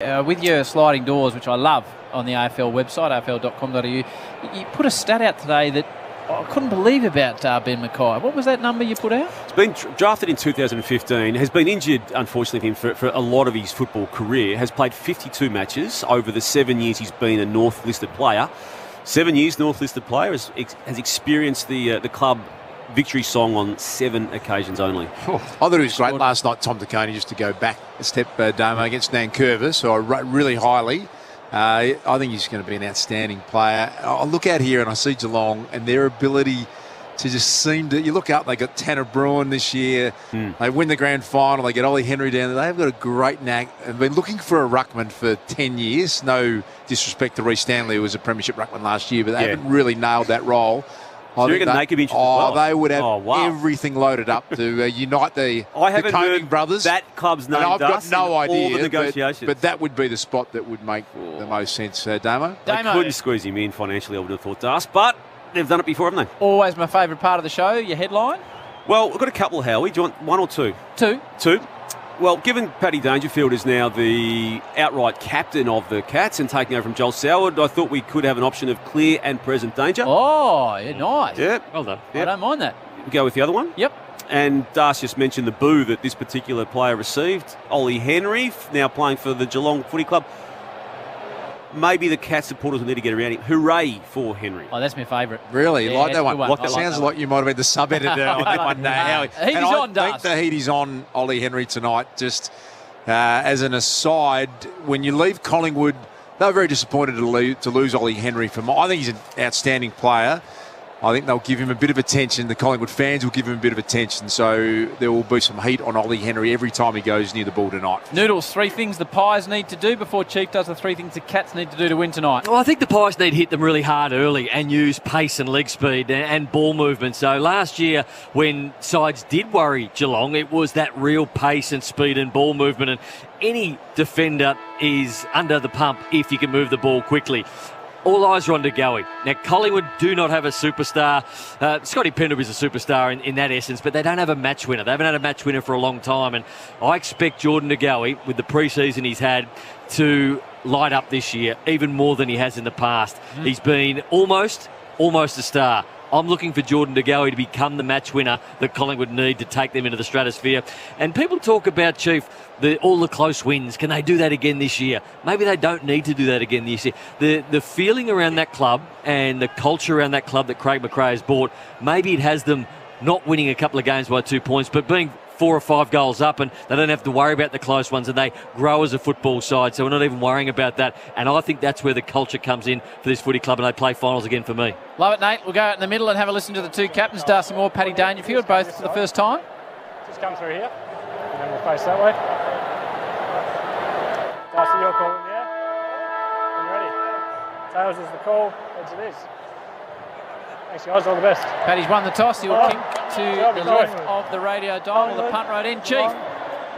With your sliding doors, which I love, on the AFL website, afl.com.au, you put a stat out today that I couldn't believe about Ben Mackay. What was that number you put out? He's been drafted in 2015, has been injured, unfortunately, for a lot of his football career, has played 52 matches over the 7 years he's been a North-listed player. 7 years North-listed player, has experienced the club victory song on 7 occasions only. I thought it was great last night, Tom DeConey, just to go back a step, Damo, against Nancurvis, so I rate really highly. I think he's going to be an outstanding player. I look out here and I see Geelong and their ability to just seem to... You look out, they got Tanner Bruin this year. They win the grand final. They get Ollie Henry down there. They've got a great knack. They've been looking for a ruckman for 10 years. No disrespect to Reece Stanley, who was a premiership ruckman last year, but they haven't really nailed that role. So you reckon they could be interested as well? They would have everything loaded up to unite the Coning brothers. That club's name. I've got no idea. All the negotiations. But that would be the spot that would make the most sense, Damo. They couldn't squeeze him in financially, I would have thought, Das, but they've done it before, haven't they? Always my favourite part of the show, your headline. Well, we've got a couple, Howie. Do you want one or two? Two. Well, given Paddy Dangerfield is now the outright captain of the Cats and taking over from Joel Soward, I thought we could have an option of clear and present danger. Oh, yeah, nice. Yeah. Well done. Yep. I don't mind that. We'll go with the other one. Yep. And Das just mentioned the boo that this particular player received. Ollie Henry, now playing for the Geelong Footy Club. Maybe the Cats supporters will need to get around him. Hooray for Henry. Oh, that's my favourite. Really? You like that one? Like it sounds like you might have been the sub-editor on that one day, Howie. Heat is on, I think the heat is on Ollie Henry tonight. Just as an aside, when you leave Collingwood, they were very disappointed to lose Ollie Henry. I think he's an outstanding player. I think they'll give him a bit of attention. The Collingwood fans will give him a bit of attention. So there will be some heat on Ollie Henry every time he goes near the ball tonight. Noodles, 3 things the Pies need to do before Chief does the 3 things the Cats need to do to win tonight. Well, I think the Pies need to hit them really hard early and use pace and leg speed and ball movement. So last year when sides did worry Geelong, it was that real pace and speed and ball movement. And any defender is under the pump if you can move the ball quickly. All eyes are on DeGoey. Now, Collingwood do not have a superstar. Scotty Pendlebury is a superstar in that essence, but they don't have a match winner. They haven't had a match winner for a long time, and I expect Jordan DeGoey, with the pre-season he's had, to light up this year, even more than he has in the past. He's been almost a star. I'm looking for Jordan DeGoey to become the match winner that Collingwood need to take them into the stratosphere. And people talk about, Chief, all the close wins. Can they do that again this year? Maybe they don't need to do that again this year. The feeling around that club and the culture around that club that Craig McRae has brought, maybe it has them not winning a couple of games by 2 points, but being 4 or 5 goals up, and they don't have to worry about the close ones, and they grow as a football side, so we're not even worrying about that. And I think that's where the culture comes in for this footy club, and they play finals again for me. Love it, Nate. We'll go out in the middle and have a listen to the 2 captains, Darcy Moore, Paddy Dangerfield, both for the first time. Just come through here, and then we'll face that way. Darcy, you're calling, yeah? Are you ready? Tails is the call, heads it is. Thanks, guys. All the best. Paddy's won the toss. He'll kick to the left of the radio dial. The punt road in. Chief.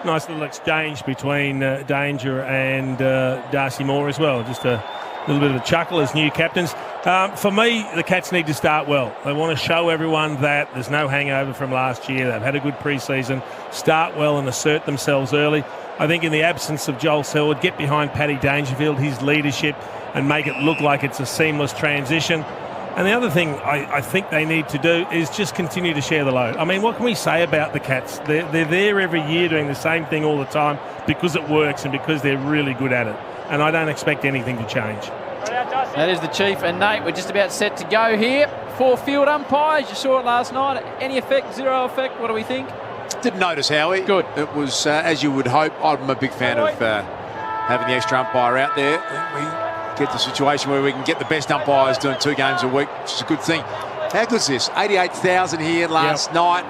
Nice little exchange between Danger and Darcy Moore as well. Just a little bit of a chuckle as new captains. For me, the Cats need to start well. They want to show everyone that there's no hangover from last year. They've had a good pre-season. Start well and assert themselves early. I think in the absence of Joel Selwood, get behind Paddy Dangerfield, his leadership, and make it look like it's a seamless transition. And the other thing I think they need to do is just continue to share the load. I mean, what can we say about the Cats? They're there every year doing the same thing all the time because it works and because they're really good at it. And I don't expect anything to change. That is the Chief and Nate. We're just about set to go here. 4 field umpires. You saw it last night. Any effect? 0 effect? What do we think? Didn't notice, Howie. Good. It was, as you would hope, I'm a big fan of having the extra umpire out there. We get the situation where we can get the best umpires doing 2 games a week, which is a good thing. How good is this? 88,000 here last night.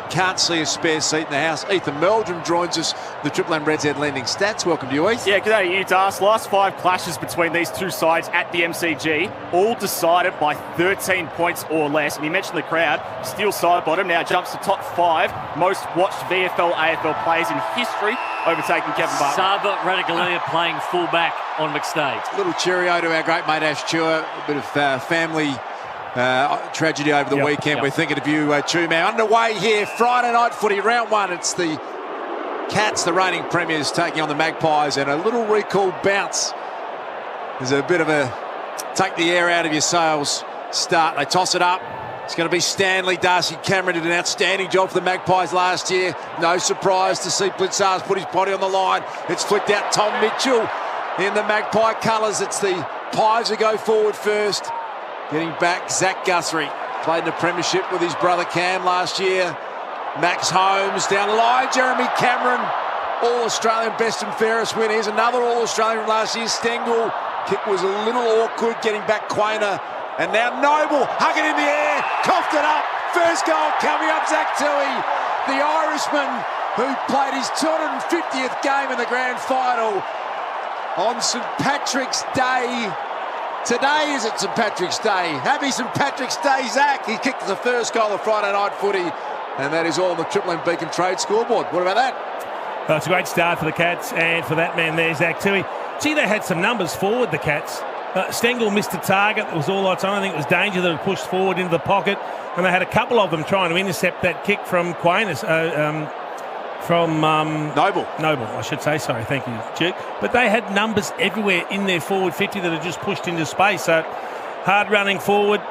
Can't see a spare seat in the house. Ethan Meldrum joins us, the Triple M Reds Head Lending Stats. Welcome to you, Heath. Yeah, good day to you, Das. Last 5 clashes between these 2 sides at the MCG, all decided by 13 points or less. And you mentioned the crowd. Steel side bottom now jumps to top 5 most watched VFL, AFL players in history, overtaking Kevin Bartlett. Saba Radaglia playing fullback on McStade. A little cheerio to our great mate Ash Chua. A bit of family tragedy over the weekend. We're thinking of you, Chuma. Underway here, Friday night footy, round 1. It's the Cats, the reigning premiers, taking on the Magpies, and a little recall bounce. There's a bit of a take the air out of your sails start. They toss it up. It's going to be Stanley. Darcy Cameron did an outstanding job for the Magpies last year. No surprise to see Blitzars put his body on the line. It's flicked out Tom Mitchell in the Magpie colours. It's the Pies who go forward first. Getting back, Zach Guthrie. Played in the premiership with his brother Cam last year. Max Holmes down the line. Jeremy Cameron, All-Australian best and fairest win. Here's another All-Australian from last year. Stengel. Kick was a little awkward, getting back Quainer. And now Noble, hug it in the air, coughed it up. First goal coming up, Zach Tui, the Irishman who played his 250th game in the grand final on St Patrick's Day. Today is it St Patrick's Day? Happy St Patrick's Day, Zach. He kicked the first goal of Friday night footy, and that is all on the Triple M Beacon Trade scoreboard. What about that? Well, it's a great start for the Cats, and for that man there, Zach Tui. Gee, they had some numbers forward, the Cats. Stengel missed a target. It was all lights on. I think it was Danger that had pushed forward into the pocket, and they had a couple of them trying to intercept that kick from Quainus, Noble, I should say. Sorry, thank you, Duke. But they had numbers everywhere in their forward 50 that had just pushed into space. So hard running forward,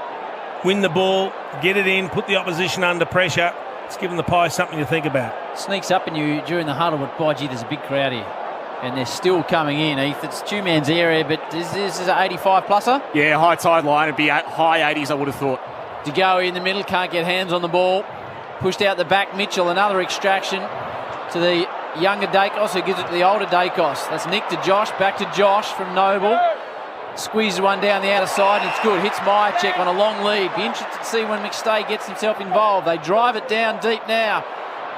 win the ball, get it in, put the opposition under pressure. It's given the Pies something to think about. Sneaks up in you during the huddle, but by gee, there's a big crowd here. And they're still coming in, Heath. It's Two-Man's area, but this is an 85-pluser? Yeah, high tide line. It'd be at high 80s, I would have thought. De Goey in the middle, can't get hands on the ball. Pushed out the back, Mitchell, another extraction to the younger Dacos, who gives it to the older Dacos. That's Nick to Josh, back to Josh from Noble. Squeezes one down the outer side, and it's good. Hits Myercheck on a long lead. Be interested to see when McStay gets himself involved. They drive it down deep now.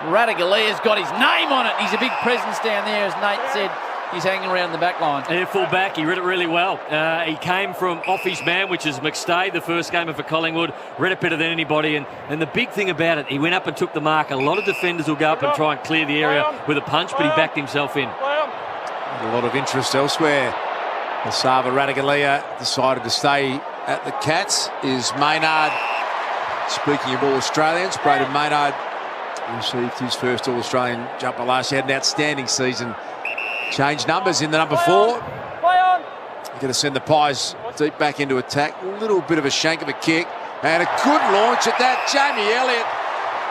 Radagalia's got his name on it. He's a big presence down there, as Nate said. He's hanging around the back line. And full back, he read it really well. He came from off his man, which is McStay, the first gamer for Collingwood. Read it better than anybody. And the big thing about it, he went up and took the mark. A lot of defenders will go up and try and clear the area with a punch, but he backed himself in. A lot of interest elsewhere. Sava Radagalia decided to stay at the Cats. Is Maynard, speaking of All-Australians, Braden Maynard received his first All-Australian jumper last year. Had an outstanding season. Changed numbers in the number 4. Going to send the Pies deep back into attack. A little bit of a shank of a kick. And a good launch at that. Jamie Elliott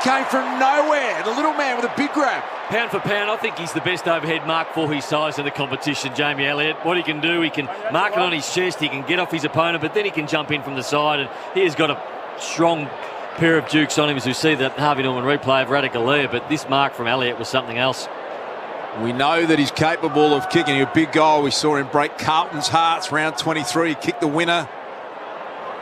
came from nowhere. The little man with a big grab. Pound for pound, I think he's the best overhead mark for his size in the competition, Jamie Elliott. What he can do, he can mark it on his chest, he can get off his opponent, but then he can jump in from the side, and he has got a strong pair of dukes on him, as we see that Harvey Norman replay of Radagalia, but this mark from Elliott was something else. We know that he's capable of kicking a big goal. We saw him break Carlton's hearts, round 23. He kicked the winner.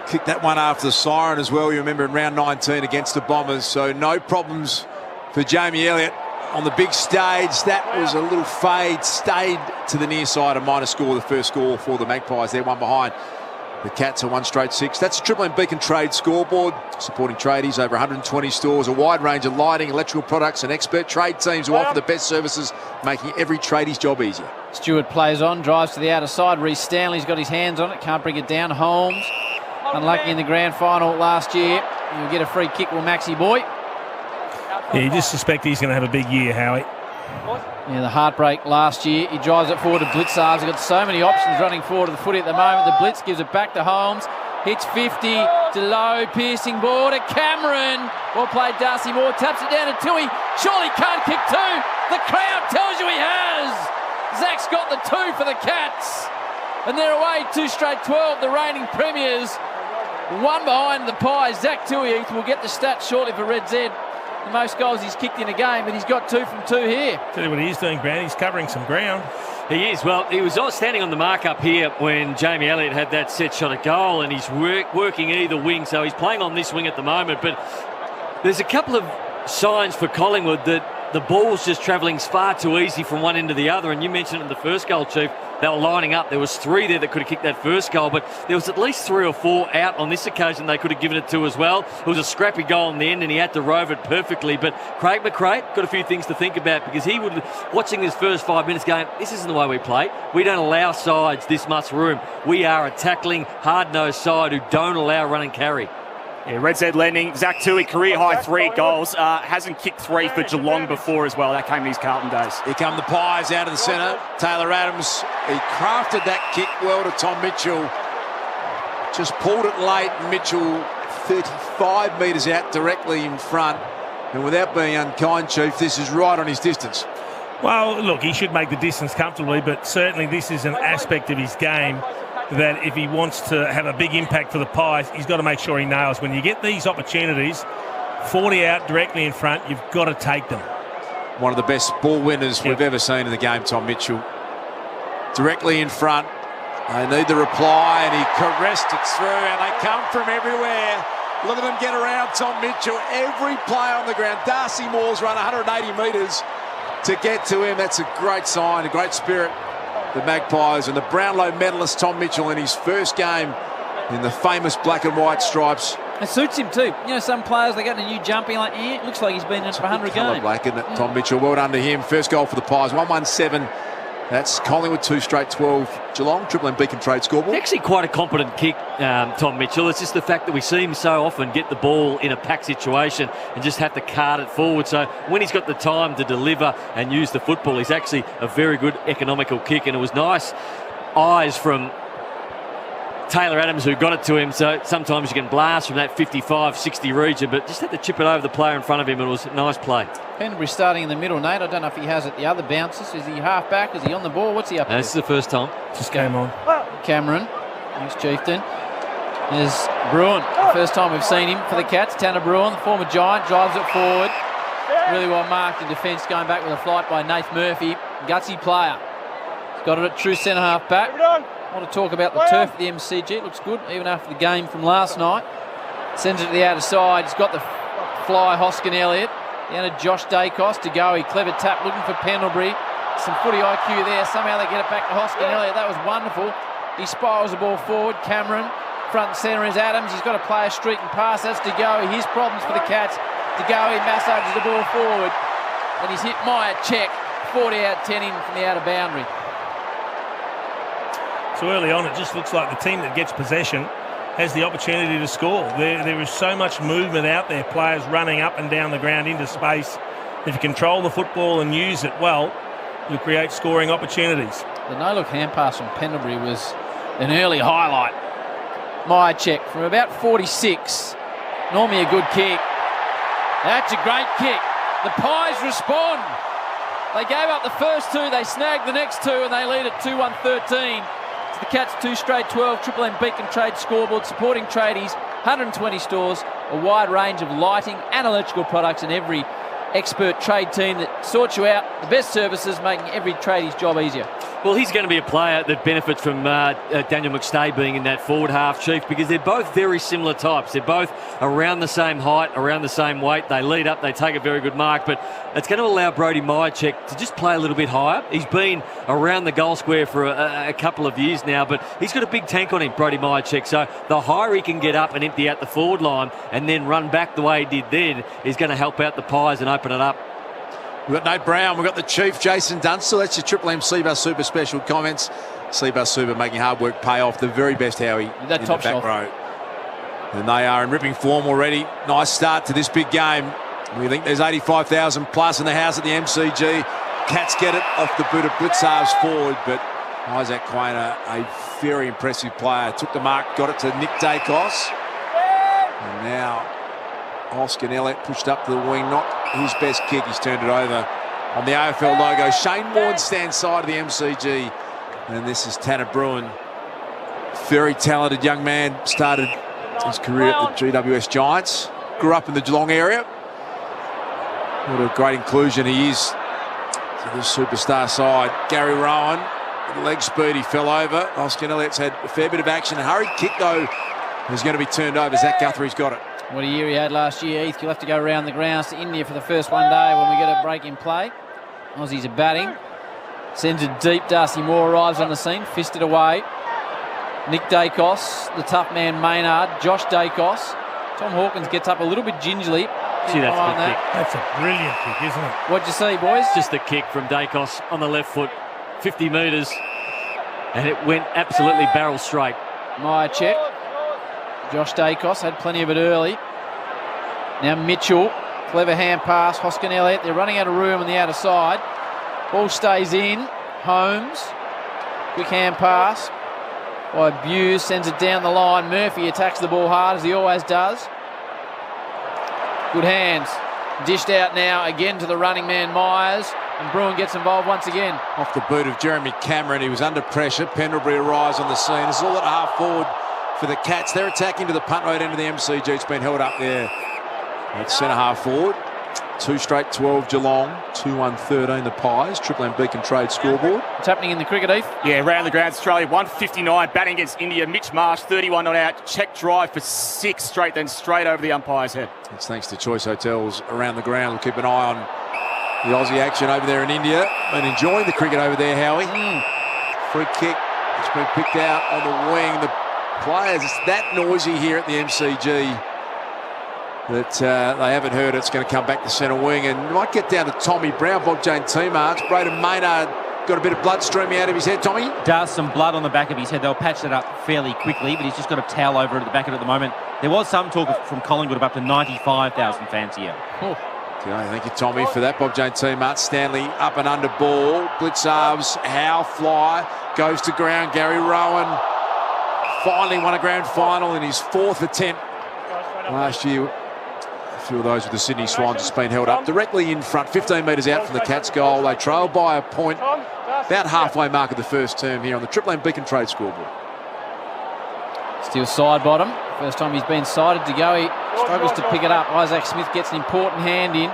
Kicked that one after the siren as well. You remember in round 19 against the Bombers. So no problems for Jamie Elliott on the big stage. That was a little fade. Stayed to the near side. A minor score, the first score for the Magpies. They're one behind. The Cats are 1 straight 6. That's the Triple M Beacon Trade scoreboard, supporting tradies, over 120 stores, a wide range of lighting, electrical products, and expert trade teams who offer the best services, making every tradie's job easier. Stewart plays on, drives to the outer side. Reece Stanley's got his hands on it, can't bring it down. Holmes, unlucky in the grand final last year. He'll get a free kick, will Maxi boy. Yeah, you just suspect he's going to have a big year, Howie. Yeah, the heartbreak last year. He drives it forward to Blitzars. He's got so many options running forward to the footy at the moment. The Blitz gives it back to Holmes. Hits 50 to low, piercing ball to Cameron. Well played, Darcy Moore. Taps it down to Tui. Surely can't kick 2. The crowd tells you he has. Zach's got the 2 for the Cats. And they're away 2 straight 12, the reigning premiers. 1 behind the Pies. Zach Tui will get the stats shortly for Red Z. The most goals he's kicked in a game, but he's got 2 from 2 here. Tell you what he's doing, Grant. He's covering some ground. He is. Well, he was standing on the mark up here when Jamie Elliott had that set shot at goal, and he's working either wing, so he's playing on this wing at the moment. But there's a couple of signs for Collingwood that the ball's just travelling far too easy from one end to the other. And you mentioned it in the first goal, Chief. They were lining up. There was 3 there that could have kicked that first goal, but there was at least 3 or 4 out on this occasion they could have given it to as well. It was a scrappy goal in the end, and he had to rove it perfectly. But Craig McRae got a few things to think about, because he would, watching his first 5 minutes, going, this isn't the way we play. We don't allow sides this much room. We are a tackling, hard-nosed side who don't allow run and carry. Yeah, Red Z Lending, Zach Tui, career high 3 goals. Hasn't kicked 3 for Geelong before as well. That came in his Carlton days. Here come the Pies out of the centre. Taylor Adams, he crafted that kick well to Tom Mitchell. Just pulled it late. Mitchell 35 metres out directly in front. And without being unkind, Chief, this is right on his distance. Well, look, he should make the distance comfortably, but certainly this is an aspect of his game that if he wants to have a big impact for the Pies, he's got to make sure he nails. When you get these opportunities, 40 out directly in front, you've got to take them. One of the best ball winners we've ever seen in the game, Tom Mitchell. Directly in front. They need the reply, and he caressed it through, and they come from everywhere. Look at them get around Tom Mitchell. Every player on the ground. Darcy Moore's run 180 metres to get to him. That's a great sign, a great spirit. The Magpies and the Brownlow medalist Tom Mitchell in his first game in the famous black and white stripes. It suits him too. You know, some players, they get a new jumping like, it looks like he's been in for 100 games. Black, isn't it? Tom Mitchell, well done to him. First goal for the Pies, 1-1-7. That's Collingwood 2 straight 12. Geelong, Triple M Beacon Trade scoreboard. Actually quite a competent kick, Tom Mitchell. It's just the fact that we see him so often get the ball in a pack situation and just have to cart it forward. So when he's got the time to deliver and use the football, he's actually a very good economical kick. And it was nice eyes from Taylor Adams who got it to him. So sometimes you can blast from that 55-60 region, but just had to chip it over the player in front of him. And it was a nice play. Pendlebury starting in the middle, Nate. I don't know if he has it the other bounces. Is he half back? Is he on the ball? What's he up to? This is the first time. Just came on. Cameron. Thanks, Chieftain. There's Bruin. First time we've seen him for the Cats. Tanner Bruin, the former Giant, drives it forward. Really well marked in defence, going back with a flight by Nath Murphy. Gutsy player. He's got it at true centre half back. I want to talk about the turf at the MCG. It looks good, even after the game from last night. Sends it to the outer side. He's got the fly, Hoskin Elliott. Down to Josh Dacos to go. He clever tap looking for Pendlebury. Some footy IQ there. Somehow they get it back to Hoskin Elliott. That was wonderful. He spirals the ball forward. Cameron. Front and centre is Adams. He's got to play a streak and pass. That's to go. Here's problems for the Cats. To go. He massages the ball forward. And he's hit Meyer check. 40 out, 10 in from the outer boundary. So early on, it just looks like the team that gets possession has the opportunity to score. There is so much movement out there, players running up and down the ground into space. If you control the football and use it well, you'll create scoring opportunities. The no-look hand pass from Pendlebury was an early highlight. Meyer check from about 46. Normally a good kick. That's a great kick. The Pies respond. They gave up the first 2, they snagged the next 2, and they lead at 2-1-13. The Cats 2 straight 12, Triple M Beacon Trade scoreboard, supporting tradies, 120 stores, a wide range of lighting and electrical products, and every expert trade team that sorts you out the best services, making every tradie's job easier. Well, he's going to be a player that benefits from Daniel McStay being in that forward half, Chief, because they're both very similar types. They're both around the same height, around the same weight. They lead up, they take a very good mark, but it's going to allow Brody Myercheck to just play a little bit higher. He's been around the goal square for a couple of years now, but he's got a big tank on him, Brody Myercheck. So the higher he can get up and empty out the forward line and then run back the way he did then is going to help out the Pies and open it up. We've got Nate Brown, we've got the Chief, Jason Dunstall. That's your Triple M Seabus Super special comments. Seabus Super making hard work pay off. The very best Howie in the back row. And they are in ripping form already. Nice start to this big game. We think there's 85,000 plus in the house at the MCG. Cats get it off the boot of Blitzarves forward, but Isaac Quainer, a very impressive player, took the mark, got it to Nick Dacos. And now Hoskin Elliott pushed up to the wing, not his best kick. He's turned it over on the AFL logo. Shane Warne stands side of the MCG. And this is Tanner Bruin. Very talented young man. Started his career at the GWS Giants. Grew up in the Geelong area. What a great inclusion he is to the superstar side. Gary Rowan, leg speed, he fell over. Hoskin Elliott's had a fair bit of action. A hurried kick, though, is going to be turned over. Zach Guthrie's got it. What a year he had last year, Heath. You'll have to go around the grounds to India for the first one day when we get a break in play. Aussies are batting. Sends it deep. Darcy Moore arrives on the scene. Fisted away. Nick Dacos, the tough man Maynard. Josh Dacos. Tom Hawkins gets up a little bit gingerly. Gee, that's a good kick. That's a brilliant kick, isn't it? What'd you see, boys? Just the kick from Dacos on the left foot. 50 metres. And it went absolutely barrel straight. Meyer check. Josh Dacos had plenty of it early. Now Mitchell, clever hand pass. Hoskin Elliott, they're running out of room on the outer side. Ball stays in. Holmes, quick hand pass by Buse, sends it down the line. Murphy attacks the ball hard as he always does. Good hands. Dished out now again to the running man Myers, and Bruin gets involved once again. Off the boot of Jeremy Cameron, he was under pressure. Pendlebury arrives on the scene. It's all at half forward for the Cats. They're attacking to the punt right end of the MCG. It's been held up there at centre half forward. 2 straight 12 Geelong, 2-1-13 the Pies. Triple M Beacon Trade scoreboard. What's happening in the cricket, Heath? Yeah, round the ground, Australia 159, batting against India. Mitch Marsh, 31 not out. Check drive for 6 straight, then straight over the umpire's head. It's thanks to Choice Hotels around the ground. We'll keep an eye on the Aussie action over there in India. And enjoying the cricket over there, Howie. Free kick. It's been picked out on the wing. The players, it's that noisy here at the MCG that they haven't heard. It's going to come back to centre wing and might get down to Tommy Brown. Bob Jane T-Marks. Braden Maynard got a bit of blood streaming out of his head. Tommy? Does some blood on the back of his head. They'll patch that up fairly quickly, but he's just got a towel over at the back of it at the moment. There was some talk from Collingwood of up to 95,000 fans here. Okay, thank you, Tommy, for that. Bob Jane T-Marks. Stanley up and under ball. Blitzarves, Howe, fly. Goes to ground. Gary Rowan finally won a grand final in his 4th attempt last year. A few of those with the Sydney Swans has been held up directly in front, 15 metres out from the Cats' goal. They trail by a point, about halfway mark of the first term here on the Triple M Beacon Trade scoreboard. Still side bottom. First time he's been sided to go. He struggles to pick it up. Isaac Smith gets an important hand in.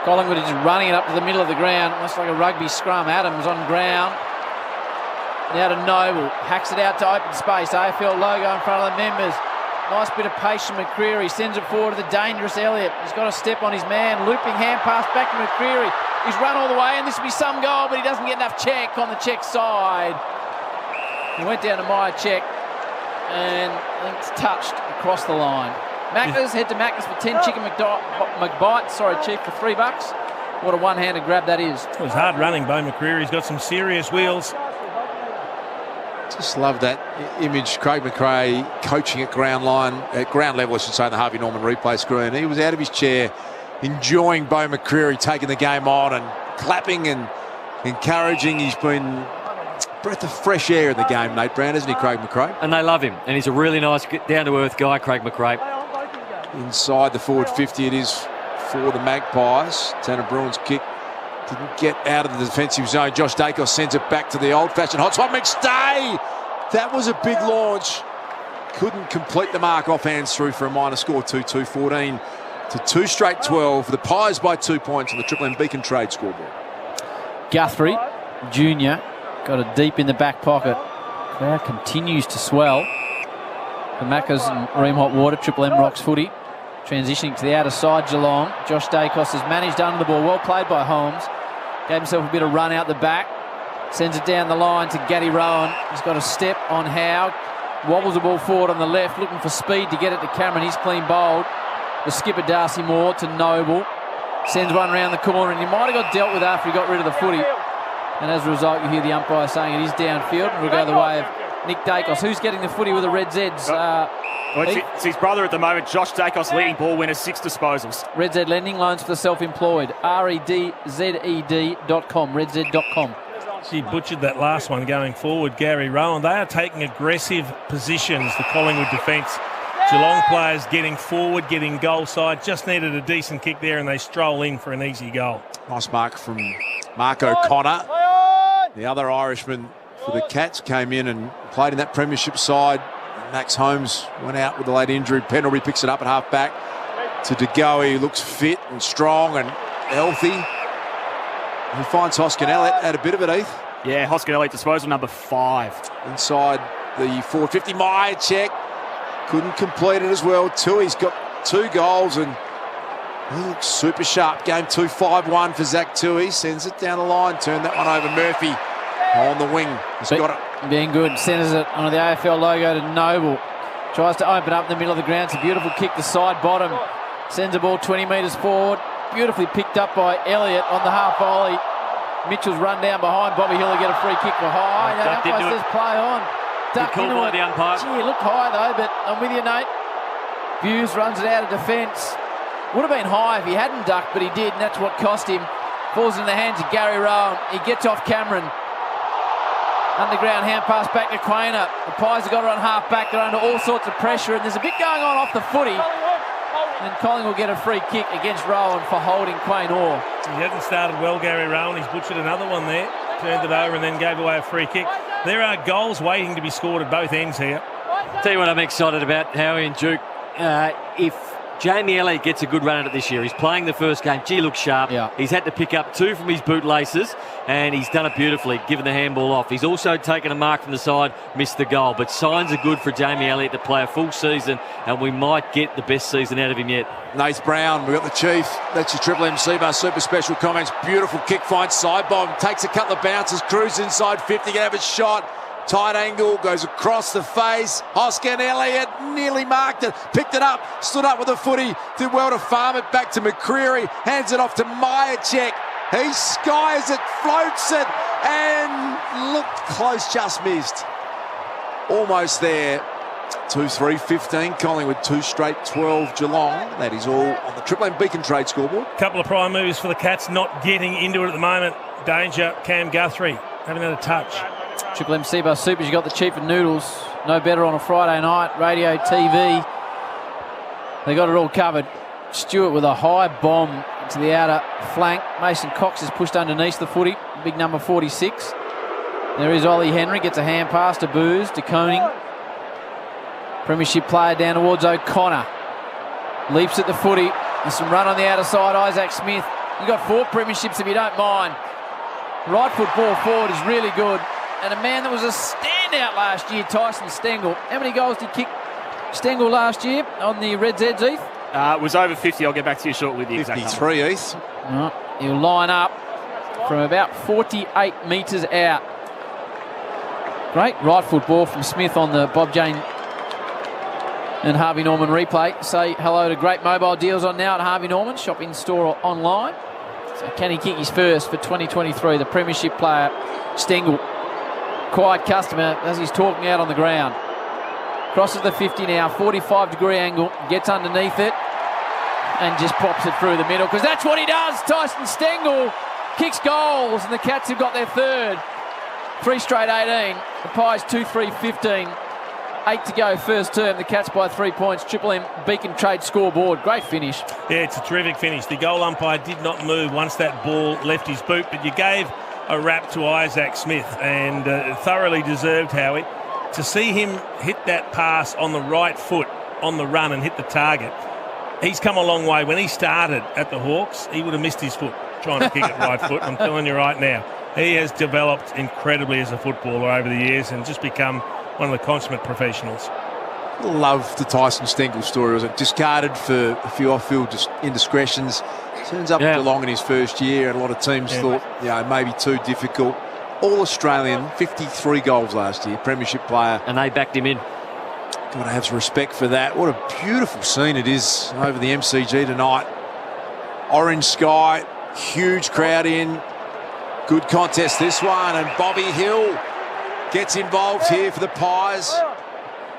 Collingwood is just running it up to the middle of the ground, almost like a rugby scrum. Adams on ground. Now to Noble. Hacks it out to open space. AFL logo in front of the members. Nice bit of patience. McCreery sends it forward to the dangerous Elliott. He's got a step on his man. Looping hand pass back to McCreery. He's run all the way, and this will be some goal, but he doesn't get enough check on the check side. He went down to my check, and I think it's touched across the line. Macca's, head to Macca's for 10 chicken McBite. Sorry, Chief, for $3. What a one-handed grab that is. It was hard running by McCreery. He's got some serious wheels. Just love that image. Craig McRae coaching at ground level, I should say, in the Harvey Norman replay screen. He was out of his chair, enjoying Beau McCreery taking the game on and clapping and encouraging. He's been a breath of fresh air in the game, Nate Brown, isn't he, Craig McRae? And they love him. And he's a really nice, down-to-earth guy, Craig McRae. Inside the forward 50 it is for the Magpies. Tanner Bruin's kick didn't get out of the defensive zone. Josh Dacos sends it back to the old-fashioned hot spot. McStay! That was a big launch. Couldn't complete the mark off hands through for a minor score. 2-2, 14 to 2 straight 12. The Pies by 2 points on the Triple M Beacon Trade scoreboard. Guthrie, Junior, got it deep in the back pocket. Crowd continues to swell. The Macca's and Ream Hot Water, Triple M Rocks footy. Transitioning to the outer side, Geelong. Josh Dacos has managed under the ball. Well played by Holmes. Gave himself a bit of run out the back. Sends it down the line to Gary Rowan. He's got a step on Howe. Wobbles the ball forward on the left, looking for speed to get it to Cameron. He's clean bowled. The skipper, Darcy Moore, to Noble. Sends one round the corner, and he might have got dealt with after he got rid of the footy. And as a result, you hear the umpire saying it is downfield, and we'll go the way of Nick Dacos. Who's getting the footy with the Red Zeds? It's his brother at the moment, Josh Dacos, leading ball winner, 6 disposals. Red Z Lending, loans for the self-employed. REDZED.com, redzed.com. He butchered that last one going forward, Gary Rowan. They are taking aggressive positions, the Collingwood defence. Geelong players getting forward, getting goal side. Just needed a decent kick there, and they stroll in for an easy goal. Nice mark from Mark O'Connor. The other Irishman for the Cats came in and played in that premiership side. Max Holmes went out with a late injury. Pendlebury picks it up at half-back to De Goey, who looks fit and strong and healthy. He finds Hoskin Elliott, had a bit of it, Heath. Yeah, Hoskin Elliott, disposal number 5. Inside the 450, Meyer check. Couldn't complete it as well. Tui's got 2 goals and he looks super sharp. Game 2, 5-1 for Zach Tui. Sends it down the line. Turn that one over. Murphy on the wing. He's got it. Being good, centres it onto the AFL logo to Noble. Tries to open up in the middle of the ground. It's a beautiful kick, the side bottom. Sends the ball 20 metres forward. Beautifully picked up by Elliott on the half volley. Mitchell's run down behind. Bobby Hill will get a free kick for high. Now, umpire says play on. Duck called into by it. the umpire. Gee, it looked high though, but I'm with you, Nate. Hughes runs it out of defence. Would have been high if he hadn't ducked, but he did, and that's what cost him. Falls in the hands of Gary Rowan. He gets off Cameron. Underground hand pass back to Quainer. The Pies have got her on half back. They're under all sorts of pressure, and there's a bit going on off the footy. And Collingwood will get a free kick against Rowan for holding Quain Orr. He hasn't started well, Gary Rowan. He's butchered another one there. Turned it over and then gave away a free kick. There are goals waiting to be scored at both ends here. Tell you what I'm excited about, Howie and Duke. If Jamie Elliott gets a good run at it this year, he's playing the first game. Gee, looks sharp. Yeah. He's had to pick up 2 from his bootlaces, and he's done it beautifully, given the handball off. He's also taken a mark from the side, missed the goal. But signs are good for Jamie Elliott to play a full season, and we might get the best season out of him yet. Nath Brown, we've got the Chief. That's your Triple M Seabar Super Special comments. Beautiful kick, finds side bomb, takes a couple of bounces, cruises inside 50, can have a shot. Tight angle, goes across the face. Hoskin Elliott nearly marked it, picked it up, stood up with the footy, did well to farm it back to McCreary, hands it off to Myercheck. He skies it, floats it, and looked close, just missed. Almost there. 2-3-15, Collingwood 2 straight 12 Geelong. That is all on the Triple M Beacon Trade scoreboard. Couple of prime moves for the Cats, not getting into it at the moment. Danger, Cam Guthrie, haven't had a touch. Triple M Seabar Supers, you got the cheap and noodles. No better on a Friday night. Radio, TV. They got it all covered. Stewart with a high bomb to the outer flank. Mason Cox is pushed underneath the footy. Big number 46. There is Ollie Henry. Gets a hand pass to Booze, to Koning. Premiership player down towards O'Connor. Leaps at the footy. There's some run on the outer side. Isaac Smith. You got 4 premierships if you don't mind. Right foot ball forward is really good. And a man that was a standout last year, Tyson Stengel. How many goals did kick Stengel last year on the Reds Eds, Heath? It was over 50. I'll get back to you shortly with the exact number. 53, Heath. Right. He'll line up from about 48 metres out. Great right foot ball from Smith on the Bob Jane and Harvey Norman replay. Say hello to great mobile deals on now at Harvey Norman. Shop in store or online. So can he kick his first for 2023? The premiership player, Stengel. Quiet customer as he's talking out on the ground. Crosses the 50 now, 45-degree angle, gets underneath it and just pops it through the middle because that's what he does. Tyson Stengel kicks goals and the Cats have got their third. 3 straight 18. The Pies 2-3-15. 8 to go first term. The Cats by 3 points. Triple M Beacon Trade scoreboard. Great finish. Yeah, it's a terrific finish. The goal umpire did not move once that ball left his boot, but you gave a wrap to Isaac Smith and thoroughly deserved, Howie. To see him hit that pass on the right foot on the run and hit the target, he's come a long way. When he started at the Hawks, he would have missed his foot trying to kick it right foot. I'm telling you right now, he has developed incredibly as a footballer over the years and just become one of the consummate professionals. Love the Tyson Stengel story. Was it discarded for a few off-field indiscretions? Turns up Geelong in his first year, and a lot of teams thought, maybe too difficult. All-Australian, 53 goals last year, premiership player. And they backed him in. Got to have some respect for that. What a beautiful scene it is over the MCG tonight. Orange sky, huge crowd in. Good contest this one, and Bobby Hill gets involved here for the Pies.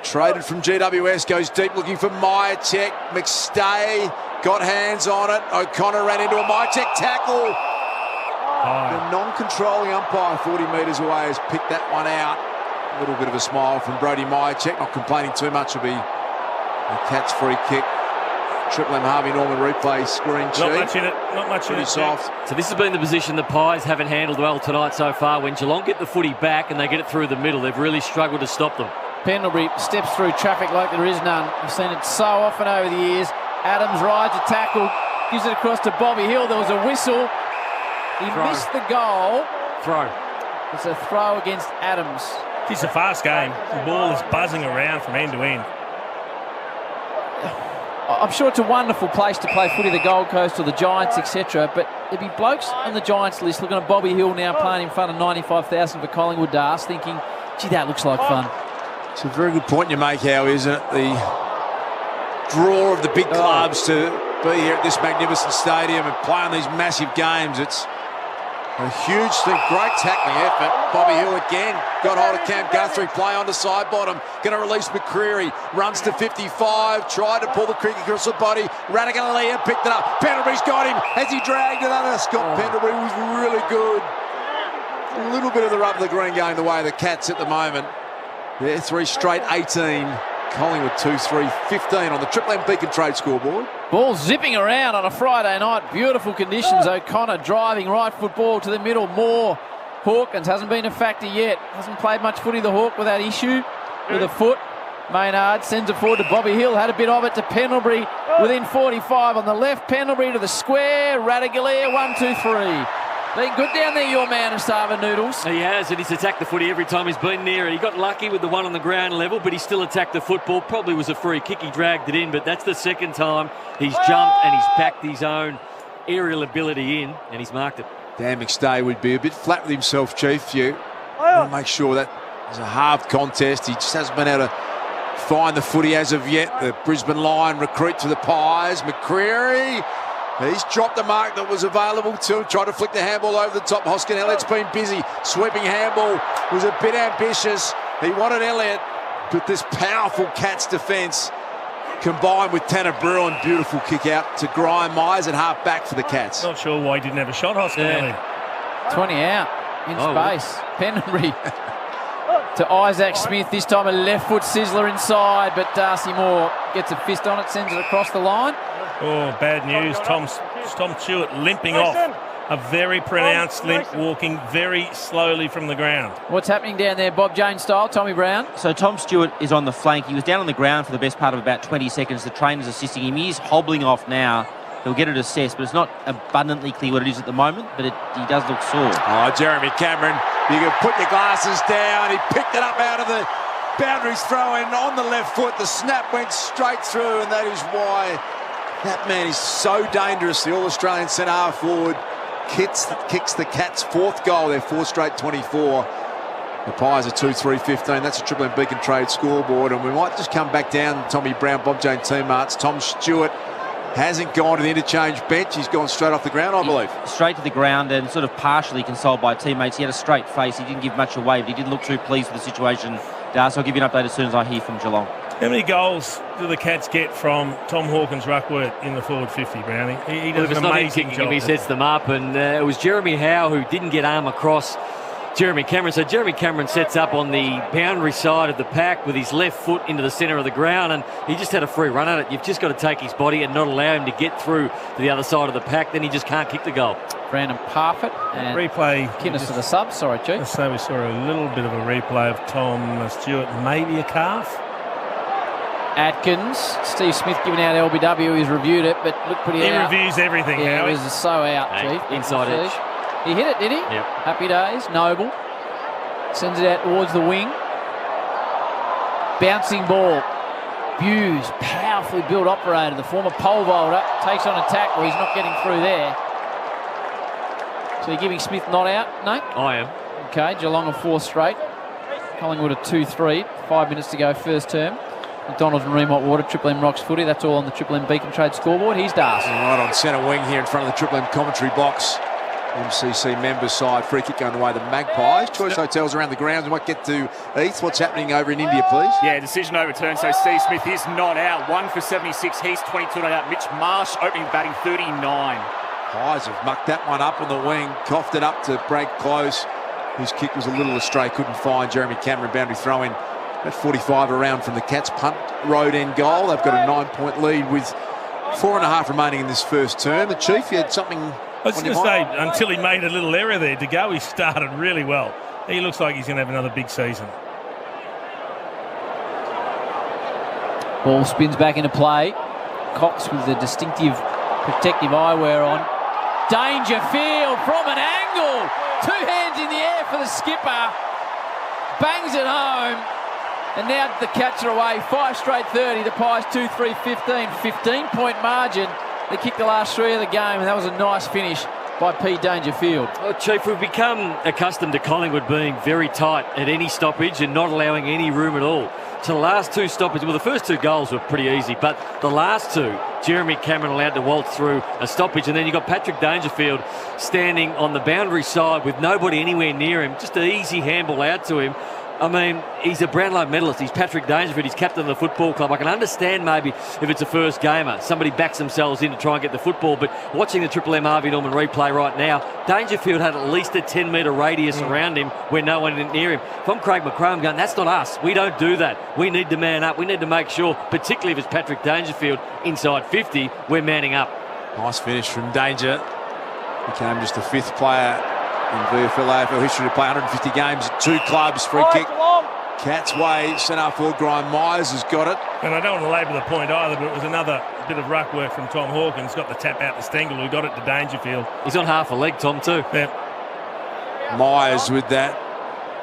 Traded from GWS, goes deep looking for Myercheck. McStay got hands on it. O'Connor ran into a Myercheck tackle. The non-controlling umpire 40 metres away has picked that one out. A little bit of a smile from Brodie Myercheck, not complaining too much. Will be a Cats free kick. Triple M Harvey Norman replay screen cheap. Not much in it. Not much Pretty in it. soft. So this has been the position the Pies haven't handled well tonight so far. When Geelong get the footy back and they get it through the middle, they've really struggled to stop them. Pendlebury steps through traffic like there is none. I've seen it so often over the years. Adams rides a tackle, gives it across to Bobby Hill. There was a whistle. He missed the goal. Throw. It's a throw against Adams. It's a fast game. The ball is buzzing around from end to end. I'm sure it's a wonderful place to play footy, the Gold Coast or the Giants, etc. But there'd be blokes on the Giants list looking at Bobby Hill now playing in front of 95,000 for Collingwood Dars, thinking, gee, that looks like fun. It's a very good point you make, Howie, isn't it? The draw of the big clubs to be here at this magnificent stadium and play on these massive games. It's A huge thing, great tackling effort. Bobby Hill again got hold of Cam Guthrie, play on the side bottom. Going to release McCreary, runs to 55, tried to pull the cricket across the body. Radaglia picked it up. Pendlebury's got him as he dragged it under. Scott Pendlebury was really good. A little bit of the rub of the green going the way of the Cats at the moment. They're 3 straight 18. Collingwood 2-3, 15 on the Triple M Beacon Trade scoreboard. Ball zipping around on a Friday night. Beautiful conditions. O'Connor driving right foot ball to the middle. Moore. Hawkins hasn't been a factor yet. Hasn't played much footy, the Hawk, without issue with a foot. Maynard sends it forward to Bobby Hill. Had a bit of it to Pendlebury within 45 on the left. Pendlebury to the square. Radaglia 1-2-3. Been good down there, your man, Asava Noodles. He has, and he's attacked the footy every time he's been near it. He got lucky with the one on the ground level, but he still attacked the football. Probably was a free kick. He dragged it in, but that's the second time he's jumped and he's backed his own aerial ability in, and he's marked it. Dan McStay would be a bit flat with himself, Chief. You want to make sure that it's a halved contest. He just hasn't been able to find the footy as of yet. The Brisbane Lion recruit to the Pies. McCreary. He's dropped the mark that was available to him. Tried to flick the handball over the top. Hoskin Elliott's been busy. Sweeping handball was a bit ambitious. He wanted Elliott, but this powerful Cats defence combined with Tanner Bruin, beautiful kick out to Graham Myers at half back for the Cats. Not sure why he didn't have a shot, Hoskin Elliott. 20 out in space. Pendlebury to Isaac Smith. This time a left foot sizzler inside, but Darcy Moore gets a fist on it, sends it across the line. Oh, bad news. Tom Stewart limping off. A very pronounced limp, walking very slowly from the ground. What's happening down there, Bob James style, Tommy Brown? So Tom Stewart is on the flank. He was down on the ground for the best part of about 20 seconds. The trainer's assisting him. He's hobbling off now. He'll get it assessed, but it's not abundantly clear what it is at the moment, but he does look sore. Oh, Jeremy Cameron, you can put your glasses down. He picked it up out of the boundaries throw-in on the left foot. The snap went straight through, and that is why that man is so dangerous. The All-Australian centre-half forward kicks the Cats' 4th goal. Their 4th straight 24. The Pies are 2-3-15. That's a Triple M Beacon Trade scoreboard. And we might just come back down, Tommy Brown, Bob Jane teammates. Tom Stewart hasn't gone to the interchange bench. He's gone straight off the ground, I believe. Straight to the ground and sort of partially consoled by teammates. He had a straight face. He didn't give much away, but he didn't look too pleased with the situation. Darcy, I'll give you an update as soon as I hear from Geelong. How many goals do the Cats get from Tom Hawkins Ruckworth in the forward 50, Brownie? He does an amazing job. He sets them up, and it was Jeremy Howe who didn't get arm across Jeremy Cameron. So Jeremy Cameron sets up on the boundary side of the pack with his left foot into the centre of the ground, and he just had a free run at it. You've just got to take his body and not allow him to get through to the other side of the pack. Then he just can't kick the goal. Brandon Parfitt and replay. Kinnis to the sub. Sorry, Chief. So we saw a little bit of a replay of Tom Stewart, maybe a calf. Atkins, Steve Smith giving out LBW. He's reviewed it, but looked pretty out. He reviews everything. Yeah, it was so out, Chief. Inside edge. He hit it, did he? Yep. Happy days. Noble sends it out towards the wing. Bouncing ball. Hughes, powerfully built operator, the former pole vaulter, takes on a tackle. He's not getting through there. So you're giving Smith not out, Nate? I am. Okay, Geelong are 4 straight. Collingwood are 2-3. 5 minutes to go, first term. McDonald's and Remont Water, Triple M Rocks footy. That's all on the Triple M Beacon Trade scoreboard. Here's Darcy. Right on centre wing here in front of the Triple M commentary box. MCC members side, free kick going the way of the Magpies. Choice Hotels around the grounds. We might get to East. What's happening over in India, please? Yeah, decision overturned. So Steve Smith is not out. 1 for 76. He's 22 not out. Mitch Marsh opening batting 39. Pies have mucked that one up on the wing. Coughed it up to break close. His kick was a little astray. Couldn't find Jeremy Cameron. Boundary throw in at 45 around from the Cats. Punt road end goal. They've got a 9-point lead with 4.5 remaining in this first term. The Chief, you had something... I was going to say, until he made a little error there to go, he started really well. He looks like he's going to have another big season. Ball spins back into play. Cox with the distinctive protective eyewear on. Dangerfield from an angle. 2 hands in the air for the skipper. Bangs it home. And now the Cats are away. 5 straight 30. The Pies 2-3-15. 15-point margin. They kicked the last 3 of the game, and that was a nice finish by P. Dangerfield. Well, Chief, we've become accustomed to Collingwood being very tight at any stoppage and not allowing any room at all. So the last two stoppages, well, the first two goals were pretty easy, but the last two, Jeremy Cameron allowed to waltz through a stoppage, and then you got Patrick Dangerfield standing on the boundary side with nobody anywhere near him, just an easy handball out to him. I mean, he's a Brownlow medalist. He's Patrick Dangerfield. He's captain of the football club. I can understand maybe if it's a first gamer, somebody backs themselves in to try and get the football, but watching the Triple M Harvey Norman replay right now, Dangerfield had at least a 10-metre radius around him where no one went near him. If I'm Craig McCrum, I'm going, that's not us. We don't do that. We need to man up. We need to make sure, particularly if it's Patrick Dangerfield inside 50, we're manning up. Nice finish from Danger. Became just the 5th player in VFL AFL history to play 150 games at 2 clubs. Free kick. Cat's way, centre forward Graham Myers has got it. And I don't want to labour the point either, but it was another bit of ruck work from Tom Hawkins. Got the tap out to Stengel, who got it to Dangerfield. He's on half a leg, Tom, too. Yeah. Myers with that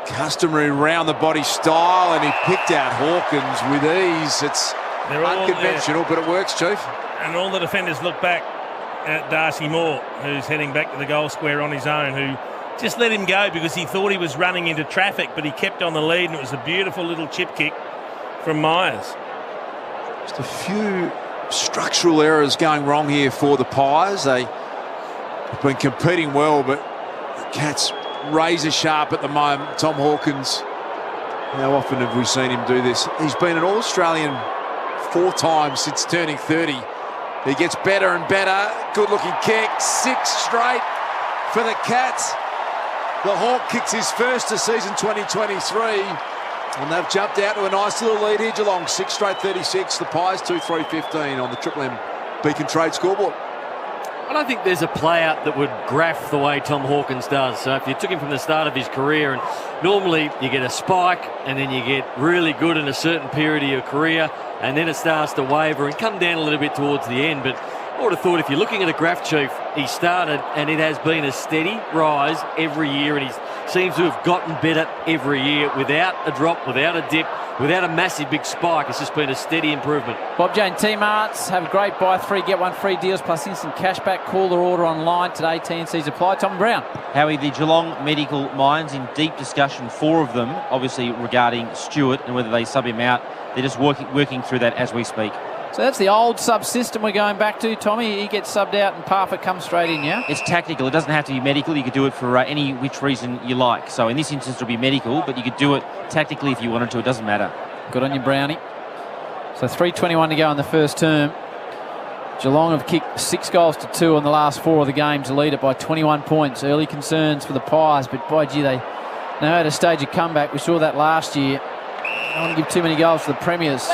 customary round the body style, and he picked out Hawkins with ease. It's unconventional, but it works, Chief. And all the defenders look back at Darcy Moore, who's heading back to the goal square on his own, who just let him go because he thought he was running into traffic, but he kept on the lead, and it was a beautiful little chip kick from Myers. Just a few structural errors going wrong here for the Pies. They've been competing well, but the Cats razor sharp at the moment. Tom Hawkins, how often have we seen him do this? He's been an All-Australian 4 times since turning 30. He gets better and better. Good-looking kick. 6 straight for the Cats. The Hawk kicks his first of season 2023. And they've jumped out to a nice little lead here, Geelong. 6 straight 36. The Pies 2-3-15 on the Triple M Beacon Trade scoreboard. I don't think there's a player that would graft the way Tom Hawkins does. So if you took him from the start of his career, and normally you get a spike and then you get really good in a certain period of your career, and then it starts to waver and come down a little bit towards the end. But I would have thought if you're looking at a graft, Chief, he started and it has been a steady rise every year, and he seems to have gotten better every year without a drop, without a dip, without a massive big spike. It's just been a steady improvement. Bob Jane T-Marts have a great buy 3, get 1 free deals plus instant cashback. Call their order online today. T&Cs apply. Tom Brown. Howie, the Geelong medical minds in deep discussion, 4 of them, obviously regarding Stewart and whether they sub him out. They're just working through that as we speak. So that's the old sub system we're going back to, Tommy. He gets subbed out and Parfitt comes straight in, yeah? It's tactical. It doesn't have to be medical. You could do it for any which reason you like. So in this instance, it'll be medical, but you could do it tactically if you wanted to. It doesn't matter. Good on you, Brownie. So 3:21 to go in the first term. Geelong have kicked 6 goals to 2 on the last 4 of the games to lead it by 21 points. Early concerns for the Pies, but by gee, they know how to stage a comeback. We saw that last year. I don't want to give too many goals to the Premiers.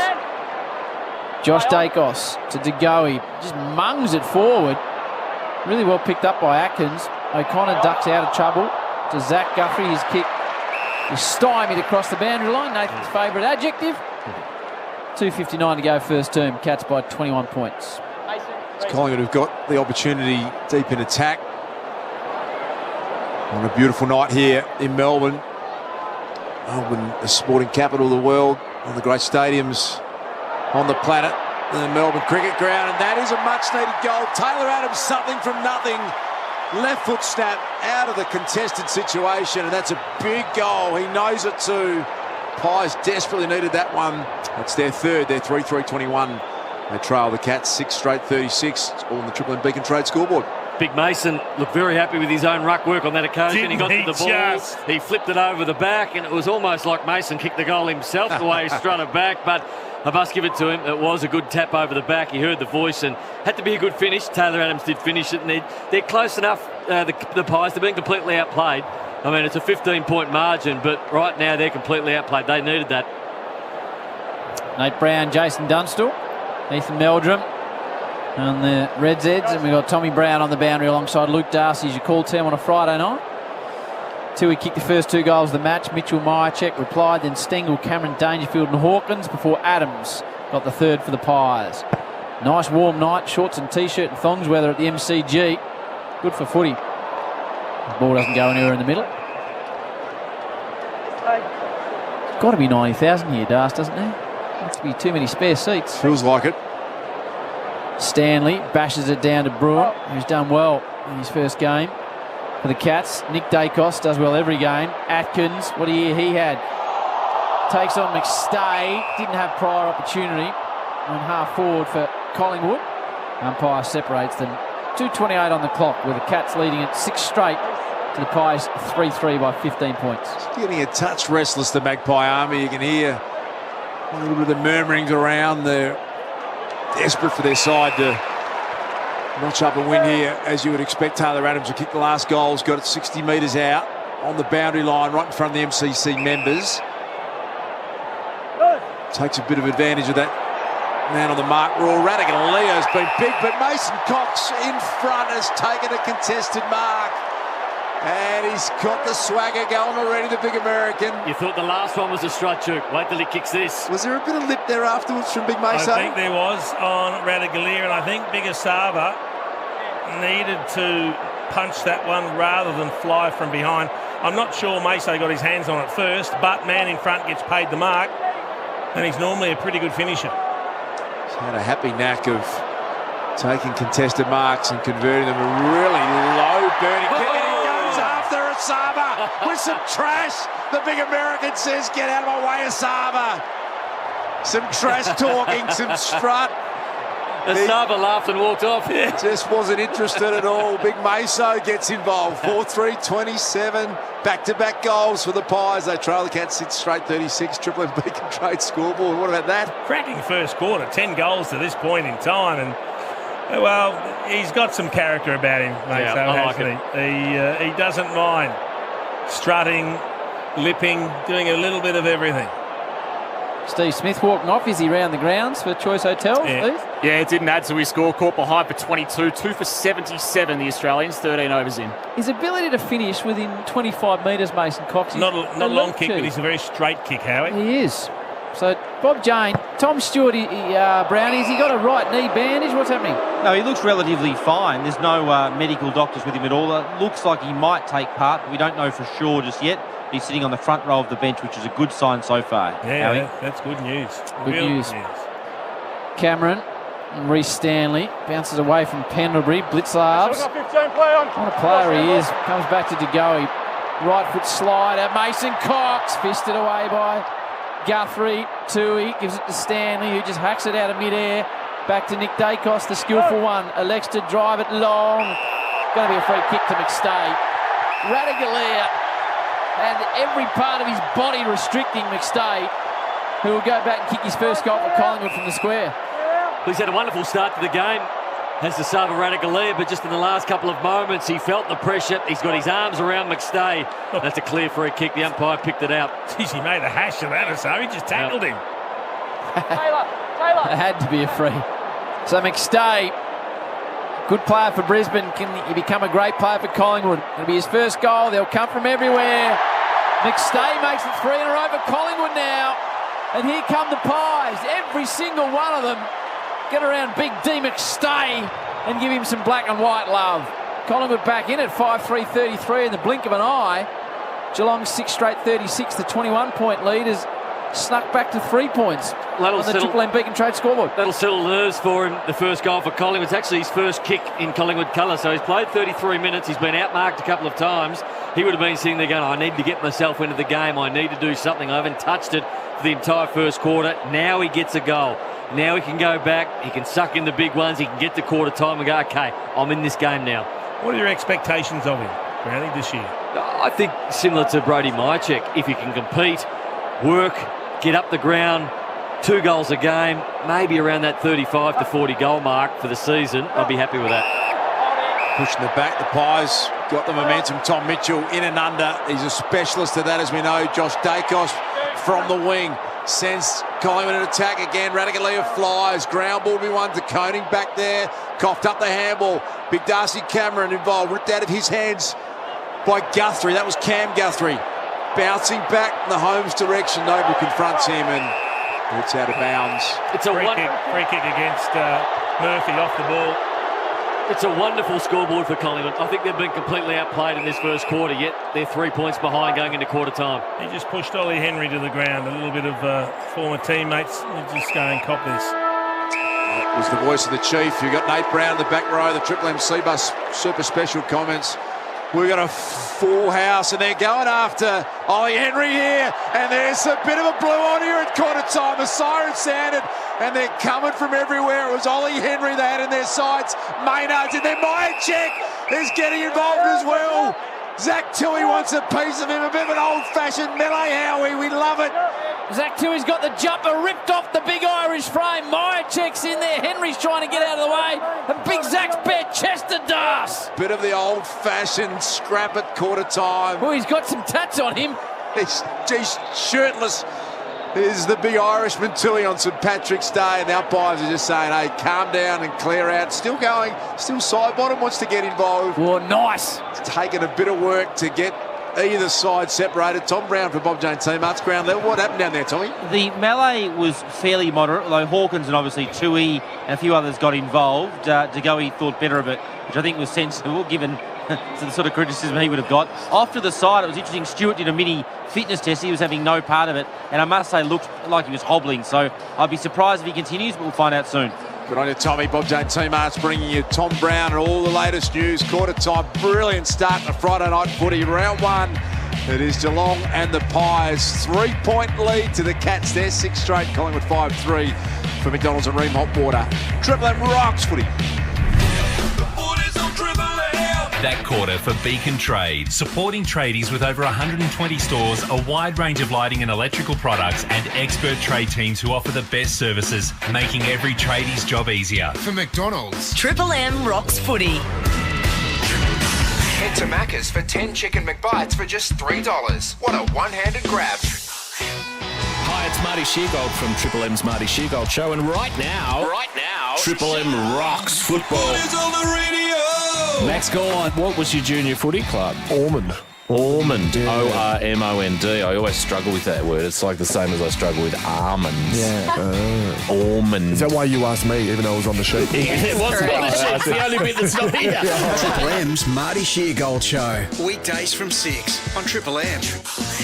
Josh Dacos to De Goey, just mungs it forward. Really well picked up by Atkins. O'Connor ducks out of trouble to Zach Guthrie. His kick is stymied across the boundary line. Nathan's favourite adjective. 2:59 to go first term. Cats by 21 points. Collingwood have got the opportunity deep in attack. On a beautiful night here in Melbourne. Melbourne, the sporting capital of the world, one of the great stadiums on the planet, the Melbourne Cricket Ground, and that is a much-needed goal. Taylor Adams, something from nothing. Left foot snap out of the contested situation, and that's a big goal. He knows it too. Pies desperately needed that one. That's their third, their 3-3-21. They trail the Cats 6 straight 36. It's all on the Triple M Beacon Trade scoreboard. Big Mason looked very happy with his own ruck work on that occasion. He got to the ball, he flipped it over the back, and it was almost like Mason kicked the goal himself the way he strutted back, but I must give it to him. It was a good tap over the back. He heard the voice and had to be a good finish. Taylor Adams did finish it, and they're close enough, the Pies. They're being completely outplayed. I mean, it's a 15-point margin, but right now they're completely outplayed. They needed that. Nate Brown, Jason Dunstall, Ethan Meldrum on the Reds' heads, and we've got Tommy Brown on the boundary alongside Luke Darcy as your call team on a Friday night. Tui kicked the first 2 goals of the match. Mitchell Myercheck replied, then Stengel, Cameron Dangerfield and Hawkins before Adams got the third for the Pies. Nice warm night, shorts and T-shirt and thongs weather at the MCG. Good for footy. The ball doesn't go anywhere in the middle. It's got to be 90,000 here, Darce, doesn't there? Must be too many spare seats. Feels like it. Stanley bashes it down to Bruin, who's done well in his first game for the Cats. Nick Dacos does well every game. Atkins, what a year he had. Takes on McStay. Didn't have prior opportunity. And half forward for Collingwood. Umpire separates them. 2:28 on the clock with the Cats leading at 6 straight to the Pies 3-3 by 15 points. Getting a touch restless, the Magpie Army. You can hear a little bit of the murmurings around. They're desperate for their side to notch up a win here, as you would expect. Taylor Adams will kick the last goals, got it 60 metres out on the boundary line right in front of the MCC members. Takes a bit of advantage of that man on the mark. Raw Radigalea has been big, but Mason Cox in front has taken a contested mark. And he's got the swagger going already, the big American. You thought the last one was a strut juke. Wait till he kicks this. Was there a bit of lip there afterwards from Big Mason? I think there was on Radigalea, and I think Big Asava needed to punch that one rather than fly from behind. I'm not sure Mason got his hands on it first, but man in front gets paid the mark, and he's normally a pretty good finisher. He's had a happy knack of taking contested marks and converting them. A really low burning kick. And he goes after Asava with some trash. The big American says, "Get out of my way, Asava." Some trash talking, some strut. Asava laughed and walked off. Yeah. Just wasn't interested at all. Big Meso gets involved. 4-3-27. Back-to-back goals for the Pies. They trail the Cats 6 straight 36. Triple M Beacon Trade scoreboard. What about that? Cracking first quarter. 10 goals to this point in time. And, well, he's got some character about him, mate, hasn't he? He doesn't mind strutting, lipping, doing a little bit of everything. Steve Smith walking off. Is he round the grounds for Choice Hotels, Steve? Yeah, it didn't add to his score. Caught behind for 22. 2 for 77, the Australians. 13 overs in. His ability to finish within 25 metres, Mason Cox. Not a long kick, but he's a very straight kick, Howie. He is. So, Bob Jane, Tom Stewart, Brownie, has he got a right knee bandage? What's happening? No, he looks relatively fine. There's no medical doctors with him at all. It looks like he might take part, but we don't know for sure just yet. He's sitting on the front row of the bench, which is a good sign so far. Yeah, that's good news. Good news. Cameron and Reece Stanley bounces away from Pendlebury. Blitzarves. What a player he is. Comes back to DeGoey. Right foot slider. Mason Cox fisted away by Guthrie. Tui gives it to Stanley, who just hacks it out of midair. Back to Nick Dacos, the skillful one. Elects to drive it long. Going to be a free kick to McStay. Radigalea had every part of his body restricting McStay, who will go back and kick his first goal for Collingwood from the square. He's had a wonderful start to the game, has the Sava Radigalea, but just in the last couple of moments he felt the pressure. He's got his arms around McStay. That's a clear free kick. The umpire picked it out. Jeez, he made a hash of that or so. He just tackled him. Taylor. It had to be a free. So McStay, good player for Brisbane. Can he become a great player for Collingwood? It'll be his first goal. They'll come from everywhere. McStay makes it 3 in a row for Collingwood now. And here come the Pies. Every single one of them get around Big D McStay and give him some black and white love. Collingwood back in at 5-3-33 in the blink of an eye. Geelong's 6 straight 36, the 21-point lead is snuck back to 3 points on the Triple M Beacon Trade scoreboard. That'll settle nerves for him, the first goal for Collingwood. It's actually his first kick in Collingwood colour, so he's played 33 minutes. He's been outmarked a couple of times. He would have been sitting there going, I need to get myself into the game. I need to do something. I haven't touched it for the entire first quarter. Now he gets a goal. Now he can go back. He can suck in the big ones. He can get to quarter time and go, okay, I'm in this game now. What are your expectations of him, Brownie, this year? I think similar to Brody Mychek, if you can compete, work, get up the ground, 2 goals a game, maybe around that 35 to 40 goal mark for the season, I'd be happy with that. Pushing the back, the Pies got the momentum. Tom Mitchell in and under. He's a specialist at that, as we know. Josh Dacos from the wing sends Collingwood an attack again. Radigalea flies. Ground ball to be won to Koning back there. Coughed up the handball. Big Darcy Cameron involved. Ripped out of his hands by Guthrie. That was Cam Guthrie. Bouncing back in the Holmes direction. Noble confronts him and it's out of bounds. It's a free kick against Murphy off the ball. It's a wonderful scoreboard for Collingwood. I think they've been completely outplayed in this first quarter, yet they're 3 points behind going into quarter time. He just pushed Ollie Henry to the ground. A little bit of former teammates. He's just going, cop this. That was the voice of the chief. You've got Nate Brown in the back row, the Triple M C-Bus Super Special comments. We've got a full house, and they're going after Ollie Henry here. And there's a bit of a blue on here at quarter time. The siren sounded, and they're coming from everywhere. It was Ollie Henry they had in their sights. Maynard's in there. Myercheck is getting involved as well. Zach Tui wants a piece of him. A bit of an old-fashioned melee, Howie. We love it. Zach Tui's got the jumper ripped off the big Irish frame. Myercheck's in there. Henry's trying to get out of the way. And big Zach's bare chested das. Bit of the old-fashioned scrap at quarter time. Oh, he's got some tats on him. He's shirtless. There's the big Irishman Tui on St Patrick's Day, and the umpires are just saying, hey, calm down and clear out. Still going, still side bottom wants to get involved. Oh, nice. It's taken a bit of work to get either side separated. Tom Brown for Bob Jane team, Arts ground level. What happened down there, Tommy? The melee was fairly moderate, although Hawkins and obviously Tui and a few others got involved. DeGoey thought better of it, which I think was sensible given the sort of criticism he would have got. Off to the side, it was interesting. Stewart did a mini fitness test. He was having no part of it, and I must say looked like he was hobbling. So I'd be surprised if he continues, but we'll find out soon. Good on you, Tommy. Bob Jane Team Arts bringing you Tom Brown and all the latest news. Quarter time, brilliant start to Friday night footy. Round one, it is Geelong and the Pies. 3-point lead to the Cats there. 6 straight, Collingwood 5-3 for McDonald's and Ream Hot Water. Triple M rocks footy. That quarter for Beacon Trade, supporting tradies with over 120 stores, a wide range of lighting and electrical products, and expert trade teams who offer the best services, making every tradie's job easier. For McDonald's, Triple M rocks footy. Head to Macca's for 10 chicken McBites for just $3. What a one-handed grab. Hi, it's Marty Sheargold from Triple M's Marty Sheargold Show, and right now, Triple M rocks football. Max, go on. What was your junior footy club? Ormond. Ormond. Ormond. I always struggle with that word. It's like the same as I struggle with almonds. Yeah. Ormond. Is that why you asked me, even though I was on the sheet? It wasn't on the sheet. It's the only bit that's not here. Triple M's Marty Sheargold Show. Weekdays from 6 on Triple M.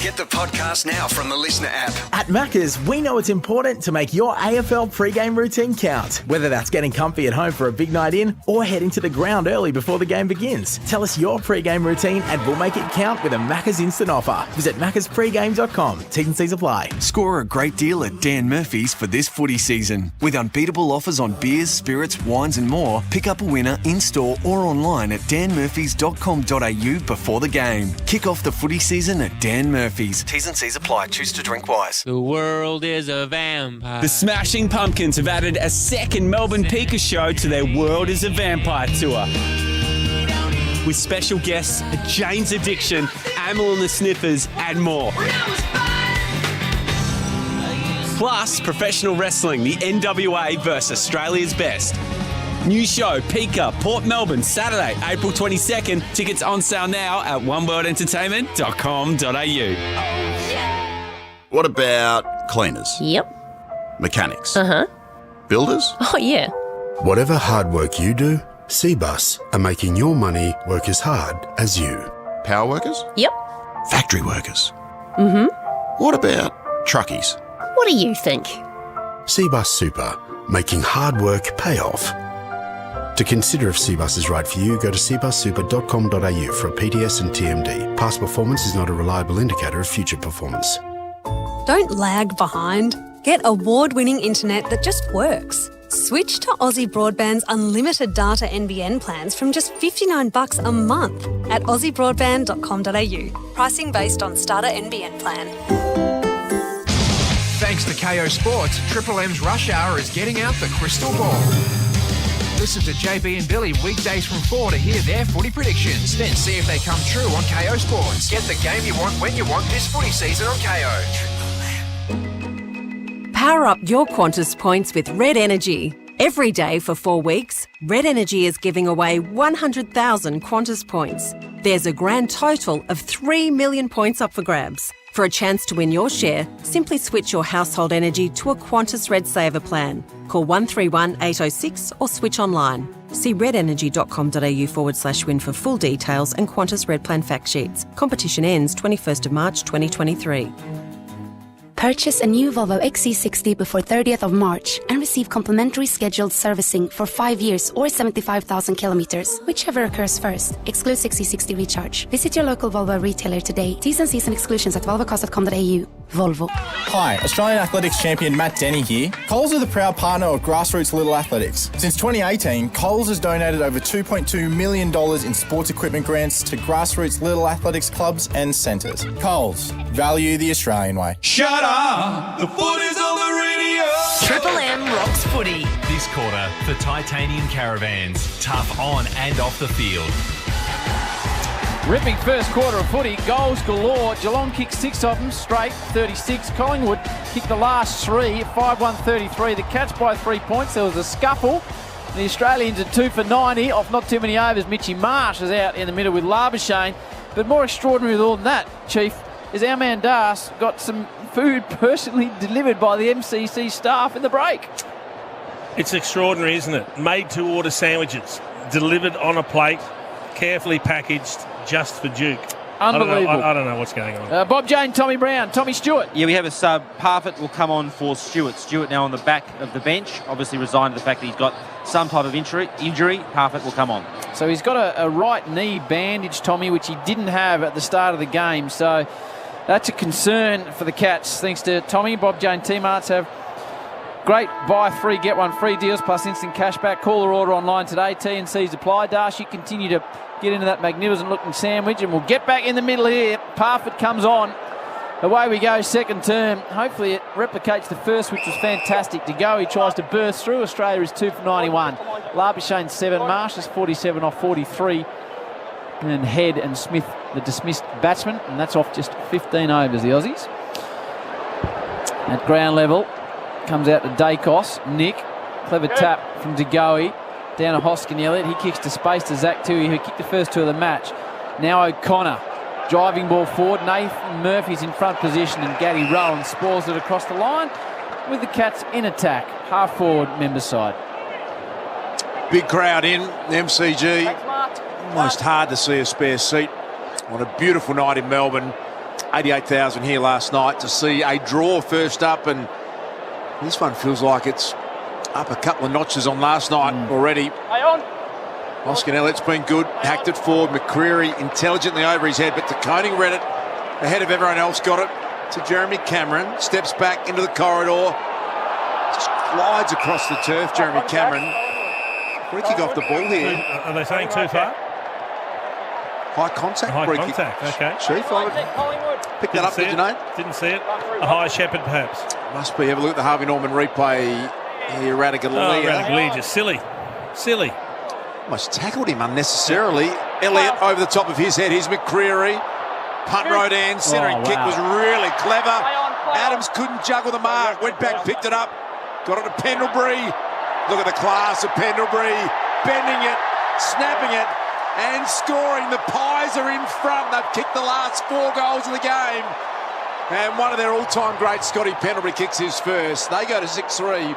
Get the podcast now from the Listener app. At Macca's, we know it's important to make your AFL pre-game routine count. Whether that's getting comfy at home for a big night in or heading to the ground early before the game begins. Tell us your pre-game routine and we'll make it count with a Macca's instant offer. Visit maccaspregame.com. T's and C's apply. Score a great deal at Dan Murphy's for this footy season. With unbeatable offers on beers, spirits, wines and more, pick up a winner in-store or online at danmurphys.com.au before the game. Kick off the footy season at Dan Murphy's. T's and C's apply. Choose to drink wise. The world is a vampire. The Smashing Pumpkins have added a second Melbourne Pika show to their World is a Vampire tour. With special guests, Jane's Addiction, Amel and the Sniffers, and more. Plus, professional wrestling, the NWA versus Australia's Best. New show, Pika, Port Melbourne, Saturday, April 22nd. Tickets on sale now at oneworldentertainment.com.au. What about cleaners? Yep. Mechanics? Uh-huh. Builders? Oh, yeah. Whatever hard work you do, CBus are making your money work as hard as you. Power workers? Yep. Factory workers? Mm-hmm. What about truckies? What do you think? CBus Super, making hard work pay off. To consider if CBus is right for you, go to cbussuper.com.au for a PTS and TMD. Past performance is not a reliable indicator of future performance. Don't lag behind. Get award-winning internet that just works. Switch to Aussie Broadband's unlimited data NBN plans from just $59 a month at aussiebroadband.com.au. Pricing based on starter NBN plan. Thanks to KO Sports, Triple M's Rush Hour is getting out the crystal ball. Listen to JB and Billy weekdays from 4 to hear their footy predictions. Then see if they come true on KO Sports. Get the game you want when you want this footy season on KO. Power up your Qantas points with Red Energy. Every day for 4 weeks, Red Energy is giving away 100,000 Qantas points. There's a grand total of 3 million points up for grabs. For a chance to win your share, simply switch your household energy to a Qantas Red Saver plan. Call 131 806 or switch online. See redenergy.com.au/win for full details and Qantas Red Plan fact sheets. Competition ends 21st of March 2023. Purchase a new Volvo XC60 before 30th of March and receive complimentary scheduled servicing for 5 years or 75,000 kilometers, whichever occurs first. Excludes XC60 recharge. Visit your local Volvo retailer today. T's and C's and exclusions at volvocars.com.au. Volvo. Hi, Australian Athletics champion Matt Denny here. Coles are the proud partner of Grassroots Little Athletics. Since 2018, Coles has donated over $2.2 million in sports equipment grants to grassroots Little Athletics clubs and centres. Coles, value the Australian way. Shut up! The footy's on the radio! Triple M rocks footy. This quarter for Titanium Caravans. Tough on and off the field. Ripping first quarter of footy, goals galore. Geelong kicked 6 of them straight, 36. Collingwood kicked the last 3, 5-1-33. The Cats by 3 points. There was a scuffle. The Australians are 2 for 90 off not too many overs. Mitchy Marsh is out in the middle with Labuschagne. But more extraordinary than all that, Chief, is our man Das got some food personally delivered by the MCC staff in the break. It's extraordinary, isn't it? Made to order sandwiches, delivered on a plate, carefully packaged, just for Duke. Unbelievable. I don't know what's going on. Bob Jane, Tommy Brown, Tommy Stewart. Yeah, we have a sub. Parfitt will come on for Stewart. Stewart now on the back of the bench. Obviously resigned to the fact that he's got some type of injury. Parfitt will come on. So he's got a right knee bandage, Tommy, which he didn't have at the start of the game. So that's a concern for the Cats. Thanks to Tommy. Bob Jane T-Marts have great buy 3, get 1 free deals plus instant cashback. Call or order online today. T&Cs apply. Darcy, continue to get into that magnificent looking sandwich, and we'll get back in the middle here. Parfitt comes on. Away we go, second term. Hopefully it replicates the first, which was fantastic. To go, he tries to burst through. Australia is 2 for 91. Labuschagne 7, Marsh is 47 off 43. And Head and Smith, the dismissed batsman, and that's off just 15 overs, the Aussies. At ground level, comes out to Dacos. Nick, clever tap from DeGoey. Down to Hoskin Elliott. He kicks to space to Zach Tui, who kicked the first 2 of the match. Now O'Connor. Driving ball forward. Nathan Murphy's in front position, and Gaddy Rowan spoils it across the line with the Cats in attack. Half forward, member side. Big crowd in the MCG. Almost hard to see a spare seat on a beautiful night in Melbourne. 88,000 here last night to see a draw first up, and this one feels like it's up a couple of notches on last night already. Hoskin Elliott's been good, hacked it forward. McCreery intelligently over his head, but De Koning read it ahead of everyone else, got it to Jeremy Cameron, steps back into the corridor, just glides across the turf. Jeremy Cameron, free kick off the ball here. Are they saying too far? High contact, High free contact, kick. okay. Chief, I would pick that up, did you know? Didn't see it. A high shepherd, perhaps. Must be. Have a look at the Harvey Norman replay here. Radaglia. Just silly. Almost tackled him unnecessarily. Elliott over the top of his head. Here's McCreery. Punt Rodan, centering kick was really clever. Adams couldn't juggle the mark. Went back, picked it up. Got it to Pendlebury. Look at the class of Pendlebury. Bending it, snapping it, and scoring. The Pies are in front. They've kicked the last 4 goals of the game. And one of their all-time greats, Scotty Pendlebury, kicks his first. They go to 6-3.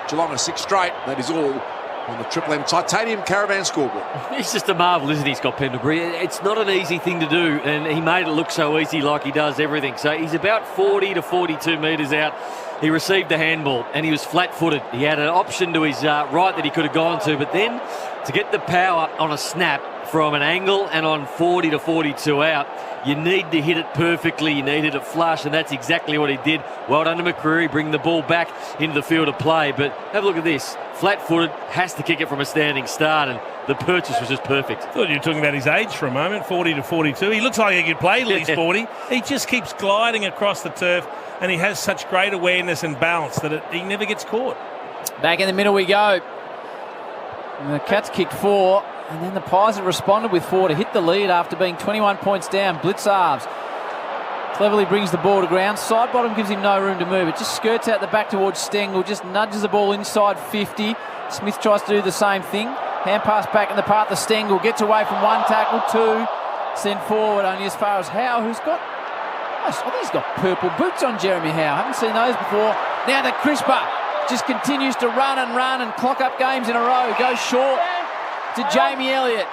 Geelong are 6 straight. That is all on the Triple M Titanium Caravan scoreboard. He's just a marvel, isn't he, Scott Pendlebury? It's not an easy thing to do, and he made it look so easy, like he does everything. So he's about 40 to 42 metres out. He received the handball, and he was flat-footed. He had an option to his right that he could have gone to, but then to get the power on a snap from an angle and on 40 to 42 out, you need to hit it perfectly. You need it flush, and that's exactly what he did. Well done to McCreery, bring the ball back into the field of play. But have a look at this. Flat-footed, has to kick it from a standing start, and the purchase was just perfect. I thought you were talking about his age for a moment, 40 to 42. He looks like he could play till he's 40. He just keeps gliding across the turf, and he has such great awareness and balance that he never gets caught. Back in the middle we go. And the Cats kicked 4, and then the Pies have responded with 4 to hit the lead after being 21 points down. Blitzarves cleverly brings the ball to ground. Side bottom gives him no room to move. It just skirts out the back towards Stengel, just nudges the ball inside 50. Smith tries to do the same thing. Hand pass back in the path of Stengel. Gets away from 1 tackle, 2. Send forward only as far as Howe, who's got... I think he's got purple boots on, Jeremy Howe. Haven't seen those before. Now the Crisper just continues to run and clock up games in a row. Goes short to Jamie Elliott.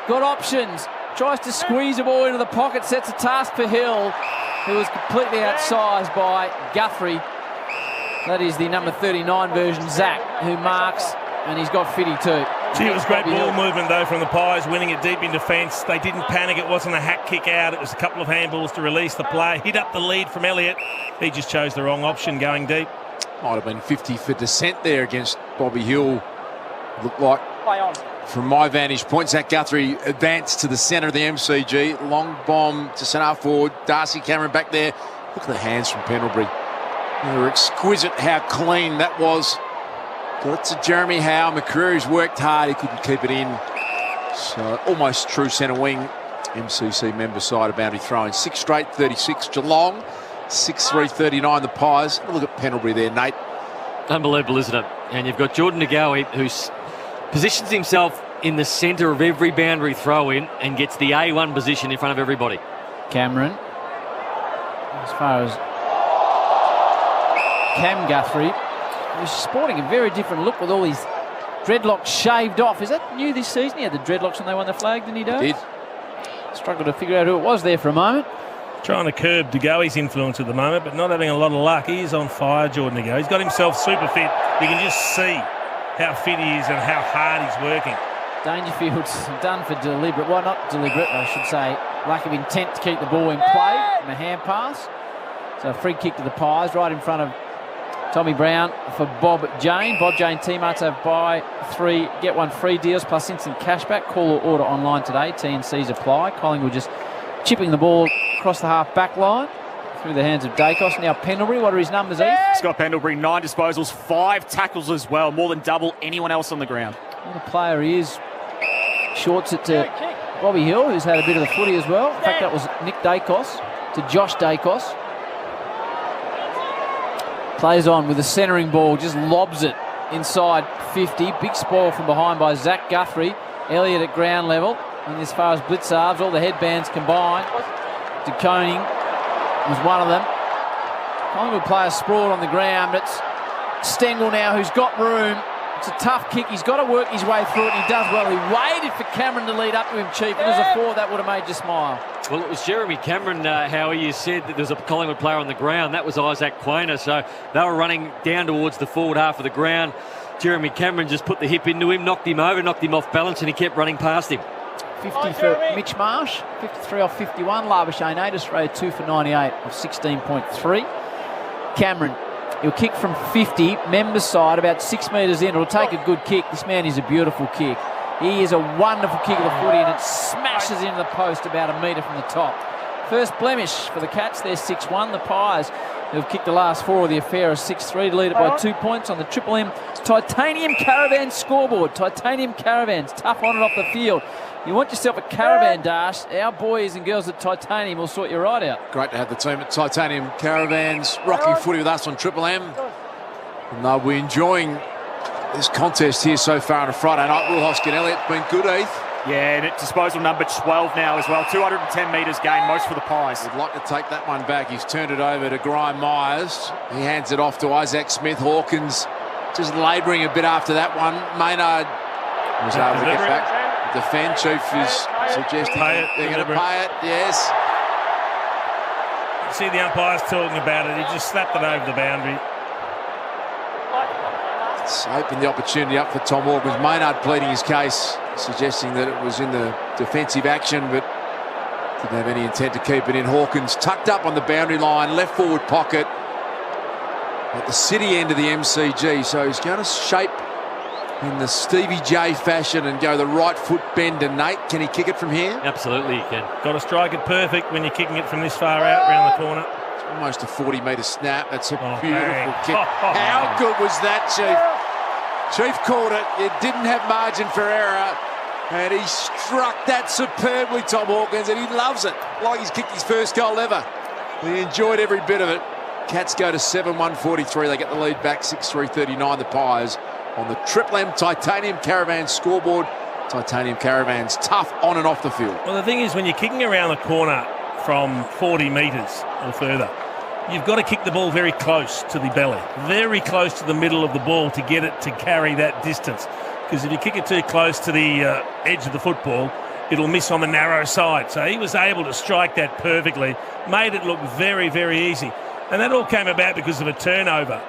Got options. Tries to squeeze the ball into the pocket. Sets a task for Hill. who was completely outsized by Guthrie. That is the number 39 version, Zach, who marks, and he's got Fitty too. Gee, it was great ball movement, though, from the Pies, winning it deep in defence. They didn't panic. It wasn't a hack kick out. It was a couple of handballs to release the play. Hit up the lead from Elliott. He just chose the wrong option going deep. Might have been 50 for dissent there against Bobby Hill. Looked like, from my vantage point, Zach Guthrie advanced to the centre of the MCG. Long bomb to centre forward. Darcy Cameron back there. Look at the hands from Pendlebury. They were exquisite how clean that was. Got to Jeremy Howe. McCreary's worked hard. He couldn't keep it in. So almost true centre wing. MCC member side of boundary throwing. 6 straight, 36 Geelong. 6-3, 39 the Pies. Look at Pendlebury there, Nate. Unbelievable, isn't it? And you've got Jordan Nagawi, who positions himself in the centre of every boundary throw-in and gets the A1 position in front of everybody. Cameron. As far as Cam Guthrie, he's sporting a very different look with all his dreadlocks shaved off. Is that new this season? He had the dreadlocks when they won the flag, didn't he, Dave? Did. Struggled to figure out who it was there for a moment. Trying to curb Degoe's influence at the moment, but not having a lot of luck. He is on fire, Jordan Degoe. He's got himself super fit. You can just see how fit he is and how hard he's working. Dangerfield's done for deliberate, well, not deliberate, I should say, lack of intent to keep the ball in play from a hand pass. So a free kick to the Pies right in front of Tommy Brown for Bob Jane. Bob Jane teammates have buy 3, get 1 free deals plus instant cashback. Call or order online today. T&Cs apply. Collingwood just chipping the ball across the half-back line through the hands of Dacos. Now Pendlebury, what are his numbers, Heath? Scott Pendlebury, 9 disposals, 5 tackles as well, more than double anyone else on the ground. What a player he is. Shorts it to Bobby Hill, who's had a bit of the footy as well. In fact, that was Nick Dacos to Josh Dacos. Plays on with a centering ball, just lobs it inside 50. Big spoil from behind by Zach Guthrie. Elliott at ground level. And as far as blitzarves, all the headbands combined. De Koning was one of them. Collingwood player sprawled on the ground, but it's Stengel now who's got room. It's a tough kick. He's got to work his way through it, and he does well. He waited for Cameron to lead up to him, Chief, and as a forward, that would have made you smile. Well, it was Jeremy Cameron, Howie, you said that there's a Collingwood player on the ground. That was Isaac Quainer, so they were running down towards the forward half of the ground. Jeremy Cameron just put the hip into him, knocked him over, knocked him off balance, and he kept running past him. 50 for Mitch Marsh, 53 off 51. Labuschagne 8, Australia 2 for 98 off 16.3. Cameron, he'll kick from 50, member side, about 6 metres in. It'll take a good kick. This man is a beautiful kick. He is a wonderful kick of the footy, and it smashes into the post about a metre from the top. First blemish for the Cats, they're 6-1. The Pies, who've kicked the last 4 of the affair, are 6-3 to lead it by 2 points on the Triple M Titanium Caravan scoreboard. Titanium Caravans, tough on and off the field. You want yourself a caravan, Dash. Our boys and girls at Titanium will sort you right out. Great to have the team at Titanium Caravans rocking footy with us on Triple M. And we're enjoying this contest here so far on a Friday night. Will Hoskin Elliott's been good, Heath. Yeah, and it's disposal number 12 now as well. 210 metres gain, most for the Pies. Would like to take that one back. He's turned it over to Grime Myers. He hands it off to Isaac Smith. Hawkins just labouring a bit after that one. Maynard was able to get back. Defend. Chief is suggesting they're going to pay it. Yes. You see the umpires talking about it. He just slapped it over the boundary. It's opened the opportunity up for Tom Hawkins. Maynard pleading his case, suggesting that it was in the defensive action, but didn't have any intent to keep it in. Hawkins tucked up on the boundary line, left forward pocket at the city end of the MCG. So he's going to shape in the Stevie J fashion and go the right foot bend. And Nate, can he kick it from here? Absolutely he can. Got to strike it perfect when you're kicking it from this far out around the corner. It's almost a 40-metre snap. That's a beautiful kick. How good was that, Chief? Chief called it. It didn't have margin for error. And he struck that superbly, Tom Hawkins, and he loves it. Like he's kicked his first goal ever. He enjoyed every bit of it. Cats go to 7-1-43. They get the lead back, 6-3-39, the Pies. On the Triple M Titanium Caravan scoreboard. Titanium Caravans tough on and off the field. Well, the thing is, when you're kicking around the corner from 40 metres or further, you've got to kick the ball very close to the belly, very close to the middle of the ball to get it to carry that distance. Because if you kick it too close to the edge of the football, it'll miss on the narrow side. So he was able to strike that perfectly, made it look very, very easy. And that all came about because of a turnover.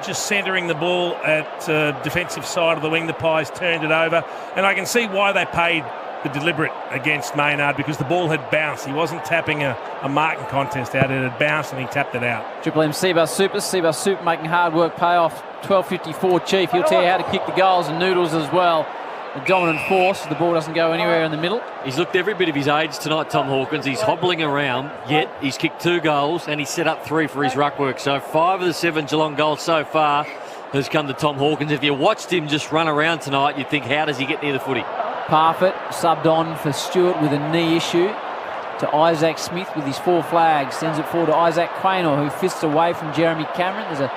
Just centering the ball at defensive side of the wing. The Pies turned it over. And I can see why they paid the deliberate against Maynard, because the ball had bounced. He wasn't tapping a marking contest out. It had bounced and he tapped it out. Triple M Seabus Super making hard work pay off. 12.54 Chief. He'll tell you how to kick the goals, and Noodles as well. The dominant force. The ball doesn't go anywhere in the middle. He's looked every bit of his age tonight, Tom Hawkins. He's hobbling around, yet he's kicked 2 goals and he's set up 3 for his ruck work. So 5 of the 7 Geelong goals so far has come to Tom Hawkins. If you watched him just run around tonight, you'd think, how does he get near the footy? Parfitt subbed on for Stewart with a knee issue. To Isaac Smith with his 4 flags. Sends it forward to Isaac Quaynor, who fists away from Jeremy Cameron. There's a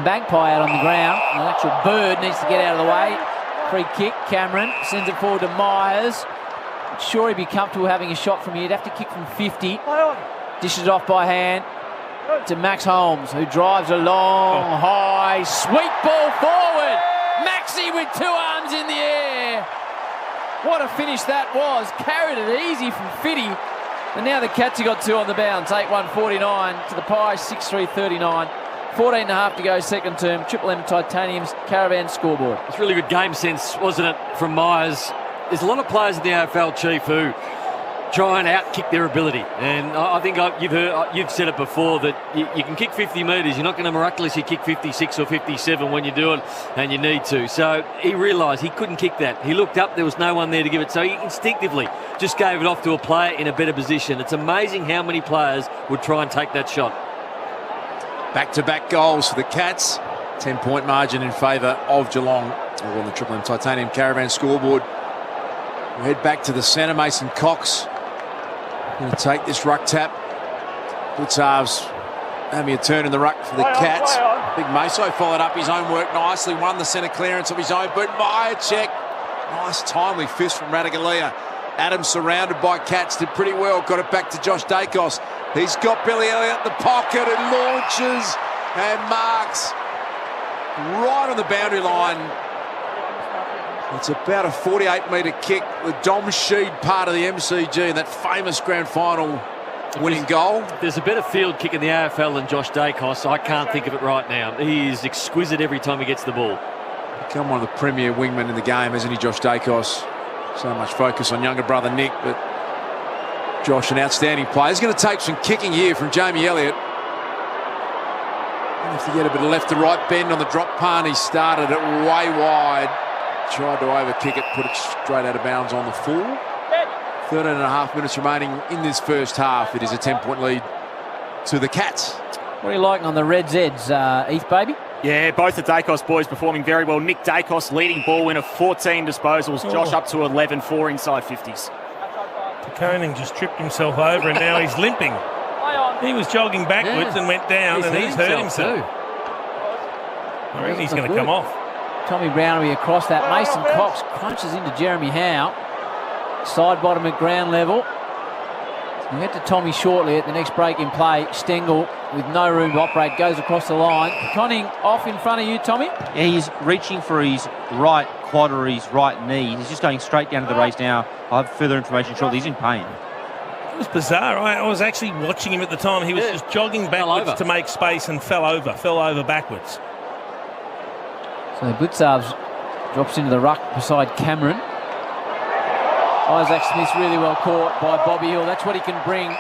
magpie out on the ground. An actual bird needs to get out of the way. Free kick. Cameron sends it forward to Myers. Sure, he'd be comfortable having a shot from here. He'd have to kick from 50. Dishes off by hand to Max Holmes, who drives a long, high, sweet ball forward. Maxi with 2 arms in the air. What a finish that was. Carried it easy from Fitty. And now the Cats have got 2 on the bounce. 8-1-49 to the Pies, 6-3-39. 14 and a half to go second term. Triple M Titanium's Caravan scoreboard. It's really good game sense, wasn't it, from Myers? There's a lot of players in the AFL, Chief, who try and out-kick their ability. And I think you've said it before that you can kick 50 metres. You're not going to miraculously kick 56 or 57 when you do it, and you need to. So he realised he couldn't kick that. He looked up, there was no one there to give it. So he instinctively just gave it off to a player in a better position. It's amazing how many players would try and take that shot. Back-to-back goals for the Cats. 10-point margin in favour of Geelong. All on the Triple M Titanium Caravan scoreboard. We'll head back to the centre. Mason Cox going to take this ruck tap. Blitz halves having a turn in the ruck for the Cats. Big Maso followed up his own work nicely. Won the centre clearance of his own boot. Myercheck. Nice timely fist from Radaglia. Adams surrounded by Cats. Did pretty well. Got it back to Josh Dacos. He's got Billy Elliott in the pocket and launches and marks right on the boundary line. It's about a 48-metre kick. The Dom Sheed part of the MCG and that famous grand final winning goal. There's a better field kick in the AFL than Josh Dacos. I can't think of it right now. He is exquisite every time he gets the ball. Become one of the premier wingmen in the game, hasn't he, Josh Dacos? So much focus on younger brother Nick, but Josh, an outstanding player. He's going to take some kicking here from Jamie Elliott. Have to get a bit of left to right bend on the drop punt. He started it way wide. Tried to overkick it, put it straight out of bounds on the full. 13 and a half minutes remaining in this first half. It is a 10-point lead to the Cats. What are you liking on the Reds' Eds, Heath, baby? Yeah, both the Dacos boys performing very well. Nick Dacos leading ball winner, 14 disposals. Josh up to 11, 4 inside 50s. Koning just tripped himself over and now he's limping. He was jogging backwards and went down, and he's hurt himself. I reckon he's going to come off. Tommy Brown will be across that. Mason Cox crunches into Jeremy Howe. Side bottom at ground level. We'll get to Tommy shortly at the next break in play. Stengel with no room to operate goes across the line. Conning off in front of you, Tommy. Yeah, he's reaching for his right quad or his right knee. He's just going straight down to the race now. I'll have further information shortly. He's in pain. It was bizarre. I was actually watching him at the time. He was just jogging backwards to make space and fell over backwards. So Blitzarves drops into the ruck beside Cameron. Isaac Smith's really well caught by Bobby Hill. That's what he can bring.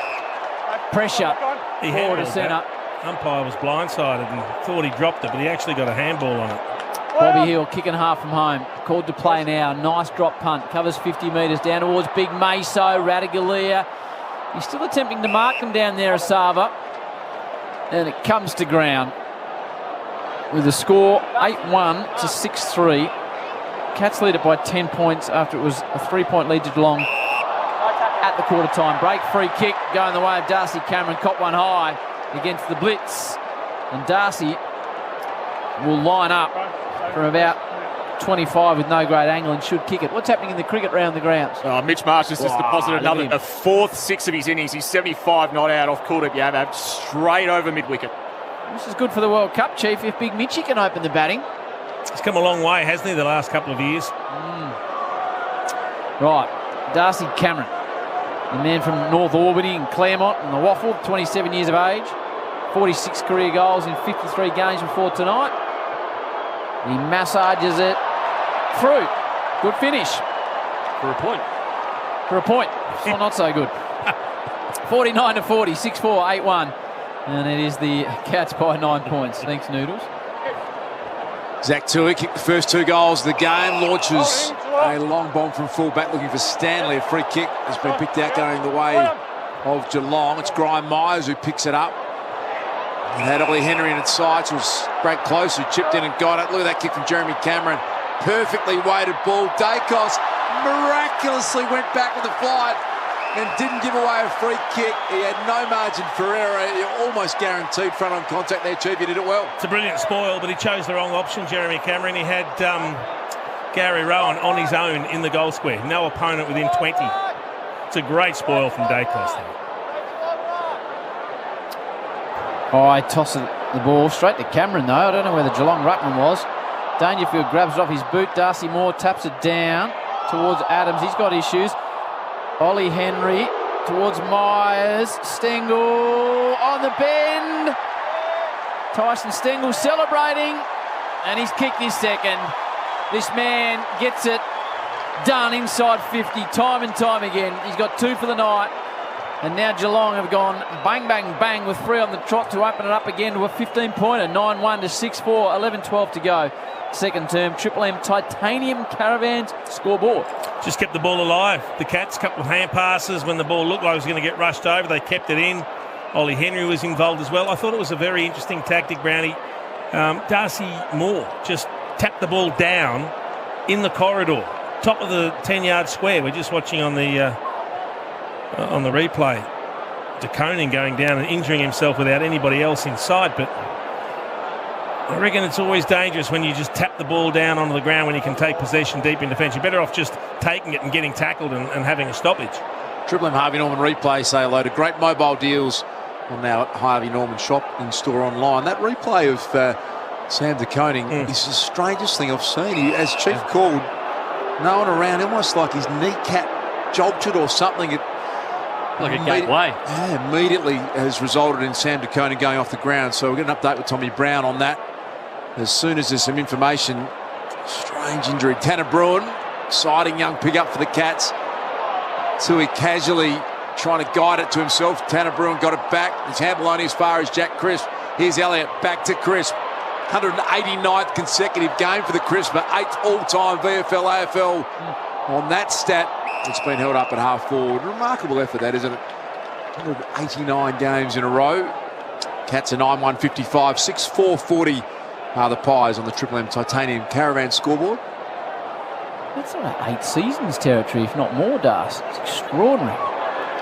Pressure forward to centre. Umpire was blindsided and thought he dropped it, but he actually got a handball on it. Bobby Hill kicking half from home. Called to play now. Nice drop punt. Covers 50 metres down towards Big Meso. Radaglia. He's still attempting to mark them down there, Asava. And it comes to ground. With the score 8-1 to 6-3. Cats lead it by 10 points after it was a 3-point lead to Geelong at the quarter time break. Free kick going the way of Darcy Cameron. Caught one high against the Blitz. And Darcy will line up from about 25 with no great angle and should kick it. What's happening in the cricket round the grounds? Mitch Marsh has just deposited a fourth 6 of his innings. He's 75 not out off Kuldeep Yadav straight over mid-wicket. This is good for the World Cup, Chief, if Big Mitchie can open the batting. He's come a long way, hasn't he, the last couple of years? Right. Darcy Cameron, the man from North Albany and Claremont and the Waffle, 27 years of age, 46 career goals in 53 games before tonight. He massages it through. Good finish. For a point. For a point. Well, not so good. 49-40, 6-4, 8-1. And it is the Cats by 9 points. Thanks, Noodles. Zach Tui kicked the first 2 goals of the game, launches a long bomb from full-back looking for Stanley. A free kick has been picked out going the way of Geelong. It's Graham Myers who picks it up. And had Ollie Henry in its sights, was Brad Close who chipped in and got it. Look at that kick from Jeremy Cameron. Perfectly weighted ball. Dacos miraculously went back with the flight and didn't give away a free kick. He had no margin for error. He almost guaranteed front-on contact there, Chief. He did it well. It's a brilliant spoil, but he chose the wrong option, Jeremy Cameron. He had Gary Rowan on his own in the goal square. No opponent within 20. It's a great spoil from Dacos there. I toss the ball straight to Cameron, though. I don't know where the Geelong ruckman was. Dangerfield grabs it off his boot. Darcy Moore taps it down towards Adams. He's got issues. Ollie Henry towards Myers. Stengel on the bend. Tyson Stengel celebrating, and he's kicked his second. This man gets it done inside 50 time and time again. He's got 2 for the night. And now Geelong have gone bang, bang, bang with 3 on the trot to open it up again to a 15-pointer. 9-1 to 6-4, 11-12 to go. Second term, Triple M Titanium Caravans scoreboard. Just kept the ball alive. The Cats, couple of hand passes when the ball looked like it was going to get rushed over. They kept it in. Ollie Henry was involved as well. I thought it was a very interesting tactic, Brownie. Darcy Moore just tapped the ball down in the corridor, top of the 10-yard square. We're just watching on the replay. De Koning going down and injuring himself without anybody else inside, but I reckon it's always dangerous when you just tap the ball down onto the ground when you can take possession deep in defence. You're better off just taking it and getting tackled and having a stoppage. Triple M Harvey Norman replay say hello to great mobile deals on now at Harvey Norman shop and store online. That replay of Sam De Koning is the strangest thing I've seen. He, as Chief called, no one around, almost like his kneecap jolted or something. Like a gateway. Yeah, immediately has resulted in Sam De Koning going off the ground. So we'll get an update with Tommy Brown on that as soon as there's some information. Strange injury. Tanner Bruin, exciting young pick-up for the Cats. Tui casually trying to guide it to himself. Tanner Bruin got it back. It's handled only as far as Jack Crisp. Here's Elliott back to Crisp. 189th consecutive game for the Crisp, but 8th all-time VFL AFL on that stat. It's been held up at half forward. Remarkable effort, that, isn't it? 189 games in a row. Cats are 9-1, 55, 6-4, 40 are the Pies on the Triple M Titanium Caravan scoreboard. That's about 8 seasons territory, if not more, Das. It's extraordinary.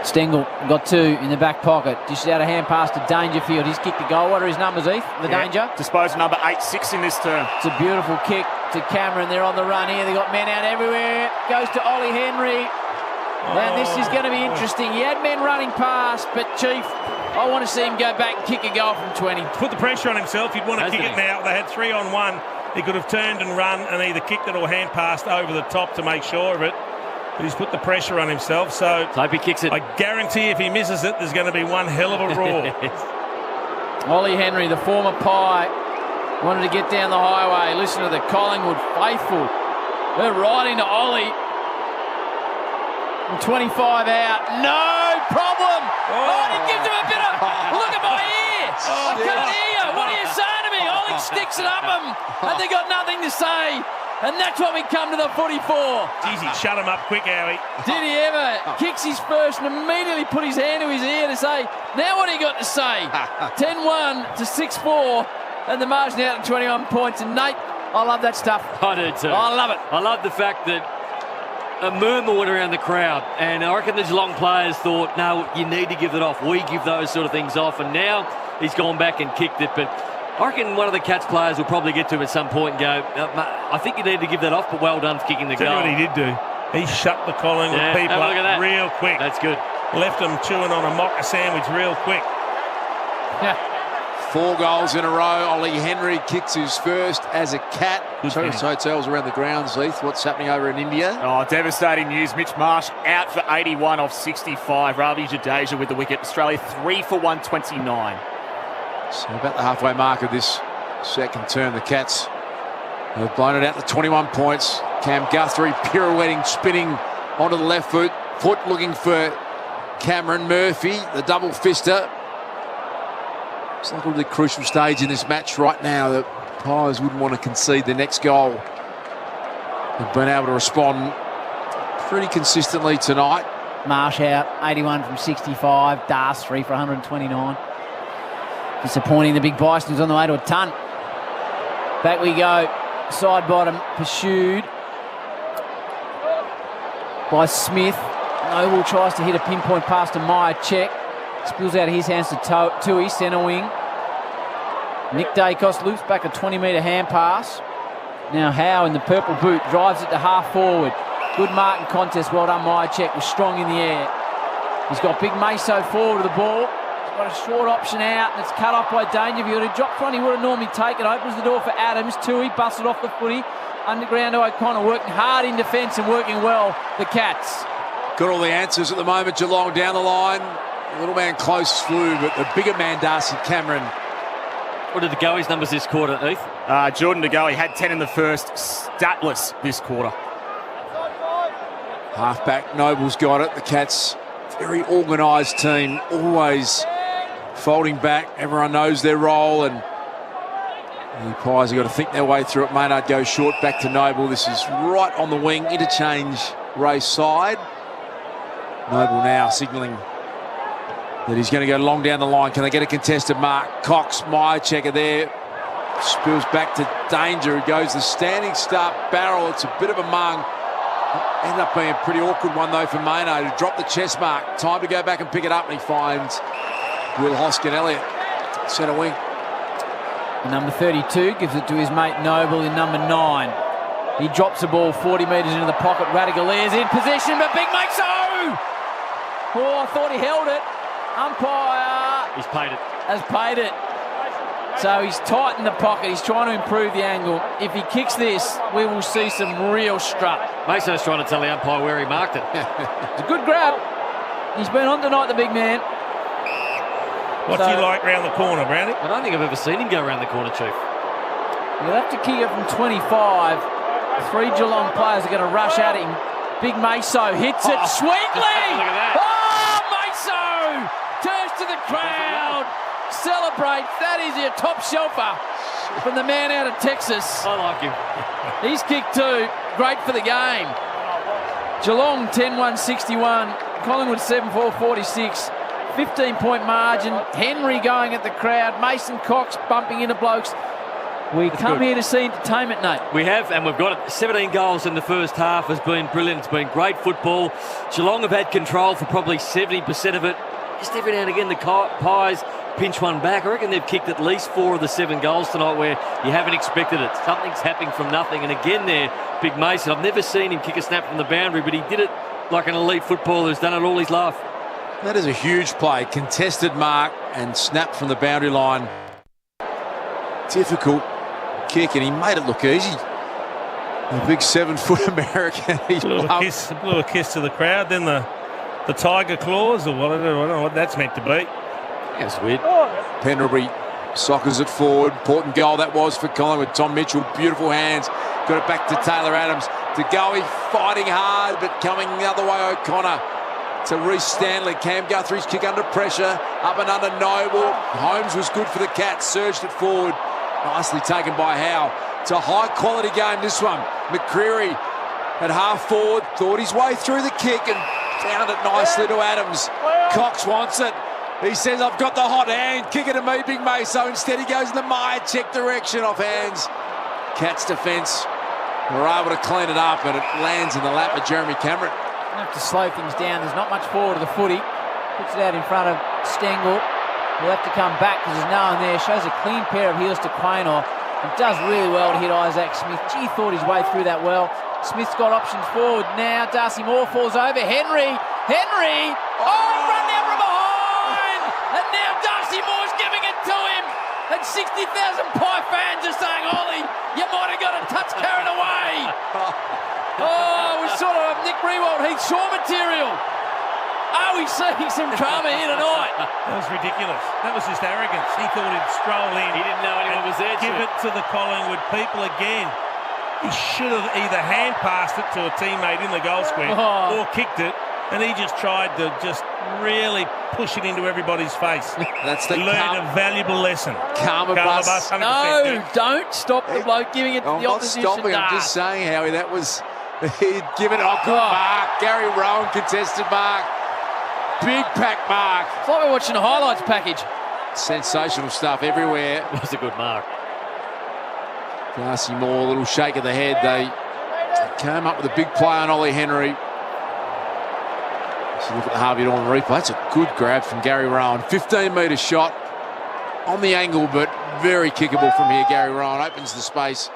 Stengel got 2 in the back pocket. Dished out a hand pass to Dangerfield. He's kicked the goal. What are his numbers, Heath? Danger? Disposal number 8-6 in this term. It's a beautiful kick to Cameron. They're on the run here. They've got men out everywhere. Goes to Ollie Henry. Now this is going to be interesting. He had men running past, but Chief, I want to see him go back and kick a goal from 20. Put the pressure on himself. He'd want to kick it now. They had 3 on 1. He could have turned and run and either kicked it or hand passed over the top to make sure of it. But he's put the pressure on himself, so hope he kicks it. I guarantee if he misses it, there's going to be one hell of a roar. Ollie Henry, the former Pie, wanted to get down the highway. Listen to the Collingwood faithful. They're right into Ollie. From 25 out, no problem. Oh, he gives him a bit of, look at my ear. I can't hear you. What are you saying to me? Ollie sticks it up him, and they got nothing to say. And that's when we come to the 44. Jeez, he shut him up quick, Howie. Did he ever? Kicks his first and immediately put his hand to his ear to say, now what do you got to say? 10-1 to 6-4, and the margin out at 21 points. And Nate, I love that stuff. I do too. I love it. I love the fact that a murmur went around the crowd, and I reckon the Geelong players thought, no, you need to give it off. We give those sort of things off, and now he's gone back and kicked it. But I reckon one of the Cats players will probably get to him at some point and go, I think you need to give that off, but well done for kicking the goal. Tell you what he did do. He shut the Collingwood people up real quick. That's good. Left them chewing on a mocker sandwich real quick. Yeah. 4 goals in a row. Ollie Henry kicks his first as a cat. Tourist hotels around the grounds, Heath. What's happening over in India? Oh, devastating news. Mitch Marsh out for 81 off 65. Ravi Jadeja with the wicket. Australia 3 for 129. So about the halfway mark of this second term, the Cats have blown it out to 21 points. Cam Guthrie pirouetting, spinning onto the left foot. Looking for Cameron Murphy, the double fister. It's like a really crucial stage in this match right now. The Pies wouldn't want to concede the next goal. They've been able to respond pretty consistently tonight. Marsh out, 81 from 65. Das 3 for 129. Disappointing, the big Bison's on the way to a ton. Back we go. Side bottom pursued by Smith. Noble tries to hit a pinpoint pass to Meyer. Check. Spills out of his hands to Tui, centre wing. Nick Dacos loops back a 20-metre hand pass. Now Howe in the purple boot drives it to half forward. Good mark and contest. Well done, Myercheck was strong in the air. He's got Big Meso forward to the ball. He's got a short option out and it's cut off by Dangerfield. He dropped one he would have normally taken. Opens the door for Adams. Tui busted off the footy. Underground to O'Connor, working hard in defence and working well, the Cats. Got all the answers at the moment. Geelong down the line. The little man close flew, but the bigger man, Darcy Cameron. What are the Goey's numbers this quarter, Heath? Jordan De Goey had 10 in the first, statless this quarter. Halfback Noble's got it. The Cats, very organised team, always folding back. Everyone knows their role, and the Pies have got to think their way through it. Maynard goes short, back to Noble. This is right on the wing, interchange race side. Noble now signalling that he's going to go long down the line. Can they get a contested mark? Cox, Myerchecker there. Spills back to Danger, who goes the standing start barrel. It's a bit of a mung. Ended up being a pretty awkward one, though, for Maynard, who dropped the chest mark. Time to go back and pick it up, and he finds Will Hoskin-Elliott, centre wing. Number 32 gives it to his mate Noble in number 9. He drops the ball 40 metres into the pocket. Radagalear's in possession, but Big Meso! Oh, I thought he held it. Umpire He's paid it. Has paid it. So he's tightened the pocket. He's trying to improve the angle. If he kicks this, we will see some real strut. Meso's trying to tell the umpire where he marked it. It's a good grab. He's been on tonight, the big man. What's he like round the corner, Brownie? I don't think I've ever seen him go around the corner, Chief. You'll have to kick it from 25. 3 Geelong players are going to rush at him. Big Meso hits it sweetly. Look at that. Oh, Meso turns to the crowd. Celebrates. That is your top shelfer from the man out of Texas. I like him. He's kicked 2. Great for the game. Geelong 10-1-61. Collingwood 7-4-46. 15-point margin. Henry going at the crowd. Mason Cox bumping into blokes. We come here to see entertainment, Nate. We have, and we've got it. 17 goals in the first half has been brilliant. It's been great football. Geelong have had control for probably 70% of it. Just every now and again, the Pies pinch one back. I reckon they've kicked at least 4 of the 7 goals tonight where you haven't expected it. Something's happening from nothing. And again there, Big Mason. I've never seen him kick a snap from the boundary, but he did it like an elite footballer who's done it all his life. That is a huge play. Contested mark and snap from the boundary line. Difficult kick, and he made it look easy. The big 7-foot American. He blew a kiss to the crowd. Then the tiger claws, or whatever. I don't know what that's meant to be. That's weird. Pendlebury soccers it forward. Important goal that was for Collingwood. Tom Mitchell, beautiful hands. Got it back to Taylor Adams. De Goey fighting hard, but coming the other way, O'Connor. To Reece Stanley. Cam Guthrie's kick under pressure. Up and under Noble. Holmes was good for the Cats. Surged it forward. Nicely taken by Howe. It's a high-quality game, this one. McCreary at half forward. Thought his way through the kick and found it nicely to Adams. Cox wants it. He says, I've got the hot hand. Kick it to me, Big Meso. Instead, he goes in the Myercheck direction off hands. Cats defence were able to clean it up, and it lands in the lap of Jeremy Cameron. Have to slow things down. There's not much forward of the footy. Puts it out in front of Stengel. He'll have to come back because there's no one there. Shows a clean pair of heels to Quaynor and does really well to hit Isaac Smith. Gee, thought his way through that well. Smith's got options forward now. Darcy Moore falls over. Henry! Oh, run down from behind! And now Darcy Moore's giving it to him! 60,000 Pie fans are saying, Ollie, you might have got a touch carried away. Oh, it was sort of Nick Rewald, Heath Shaw material. Are we seeing some drama here tonight? That was ridiculous. That was just arrogance. He thought he'd stroll in. He didn't know anyone was there. Give it to the Collingwood people again. He should have either hand passed it to a teammate in the goal square or kicked it, and he just tried to just really push it into everybody's face. That's the learned a valuable lesson. Karma bus. 100%. No, don't stop the bloke giving it to the opposition. I'm not stopping. I'm just saying, Howie, that was... He'd given it a good mark. Gary Rowan contested mark. Big pack mark. It's like we're watching a highlights package. Sensational stuff everywhere. That was a good mark. Darcy Moore, a little shake of the head. They came up with a big play on Ollie Henry. So look at the Harvey Norman replay. That's a good grab from Gary Rowan. 15-metre shot on the angle, but very kickable from here. Gary Rowan opens the space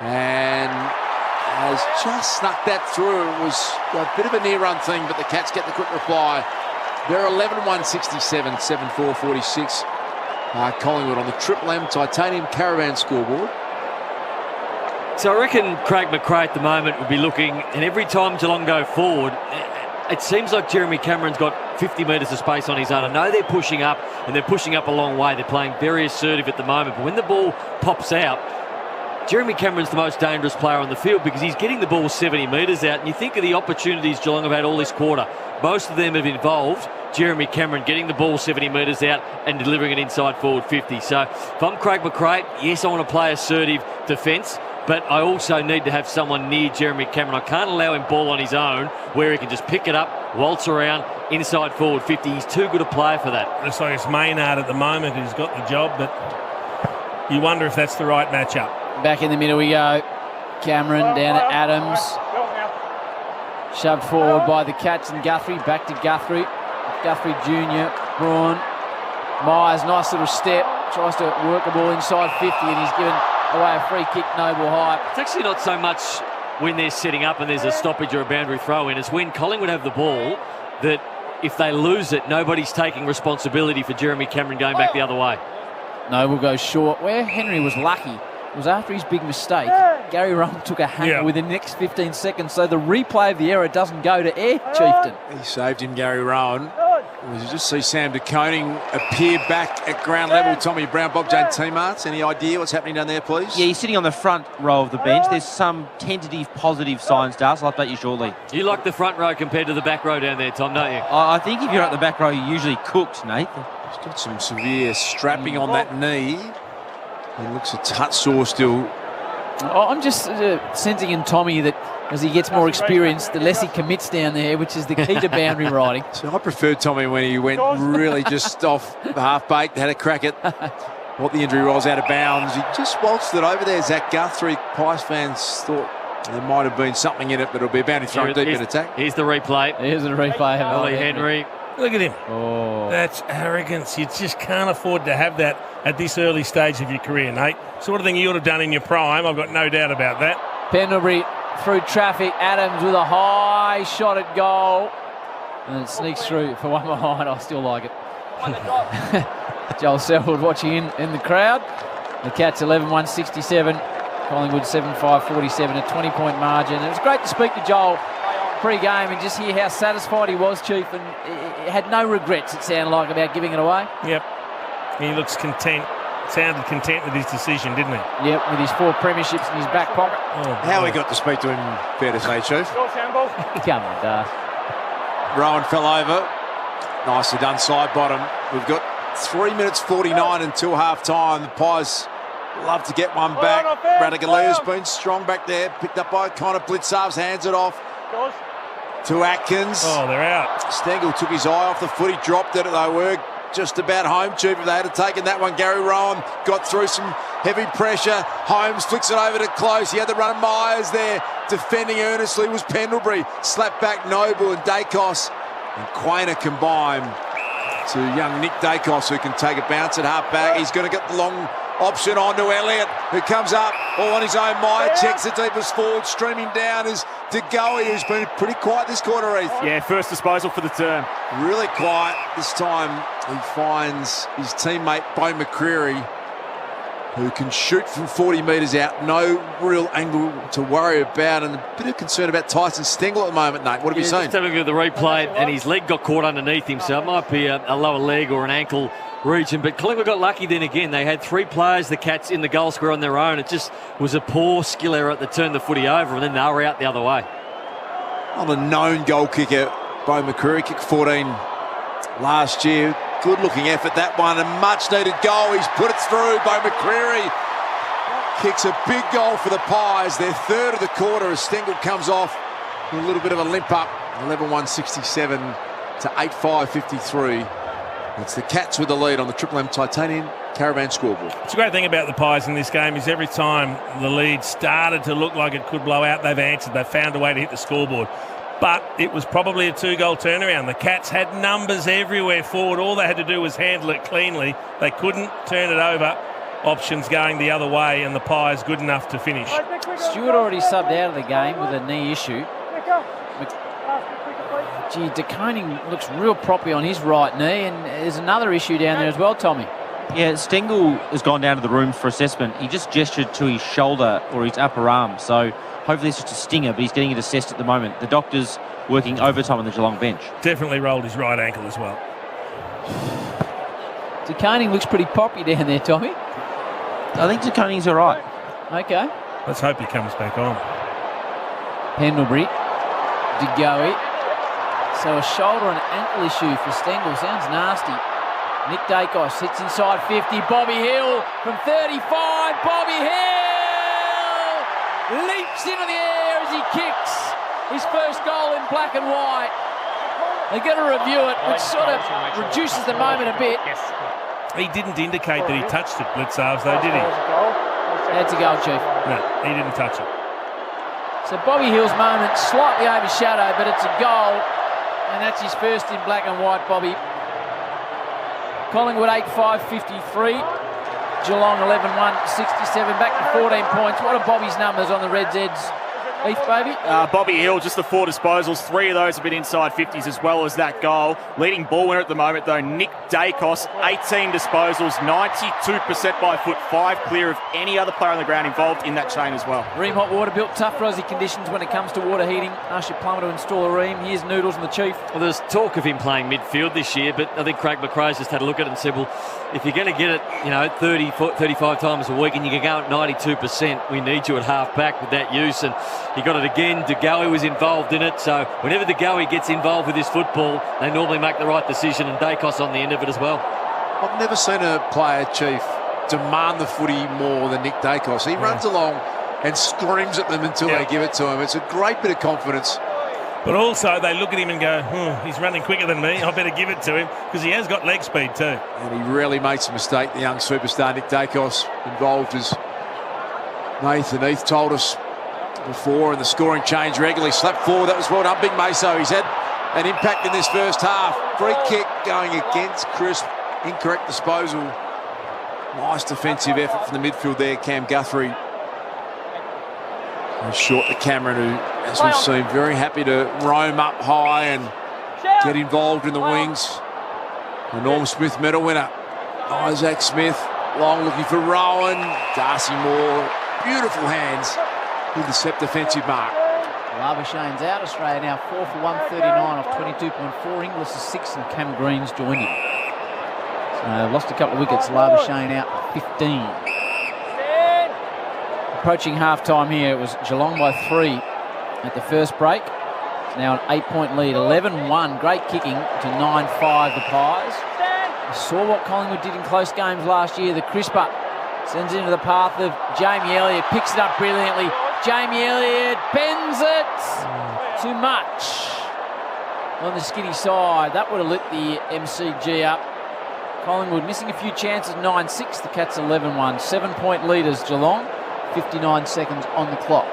and has just snuck that through. It was a bit of a near-run thing, but the Cats get the quick reply. They're 11-1-67, 7-4-46. Collingwood on the Triple M Titanium Caravan scoreboard. So I reckon Craig McRae at the moment would be looking, and every time Geelong go forward, it seems like Jeremy Cameron's got 50 metres of space on his own. I know they're pushing up, and they're pushing up a long way. They're playing very assertive at the moment, but when the ball pops out, Jeremy Cameron's the most dangerous player on the field because he's getting the ball 70 metres out, and you think of the opportunities Geelong have had all this quarter. Most of them have involved Jeremy Cameron getting the ball 70 metres out and delivering it inside forward 50. So if I'm Craig McRae, yes, I want to play assertive defence, but I also need to have someone near Jeremy Cameron. I can't allow him ball on his own where he can just pick it up, waltz around, inside forward 50. He's too good a player for that. Looks like it's Maynard at the moment who's got the job, but you wonder if that's the right matchup. Back in the middle we go. Cameron down to Adams. Shoved forward by the Cats and Guthrie. Back to Guthrie. Guthrie Jr. Braun. Myers, nice little step. Tries to work the ball inside 50 and he's given away a free kick, Noble Hype. It's actually not so much when they're setting up and there's a stoppage or a boundary throw in. It's when Collingwood have the ball that if they lose it, nobody's taking responsibility for Jeremy Cameron going back the other way. Noble goes short. Where Henry was lucky was after his big mistake, Gary Rowan took a hammer within the next 15 seconds, so the replay of the error doesn't go to air, Chieftain. He saved him, Gary Rowan. You just see Sam De Koning appear back at ground level. Tommy Brown, Bob Jane teammates. Any idea what's happening down there, please? Yeah, he's sitting on the front row of the bench. There's some tentative positive signs, Das. I'll update you shortly. You like the front row compared to the back row down there, Tom, don't you? I think if you're at the back row, you're usually cooked, Nate. He's got some severe strapping on that knee. He looks a touch sore still. I'm just sensing in Tommy that as he gets more experience, the less he commits down there, which is the key to boundary riding. So I preferred Tommy when he went really just off half-baked, had a crack at what the injury was out of bounds. He just waltzed it over there. Zach Guthrie, Pies fans thought there might have been something in it, but it'll be a boundary throw deep in attack. Here's the replay. Here's the replay. Ollie Henry. Look at him. Oh. That's arrogance. You just can't afford to have that at this early stage of your career, Nate. Sort of thing you would have done in your prime. I've got no doubt about that. Pendlebury through traffic. Adams with a high shot at goal. And it sneaks through for one behind. I still like it. Joel Selwood watching in the crowd. The Cats 11-1-67. Collingwood 7-5-47. A 20-point margin. It was great to speak to Joel pre-game and just hear how satisfied he was, Chief, and he had no regrets, it sounded like, about giving it away. Yep. He looks content. Sounded content with his decision, didn't he? Yep, with his 4 premierships in his back pocket. How we got to speak to him, fair to say, Chief. Come on, Dar. Rowan fell over. Nicely done, side bottom. We've got 3 minutes 49 until half-time. The Pies love to get one back. Radagalia's been strong back there. Picked up by Connor. Blitzarves hands it off to Atkins. Oh, they're out. Stengel took his eye off the foot. He dropped it. They were just about home, Chief. If they had taken that one, Gary Rowan got through some heavy pressure. Holmes flicks it over to Close. He had the run of Myers there. Defending earnestly was Pendlebury. Slapped back Noble and Dacos. And Quainer combined to young Nick Dacos, who can take a bounce at half back. He's going to get the long option on to Elliott, who comes up all on his own. Meyer checks the deepest forward. Streaming down is De Goey, who's been pretty quiet this quarter, Heath. Yeah, first disposal for the term. Really quiet. This time he finds his teammate Bo McCreary who can shoot from 40 metres out. No real angle to worry about, and a bit of concern about Tyson Stengel at the moment, Nate. What have you seen? Just having a look at the replay, and his leg got caught underneath him, so it might be a lower leg or an ankle region. But Collingwood got lucky then again. They had 3 players, the Cats, in the goal square on their own. It just was a poor skill error that turned the footy over, and then they were out the other way. Not a known goal kicker, Bo McCreary, kicked 14 last year. Good looking effort, that one, a much needed goal. He's put it through. Bo McCreary kicks a big goal for the Pies. Their third of the quarter as Stengel comes off with a little bit of a limp up. 11-1-67 to 8-5-53. It's the Cats with the lead on the Triple M Titanium Caravan scoreboard. It's a great thing about the Pies in this game is every time the lead started to look like it could blow out, they've answered. They've found a way to hit the scoreboard. But it was probably a 2-goal turnaround. The Cats had numbers everywhere forward. All they had to do was handle it cleanly. They couldn't turn it over. Options going the other way, and the Pies good enough to finish. Stewart already subbed out of the game with a knee issue. Gee, De Koning looks real proppy on his right knee, and there's another issue down there as well, Tommy. Yeah, Stengel has gone down to the room for assessment. He just gestured to his shoulder or his upper arm, so hopefully it's just a stinger, but he's getting it assessed at the moment. The doctor's working overtime on the Geelong bench. Definitely rolled his right ankle as well. De Koning looks pretty poppy down there, Tommy. I think De Koning's all right. Okay. Let's hope he comes back on. Pendlebury, De Goey. So a shoulder and ankle issue for Stengel. Sounds nasty. Nick Dacos hits inside 50. Bobby Hill from 35. Bobby Hill leaps into the air as he kicks his first goal in black and white. They're going to review it, which sort of reduces the moment a bit. He didn't indicate that he touched it, Blitzarves, though, did he? That's a goal, Chief. No, he didn't touch it. So Bobby Hill's moment slightly overshadowed, but it's a goal, and that's his first in black and white, Bobby. Collingwood 8-5-53. Geelong 11-1-67. Back to 14 points. What are Bobby's numbers on the Reds' Eds? Heath, baby? Bobby Hill, just the 4 disposals. 3 of those have been inside 50s as well as that goal. Leading ball winner at the moment, though, Nick Dacos. 18 disposals, 92% by foot, 5 clear of any other player on the ground involved in that chain as well. Ream Hot Water built tough for Aussie conditions when it comes to water heating. Ask your plumber to install a Ream. Here's Noodles and the Chief. Well, there's talk of him playing midfield this year, but I think Craig McRae's just had a look at it and said, well, if you're going to get it, 35 times a week and you can go at 92%, we need you at half-back with that use. And he got it again. De Goey was involved in it. So whenever De Goey gets involved with this football, they normally make the right decision, and Dacos on the end of it as well. I've never seen a player, Chief, demand the footy more than Nick Dacos. He runs along and screams at them until they give it to him. It's a great bit of confidence. But also they look at him and go, he's running quicker than me. I better give it to him, because he has got leg speed too. And he rarely makes a mistake, the young superstar Nick Dacos, involved as Nathan Heath told us before, and the scoring change regularly. Slapped forward, that was well done, Big Meso. He's had an impact in this first half. Free kick going against Crisp. Incorrect disposal. Nice defensive effort from the midfield there, Cam Guthrie. And short to Cameron, who, as we've seen, very happy to roam up high and get involved in the wings. The Norm Smith medal winner, Isaac Smith, long looking for Rowan. Darcy Moore, beautiful hands. Intercept defensive mark. Labuschane's out. Australia now 4 for 139 off 22.4. Inglis is 6 and Cam Green's joined him. So lost a couple of wickets. Labuschagne out 15. Approaching half-time here. It was Geelong by 3 at the first break. It's now an 8-point lead. 11-1. Great kicking to 9-5 the Pies. We saw what Collingwood did in close games last year. The crisper sends it into the path of Jamie Elliott. Picks it up brilliantly. Jamie Elliott bends it. Too much on the skinny side. That would have lit the MCG up. Collingwood missing a few chances. 9-6. The Cats 11-1. 7-point leaders Geelong. 59 seconds on the clock.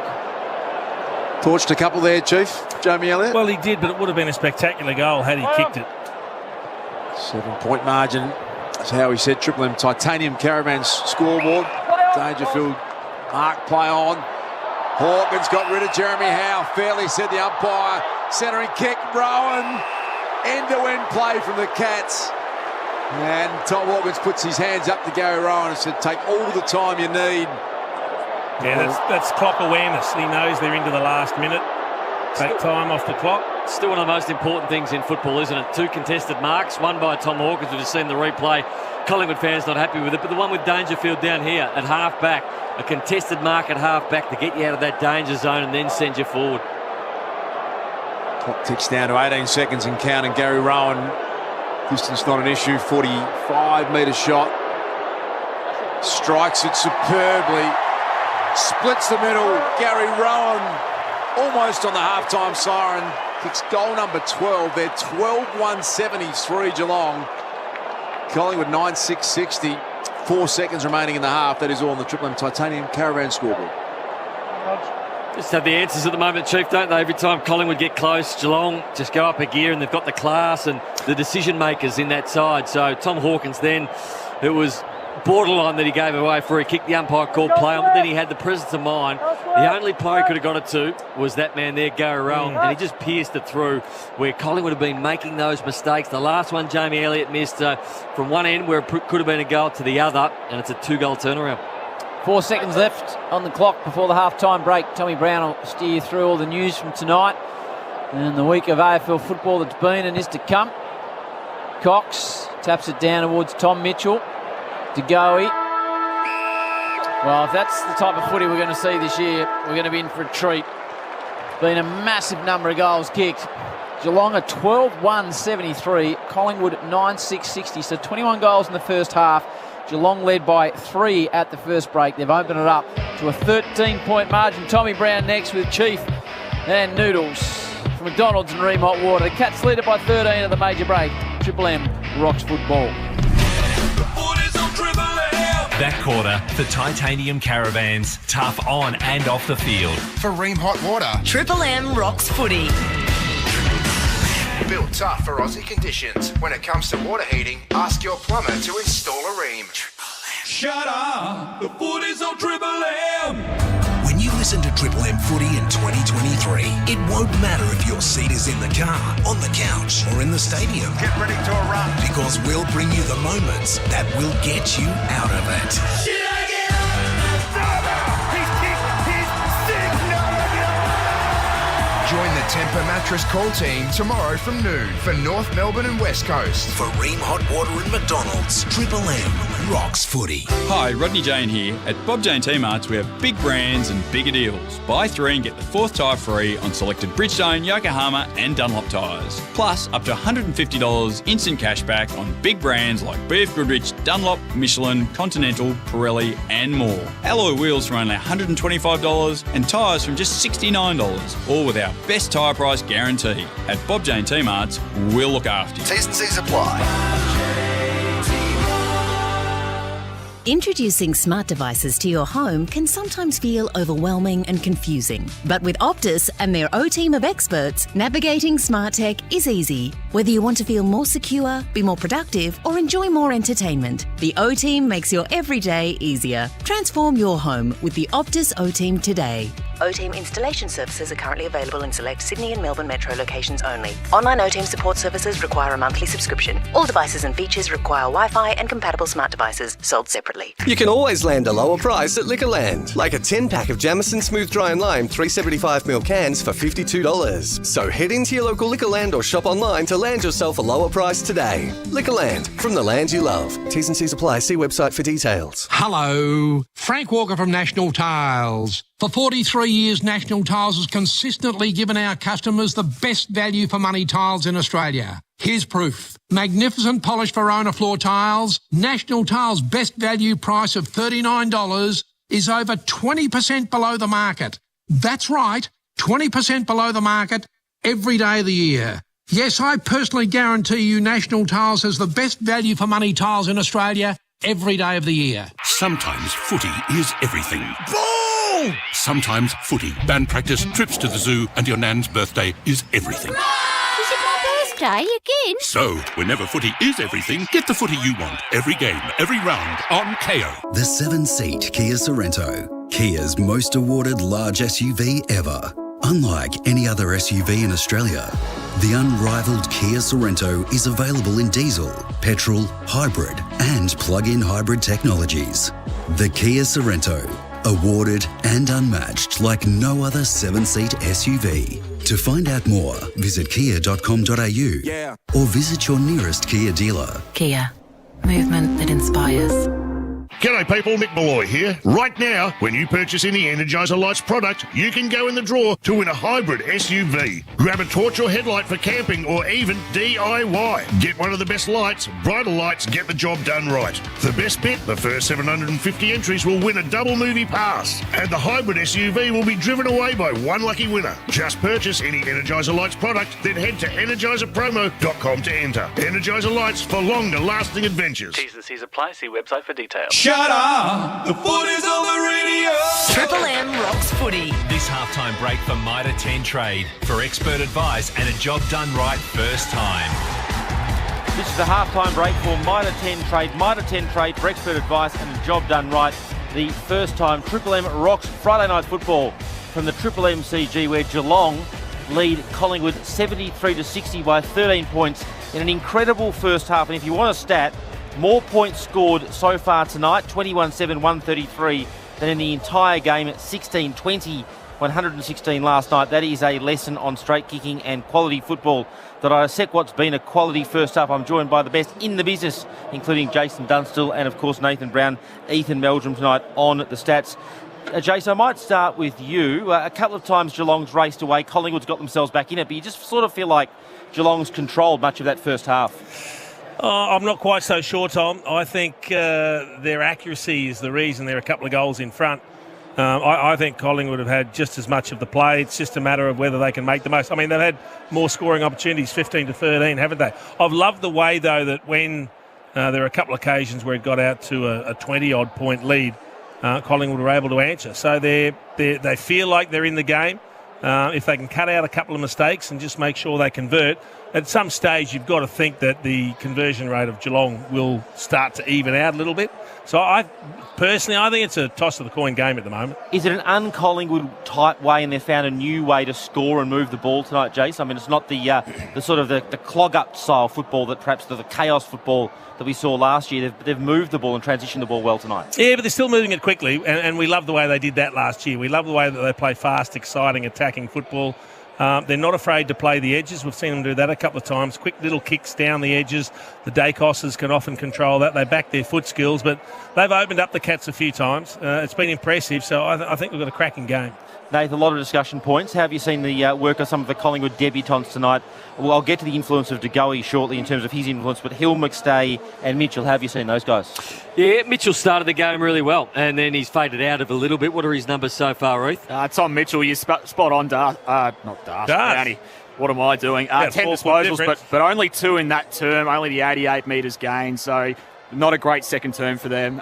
Torched a couple there, Chief. Jamie Elliott. Well, he did, but it would have been a spectacular goal had he kicked it. 7-point margin. That's how he said Triple M Titanium Caravan's scoreboard. Dangerfield mark play on. Hawkins got rid of Jeremy Howe. Fairly said the umpire. Centering kick. Rowan. End-to-end play from the Cats. And Tom Hawkins puts his hands up to Gary Rowan and said, take all the time you need. Yeah, that's clock awareness. He knows they're into the last minute. Take time off the clock. Still one of the most important things in football, isn't it? 2 contested marks, one by Tom Hawkins. We've just seen the replay. Collingwood fans not happy with it, but the one with Dangerfield down here at half-back, a contested mark at half-back to get you out of that danger zone and then send you forward. Clock ticks down to 18 seconds and counting. Gary Rowan, distance not an issue, 45-metre shot. Strikes it superbly. Splits the middle. Gary Rowan almost on the half-time siren. Kicks goal number 12. They're 12-1-73 Geelong. Collingwood 9-6-60. 4 seconds remaining in the half. That is all on the Triple M Titanium Caravan scoreboard. Just have the answers at the moment, Chief, don't they? Every time Collingwood get close, Geelong just go up a gear, and they've got the class and the decision makers in that side. So Tom Hawkins then, it was borderline that he gave away for a kick. The umpire called play on, but then he had the presence of mind. The only player he could have got it to was that man there, Gary Rowan, and he just pierced it through where Collingwood have been making those mistakes. The last one, Jamie Elliott missed from one end where it could have been a goal to the other, and it's a 2-goal turnaround. 4 seconds left on the clock before the half-time break. Tommy Brown will steer you through all the news from tonight and the week of AFL football that's been and is to come. Cox taps it down towards Tom Mitchell. De Goey. Well, if that's the type of footy we're going to see this year, we're going to be in for a treat. Been a massive number of goals kicked. Geelong are 12-1-73, Collingwood 9-6-60, so 21 goals in the first half. Geelong led by 3 at the first break. They've opened it up to a 13-point margin. Tommy Brown next with Chief and Noodles from McDonald's and Ream Hot Water. The Cats lead it by 13 at the major break. Triple M rocks football. That quarter, the Titanium Caravans, tough on and off the field. For Ream Hot Water. Triple M rocks footy. Built tough for Aussie conditions. When it comes to water heating, ask your plumber to install a Ream. Shut up! The footy's on Triple M! When you listen to Triple M Footy in 2023, it won't matter if your seat is in the car, on the couch, or in the stadium. Get ready to run. Because we'll bring you the moments that will get you out of it. Join the Temper Mattress call team tomorrow from noon for North Melbourne and West Coast. For Ream Hot Water and McDonald's, Triple M rocks footy. Hi, Rodney Jane here. At Bob Jane T-Marts, we have big brands and bigger deals. Buy 3 and get the 4th tyre free on selected Bridgestone, Yokohama and Dunlop tyres. Plus, up to $150 instant cash back on big brands like BF Goodrich, Dunlop, Michelin, Continental, Pirelli and more. Alloy wheels from only $125 and tyres from just $69, all with our best tyre price guarantee. At Bob Jane T-Marts, we'll look after you. T's and C's apply. Introducing smart devices to your home can sometimes feel overwhelming and confusing. But with Optus and their O-team of experts, navigating smart tech is easy. Whether you want to feel more secure, be more productive, or enjoy more entertainment, the O-team makes your everyday easier. Transform your home with the Optus O-team today. O-team installation services are currently available in select Sydney and Melbourne metro locations only. Online O-team support services require a monthly subscription. All devices and features require Wi-Fi and compatible smart devices, sold separately. You can always land a lower price at Liquorland, like a 10-pack of Jameson Smooth Dry and Lime 375ml cans for $52. So head into your local Liquorland or shop online to land yourself a lower price today. Liquorland, from the land you love. T's and C's apply. See website for details. Hello, Frank Walker from National Tiles. For 43 years, National Tiles has consistently given our customers the best value for money tiles in Australia. Here's proof. Magnificent polished Verona floor tiles. National Tiles' best value price of $39 is over 20% below the market. That's right, 20% below the market every day of the year. Yes, I personally guarantee you National Tiles has the best value for money tiles in Australia every day of the year. Sometimes footy is everything. Boom! Sometimes footy, band practice, trips to the zoo and your nan's birthday is everything. Is it my birthday again? So, whenever footy is everything, get the footy you want. Every game, every round on KO. The 7-seat Kia Sorrento, Kia's most awarded large SUV ever. Unlike any other SUV in Australia, the unrivaled Kia Sorento is available in diesel, petrol, hybrid and plug-in hybrid technologies. The Kia Sorento, awarded and unmatched like no other 7-seat SUV. To find out more, visit kia.com.au or visit your nearest Kia dealer. Kia, movement that inspires. G'day people, Nick Malloy here. Right now, when you purchase any Energizer Lights product, you can go in the draw to win a hybrid SUV. Grab a torch or headlight for camping or even DIY. Get one of the best lights, brighter lights, get the job done right. The best bit, the first 750 entries will win a double movie pass. And the hybrid SUV will be driven away by one lucky winner. Just purchase any Energizer Lights product, then head to energizerpromo.com to enter. Energizer Lights for longer lasting adventures. T's and C's apply. See website for details. Shut up! The footy's on the radio! Triple M rocks footy. This halftime break for Mitre 10 Trade. For expert advice and a job done right first time. This is the halftime break for Mitre 10 Trade. Mitre 10 Trade for expert advice and a job done right. The first time Triple M rocks Friday night football from the Triple MCG, where Geelong lead Collingwood 73-60 by 13 points in an incredible first half. And if you want a stat, more points scored so far tonight, 21-7, 133, than in the entire game at 16-20, 116 last night. That is a lesson on straight kicking and quality football that I dissect what's been a quality first half. I'm joined by the best in the business, including Jason Dunstall and, of course, Nathan Brown, Ethan Meldrum tonight on the stats. Jason, I might start with you. A couple of times Geelong's raced away. Collingwood's got themselves back in it, but you just sort of feel like Geelong's controlled much of that first half. I'm not quite so sure, Tom. I think their accuracy is the reason they're a couple of goals in front. I think Collingwood have had just as much of the play. It's just a matter of whether they can make the most. I mean, they've had more scoring opportunities, 15-13, haven't they? I've loved the way, though, that when there are a couple of occasions where it got out to a 20-odd point lead, Collingwood were able to answer. So they feel like they're in the game. If they can cut out a couple of mistakes and just make sure they convert, at some stage you've got to think that the conversion rate of Geelong will start to even out a little bit. So I think it's a toss of the coin game at the moment. Is it an un-Collingwood type way, and they've found a new way to score and move the ball tonight, Jace? I mean, it's not the sort of the clog-up style football that perhaps the chaos football that we saw last year. They've moved the ball and transitioned the ball well tonight. Yeah, but they're still moving it quickly, and we love the way they did that last year. We love the way that they play fast, exciting, attacking football. They're not afraid to play the edges. We've seen them do that a couple of times. Quick little kicks down the edges. The Dacosses can often control that. They back their foot skills, but they've opened up the Cats a few times. It's been impressive, so I think we've got a cracking game. Nathan, a lot of discussion points. How have you seen the work of some of the Collingwood debutants tonight? Well, I'll get to the influence of De Goey shortly in terms of his influence, but Hill, McStay and Mitchell, how have you seen those guys? Yeah, Mitchell started the game really well, and then he's faded out of a little bit. What are his numbers so far, Ruth? Tom Mitchell, you're spot on, Brownie. What am I doing? 10 disposals, but only 2 in that term, only the 88 metres gained, so not a great second term for them.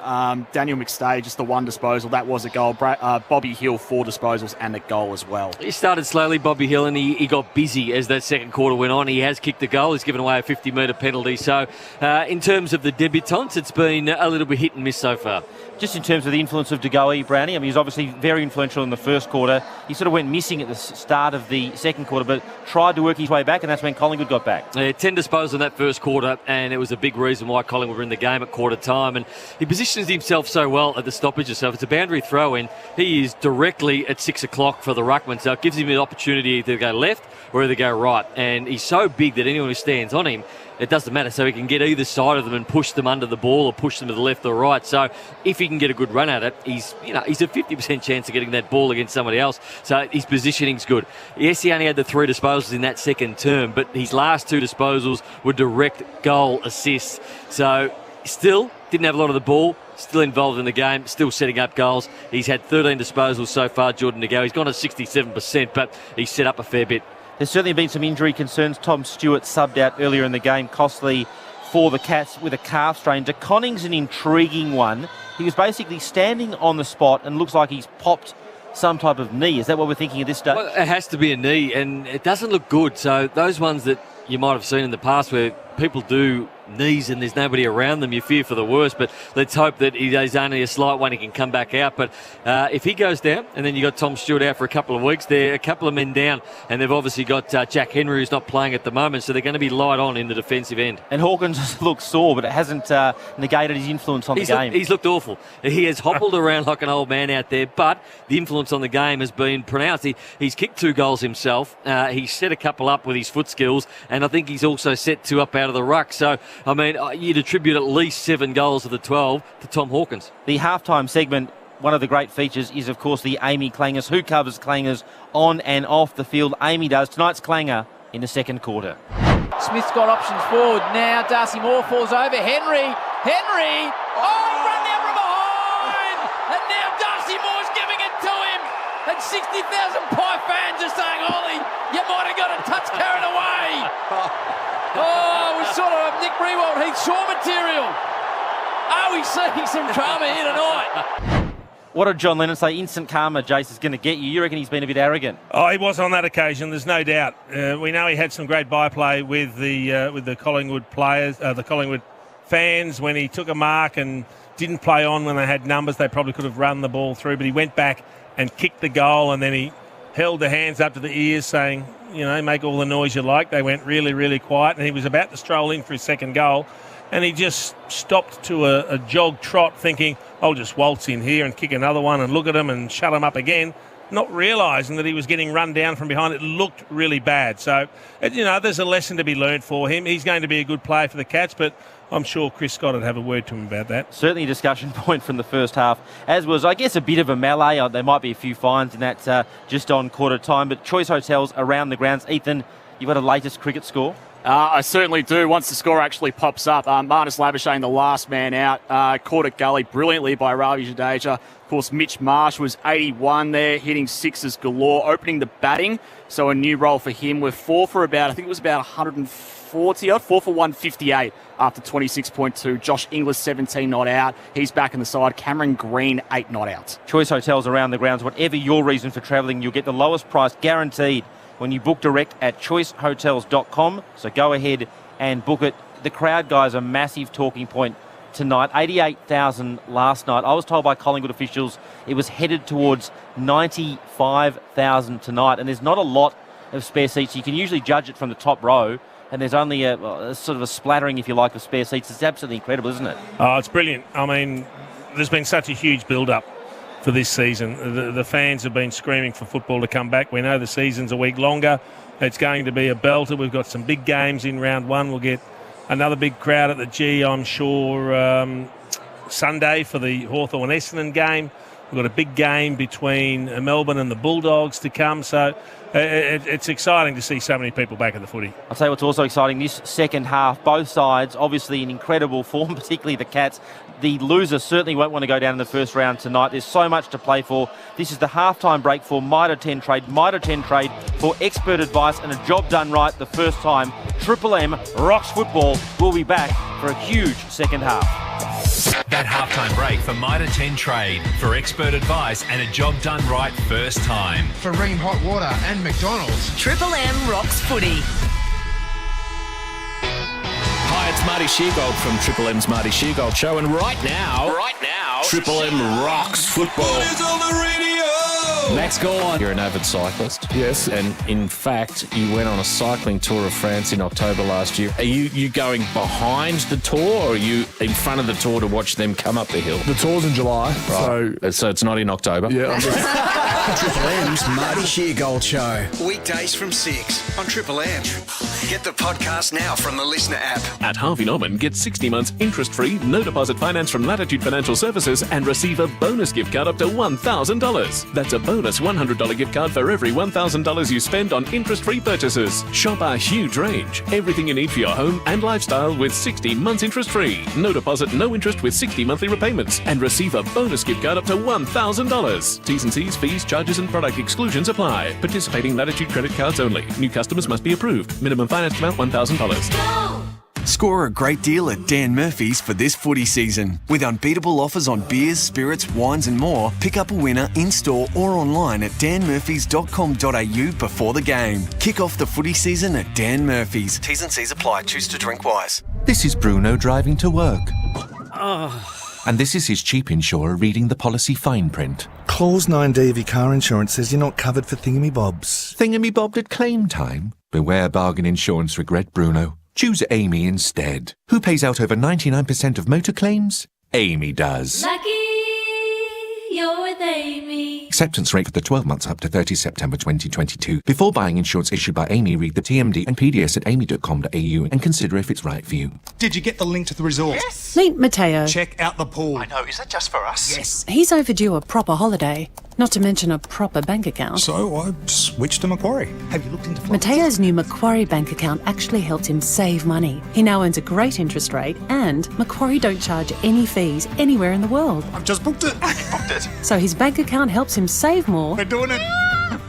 Daniel McStay, just the 1 disposal. That was a goal. Bobby Hill, 4 disposals and a goal as well. He started slowly, Bobby Hill, and he got busy as that second quarter went on. He has kicked a goal. He's given away a 50-metre penalty. So in terms of the debutants, it's been a little bit hit and miss so far. Just in terms of the influence of De Goey, Brownie, I mean, he was obviously very influential in the first quarter. He sort of went missing at the start of the second quarter, but tried to work his way back, and that's when Collingwood got back. 10 disposals in that first quarter, and it was a big reason why Collingwood were in the game at quarter time. And he positions himself so well at the stoppages. So if it's a boundary throw-in, he is directly at 6 o'clock for the ruckman, so it gives him an opportunity either to go left or either go right. And he's so big that anyone who stands on him, it doesn't matter, so he can get either side of them and push them under the ball or push them to the left or right. So if he can get a good run at it, he's a 50% chance of getting that ball against somebody else. So his positioning's good. Yes, he only had the 3 disposals in that second term, but his last 2 disposals were direct goal assists. So still didn't have a lot of the ball, still involved in the game, still setting up goals. He's had 13 disposals so far, Jordan to go. He's gone to 67%, but he's set up a fair bit. There's certainly been some injury concerns. Tom Stewart subbed out earlier in the game, costly for the Cats with a calf strain. De Conning's an intriguing one. He was basically standing on the spot and looks like he's popped some type of knee. Is that what we're thinking at this stage? Well, it has to be a knee, and it doesn't look good. So those ones that you might have seen in the past where people do knees and there's nobody around them, you fear for the worst. But let's hope that he's only a slight one. He can come back out. But if he goes down, and then you got Tom Stewart out for a couple of weeks, they're a couple of men down, and they've obviously got Jack Henry, who's not playing at the moment, so they're going to be light on in the defensive end. And Hawkins looks sore, but it hasn't negated his influence on the game. He's looked awful. He has hobbled around like an old man out there, but the influence on the game has been pronounced. He's kicked 2 goals himself. He's set a couple up with his foot skills, and I think he's also set 2 up out of the ruck. So, I mean, you'd attribute at least 7 goals of the 12 to Tom Hawkins. The halftime segment, one of the great features is, of course, the Amy Clangers. Who covers Clangers on and off the field? Amy does. Tonight's Clanger in the second quarter. Smith's got options forward. Now Darcy Moore falls over. Henry! Oh, run down from behind! And now Darcy Moore's giving it to him! And 60,000 Pie fans are saying, Ollie, you might have got a touch carried away! Oh, it was sort of Nick Rewald, Heath Shaw material! Oh, he's seeing some drama here tonight! What did John Lennon say? Instant karma, Jace, is going to get you. You reckon he's been a bit arrogant? Oh, he was on that occasion. There's no doubt. We know he had some great byplay with the Collingwood players, the Collingwood fans, when he took a mark and didn't play on when they had numbers. They probably could have run the ball through, but he went back and kicked the goal, and then he held the hands up to the ears saying, you know, make all the noise you like. They went really, really quiet, and he was about to stroll in for his second goal, and he just stopped to a jog trot thinking, I'll just waltz in here and kick another one and look at him and shut him up again, not realising that he was getting run down from behind. It looked really bad. So, you know, there's a lesson to be learned for him. He's going to be a good player for the Cats, but I'm sure Chris Scott would have a word to him about that. Certainly a discussion point from the first half, as was, I guess, a bit of a melee. There might be a few fines in that just on quarter time, but Choice Hotels around the grounds. Ethan, you've got a latest cricket score? I certainly do. Once the score actually pops up, Marnus Labuschagne, the last man out, caught at gully brilliantly by Ravi Jadeja. Of course, Mitch Marsh was 81 there, hitting sixes galore, opening the batting. So a new role for him. We're 4 for about, I think it was about 140 odd, 4 for 158 after 26.2. Josh Inglis, 17 not out. He's back in the side. Cameron Green, 8 not out. Choice Hotels around the grounds. Whatever your reason for travelling, you'll get the lowest price guaranteed when you book direct at choicehotels.com. So go ahead and book it. The crowd, guys, a massive talking point tonight. 88,000 last night. I was told by Collingwood officials it was headed towards 95,000 tonight, and there's not a lot of spare seats. You can usually judge it from the top row, and there's only a sort of a splattering, if you like, of spare seats. It's absolutely incredible, isn't it? Oh, it's brilliant. I mean, there's been such a huge build-up for this season. The fans have been screaming for football to come back. We know the season's a week longer. It's going to be a belter. We've got some big games in round one. We'll get another big crowd at the G, I'm sure, Sunday for the Hawthorn-Essendon game. We've got a big game between Melbourne and the Bulldogs to come. So it's exciting to see so many people back at the footy. I'll tell you what's also exciting, this second half, both sides obviously in incredible form, particularly the Cats. The loser certainly won't want to go down in the first round tonight. There's so much to play for. This is the halftime break for Mitre 10 Trade. Mitre 10 Trade for expert advice and a job done right the first time. Triple M rocks football. We'll be back for a huge second half. That halftime break for Mitre 10 Trade for expert advice and a job done right first time. For Ream Hot Water and McDonald's. Triple M rocks footy. Hi, it's Marty Sheargold from Triple M's Marty Sheargold Show, and right now, Triple M rocks football. Max Gorn, you're an avid cyclist. Yes. And in fact, you went on a cycling tour of France in October last year. Are you going behind the tour, or are you in front of the tour to watch them come up the hill? The tour's in July. Right. So it's not in October? Yeah. Triple M's Marty Sheargold Show. Weekdays from 6 on Triple M. Get the podcast now from the Listener app. At Harvey Norman, get 60 months interest-free, no deposit finance from Latitude Financial Services and receive a bonus gift card up to $1,000. That's a bonus $100 gift card for every $1,000 you spend on interest-free purchases. Shop our huge range. Everything you need for your home and lifestyle with 60 months interest-free. No deposit, no interest with 60 monthly repayments. And receive a bonus gift card up to $1,000. T's and C's, fees, charges and product exclusions apply. Participating Latitude credit cards only. New customers must be approved. Minimum finance amount $1,000. Score a great deal at Dan Murphy's for this footy season. With unbeatable offers on beers, spirits, wines and more, pick up a winner in-store or online at danmurphys.com.au before the game. Kick off the footy season at Dan Murphy's. T's and C's apply. Choose to drink wise. This is Bruno driving to work. And this is his cheap insurer reading the policy fine print. Clause 9D of your car insurance says you're not covered for thingamybobs. Thingamy-bobbed at claim time? Beware bargain insurance regret, Bruno. Choose Amy instead. Who pays out over 99% of motor claims? Amy does. Lucky you're with Amy. Acceptance rate for the 12 months up to 30 September 2022. Before buying insurance issued by Amy, read the TMD and PDS at amy.com.au and consider if it's right for you. Did you get the link to the resort? Yes. Meet Matteo. Check out the pool. I know, is that just for us? Yes. He's overdue a proper holiday, not to mention a proper bank account. So I switched to Macquarie. Have you looked into flights? Mateo's new Macquarie bank account actually helped him save money. He now earns a great interest rate, and Macquarie don't charge any fees anywhere in the world. I've just booked it. Booked it. So his bank account helps him save more. We're doing it.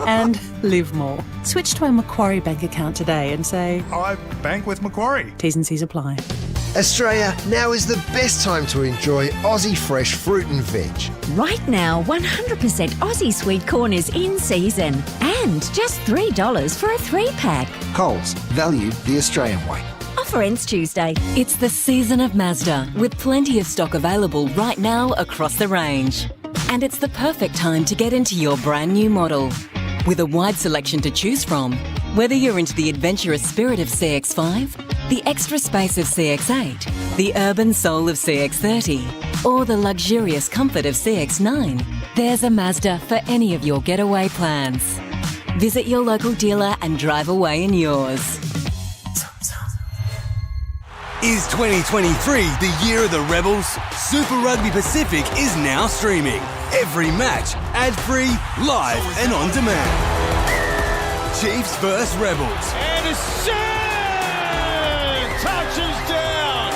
And live more. Switch to a Macquarie bank account today and say, I bank with Macquarie. T's and C's apply. Australia, now is the best time to enjoy Aussie fresh fruit and veg. Right now, 100% Aussie sweet corn is in season. And just $3 for a 3-pack. Coles, value the Australian way. Offer ends Tuesday. It's the season of Mazda, with plenty of stock available right now across the range. And it's the perfect time to get into your brand new model. With a wide selection to choose from, whether you're into the adventurous spirit of CX-5, the extra space of CX-8, the urban soul of CX-30, or the luxurious comfort of CX-9, there's a Mazda for any of your getaway plans. Visit your local dealer and drive away in yours. Is 2023 the year of the Rebels? Super Rugby Pacific is now streaming. Every match, ad-free, live and on demand. Chiefs vs Rebels. And a send! Touches down!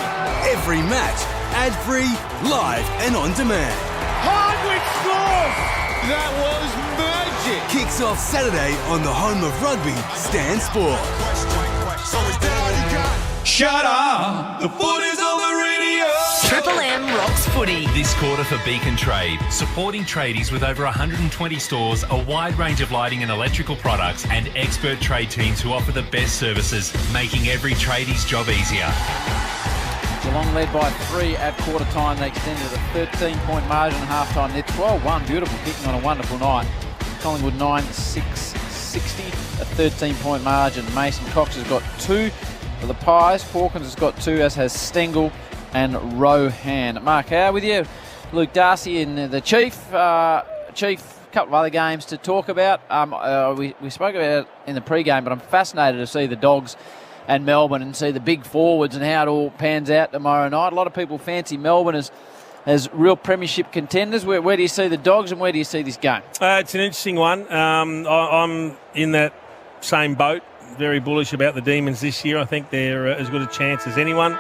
Every match, ad-free, live and on demand. Hardwick scores! That was magic! Kicks off Saturday on the home of rugby, Stan Sport. So is that all you got? Shut up! The footy's on the radio! Triple M rocks footy. This quarter for Beacon Trade, supporting tradies with over 120 stores, a wide range of lighting and electrical products, and expert trade teams who offer the best services, making every tradie's job easier. Geelong led by 3 at quarter time. They extended a 13-point margin at half time. They're 12-1. Beautiful kicking on a wonderful night. Collingwood 9-6-60, a 13-point margin. Mason Cox has got 2 for the Pies. Hawkins has got 2, as has Stengel and Rohan. Mark Howe with you. Luke Darcy and the Chief. Chief, a couple of other games to talk about. We spoke about it in the pre-game, but I'm fascinated to see the Dogs and Melbourne and see the big forwards and how it all pans out tomorrow night. A lot of people fancy Melbourne as real premiership contenders. Where do you see the Dogs and where do you see this game? It's an interesting one. I'm in that same boat. Very bullish about the Demons this year. I think they're as good a chance as anyone.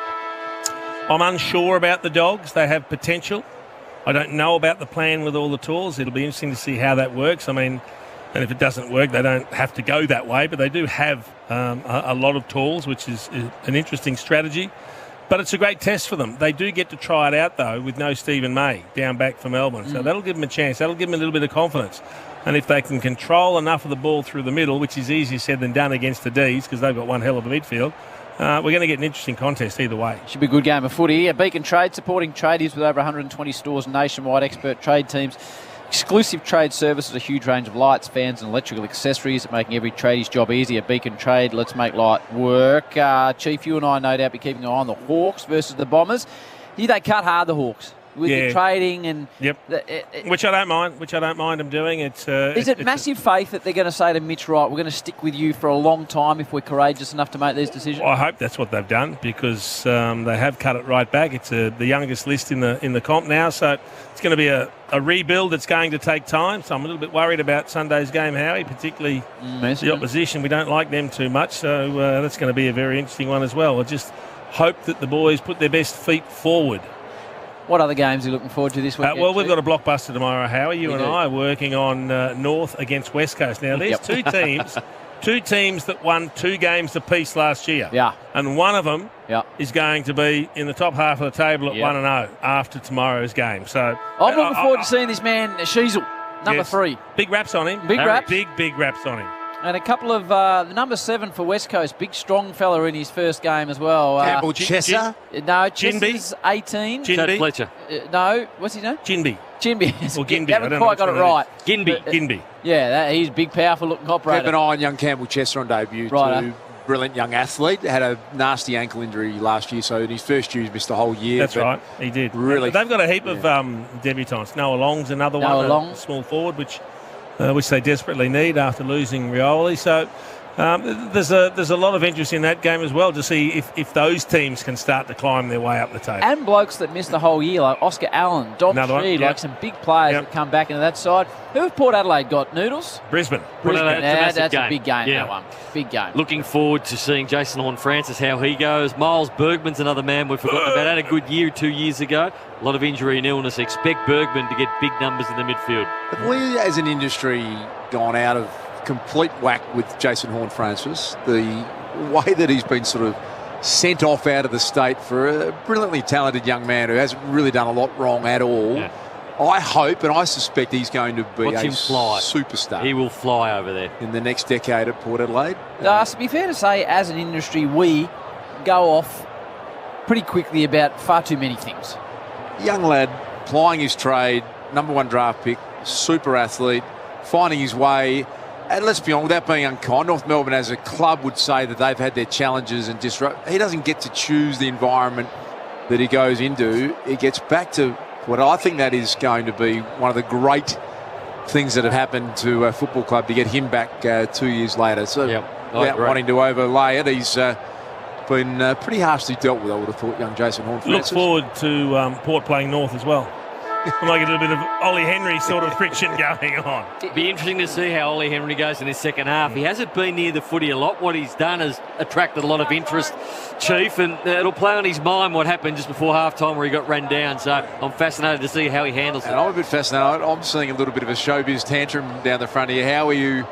I'm unsure about the Dogs. They have potential. I don't know about the plan with all the tools. It'll be interesting to see how that works. I mean, and if it doesn't work, they don't have to go that way, but they do have a lot of tools, which is an interesting strategy. But it's a great test for them. They do get to try it out, though, with no Stephen May down back for Melbourne. So that'll give them a chance. That'll give them a little bit of confidence. And if they can control enough of the ball through the middle, which is easier said than done against the Ds, because they've got one hell of a midfield, we're going to get an interesting contest either way. Should be a good game of footy here. Beacon Trade, supporting tradies with over 120 stores nationwide, expert trade teams, exclusive trade services, a huge range of lights, fans and electrical accessories, making every tradie's job easier. Beacon Trade, let's make light work. Chief, you and I no doubt be keeping an eye on the Hawks versus the Bombers. They cut hard, the Hawks, with the trading and which I don't mind. Which I don't mind them doing. Is it massive faith that they're going to say to Mitch Wright, we're going to stick with you for a long time if we're courageous enough to make these decisions? Well, I hope that's what they've done, because they have cut it right back. It's the youngest list in the comp now, so it's going to be a rebuild that's going to take time. So I'm a little bit worried about Sunday's game, Howie, particularly the opposition. We don't like them too much, so that's going to be a very interesting one as well. I just hope that the boys put their best feet forward. What other games are you looking forward to this weekend? Well, we've got a blockbuster tomorrow, Howie. You and I are working on North against West Coast. Now, there's two teams that won 2 games apiece last year. Yeah. And one of them is going to be in the top half of the table at 1-0 after tomorrow's game. So I'm looking forward to seeing this man, Sheasel, number 3. Big raps on him. Big raps? Big raps on him. And a couple of number 7 for West Coast, big strong fella in his first game as well. Campbell Chesser? No, Chesser's 18. Jinby Fletcher. No, what's his name? Jinby. Or Ginby. Haven't quite got it right. Ginby. Yeah, he's big, powerful looking operator. Keep an eye on young Campbell Chesser on debut too. Brilliant young athlete. Had a nasty ankle injury last year, so in his first year he's missed the whole year. That's right, he did. Really, they've got a heap of debutants. Noah Long's another one, a small forward, which they desperately need after losing Rioli. So there's a lot of interest in that game as well to see if those teams can start to climb their way up the table. And blokes that missed the whole year, like Oscar Allen, Dom Sheed, like some big players that come back into that side. Who have Port Adelaide got? Noodles? Brisbane. That's a big game, that one. Big game. Looking forward to seeing Jason Horne-Francis, how he goes. Miles Bergman's another man we've forgotten about. Had a good year 2 years ago. A lot of injury and illness. Expect Bergman to get big numbers in the midfield. Have we, as an industry, gone out of complete whack with Jason Horne-Francis? The way that he's been sort of sent off out of the state for a brilliantly talented young man who hasn't really done a lot wrong at all. Yeah. I hope and I suspect he's going to be Watch him fly. Superstar. He will fly over there in the next decade at Port Adelaide. To be fair to say, as an industry, we go off pretty quickly about far too many things. Young lad, plying his trade, number 1 draft pick, super athlete, finding his way. And let's be honest, without being unkind, North Melbourne as a club would say that they've had their challenges and disrupt. He doesn't get to choose the environment that he goes into. He gets back to what I think that is going to be one of the great things that have happened to a football club to get him back 2 years later. So without wanting to overlay it, he's been pretty harshly dealt with, I would have thought, young Jason Horne-Francis. Look forward to Port playing North as well. We might get a little bit of Ollie Henry sort of friction going on. It'd be interesting to see how Ollie Henry goes in his second half. He hasn't been near the footy a lot. What he's done has attracted a lot of interest, Chief, and it'll play on his mind what happened just before half-time where he got run down. So I'm fascinated to see how he handles it. And I'm a bit fascinated. I'm seeing a little bit of a showbiz tantrum down the front here. How are you?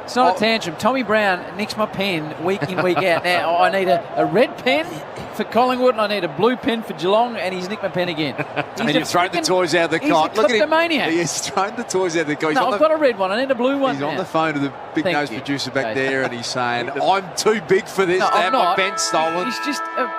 It's not a tantrum. Tommy Brown nicks my pen week in, week out. Now, I need a red pen for Collingwood and I need a blue pen for Geelong, and he's nicked my pen again. And you've thrown the toys out the cot. He's a kleptomaniac. He's thrown the toys out the cot. No, I've got a red one. I need a blue one. He's on the phone to the big-nosed producer back there, and he's saying, I'm too big for this to have my pen stolen. He's just a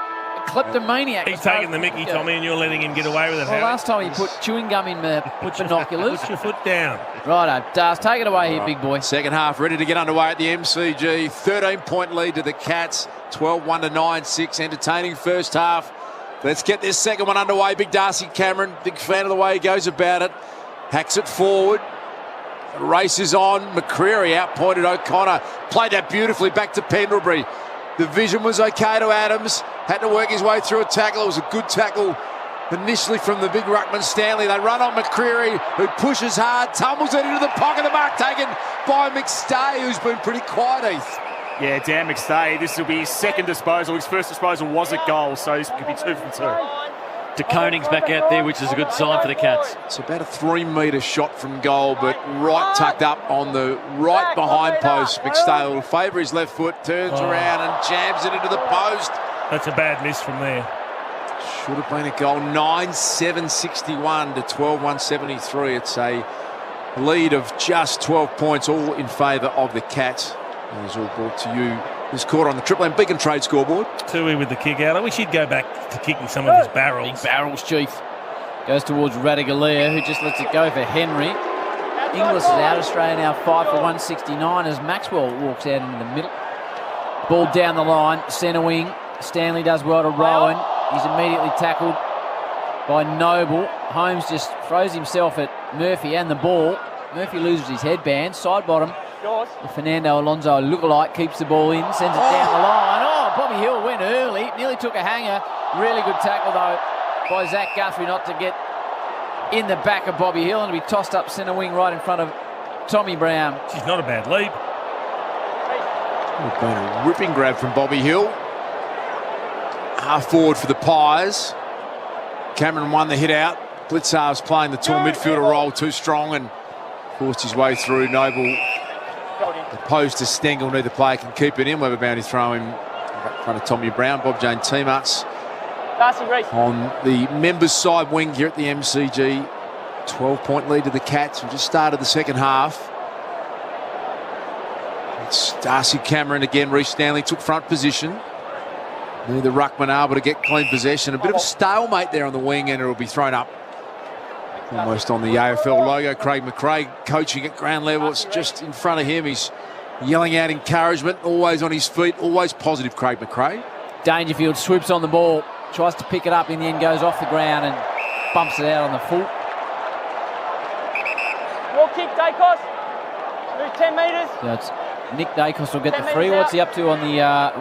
kleptomaniac. He's taking the mickey, Tommy, and you're letting him get away with it. Well, last time he put chewing gum in the binoculars. Put your foot down. Righto, Dars, take it away here, big boy. Second half ready to get underway at the MCG. 13-point lead to the Cats. 12-1 to 9-6. Entertaining first half. Let's get this second one underway. Big Darcy Cameron, big fan of the way he goes about it. Hacks it forward. The race is on. McCreary outpointed O'Connor. Played that beautifully back to Pendlebury. The vision was okay to Adams. Had to work his way through a tackle. It was a good tackle initially from the big ruckman Stanley. They run on McCreary, who pushes hard, tumbles it into the pocket. The mark taken by McStay, who's been pretty quiet, Heath. Yeah, Dan McStay, this will be his second disposal. His first disposal was a goal, so this could be 2 from 2. De Koning's back out there, which is a good sign for the Cats. It's about a 3-metre shot from goal, but right tucked up on the right behind post. McStay will favour his left foot, turns around and jams it into the post. That's a bad miss from there. Should have been a goal. 9-7-61 to 12-1-73. It's a lead of just 12 points, all in favour of the Cats. And it's all brought to you this quarter on the Triple M Beacon Trade scoreboard. Tui with the kick out. I wish he'd go back to kicking some of his barrels. Big barrels, Chief. Goes towards Radigalea, who just lets it go for Henry. Inglis is out. Australia now 5 for 169 as Maxwell walks out into the middle. Ball down the line, centre wing. Stanley does well to Rowan. He's immediately tackled by Noble. Holmes just throws himself at Murphy and the ball. Murphy loses his headband, side bottom. The Fernando Alonso lookalike keeps the ball in, sends it down the line. Oh, Bobby Hill went early, nearly took a hanger. Really good tackle, though, by Zach Guthrie not to get in the back of Bobby Hill and to be tossed up centre wing right in front of Tommy Brown. She's not a bad leap. It's been a ripping grab from Bobby Hill. Half forward for the Pies. Cameron won the hit out. Blitzar's playing the tall midfielder role too strong and forced his way through. Noble opposed to Stengel. Neither player can keep it in. Weber bound to throw him in front of Tommy Brown. Bob Jane teammates on the members' side wing here at the MCG. 12-point lead to the Cats. We just started the second half. It's Darcy Cameron again. Reece Stanley took front position. Neither ruckman able to get clean possession. A bit of a stalemate there on the wing, and it'll be thrown up almost on the AFL logo. Craig McRae coaching at ground level. It's just in front of him. He's yelling out encouragement, always on his feet, always positive, Craig McRae. Dangerfield swoops on the ball, tries to pick it up, in the end goes off the ground and bumps it out on the full. Ball kick, Dacos. Move 10 metres. So it's Nick Dacos will get the free. What's he up to on the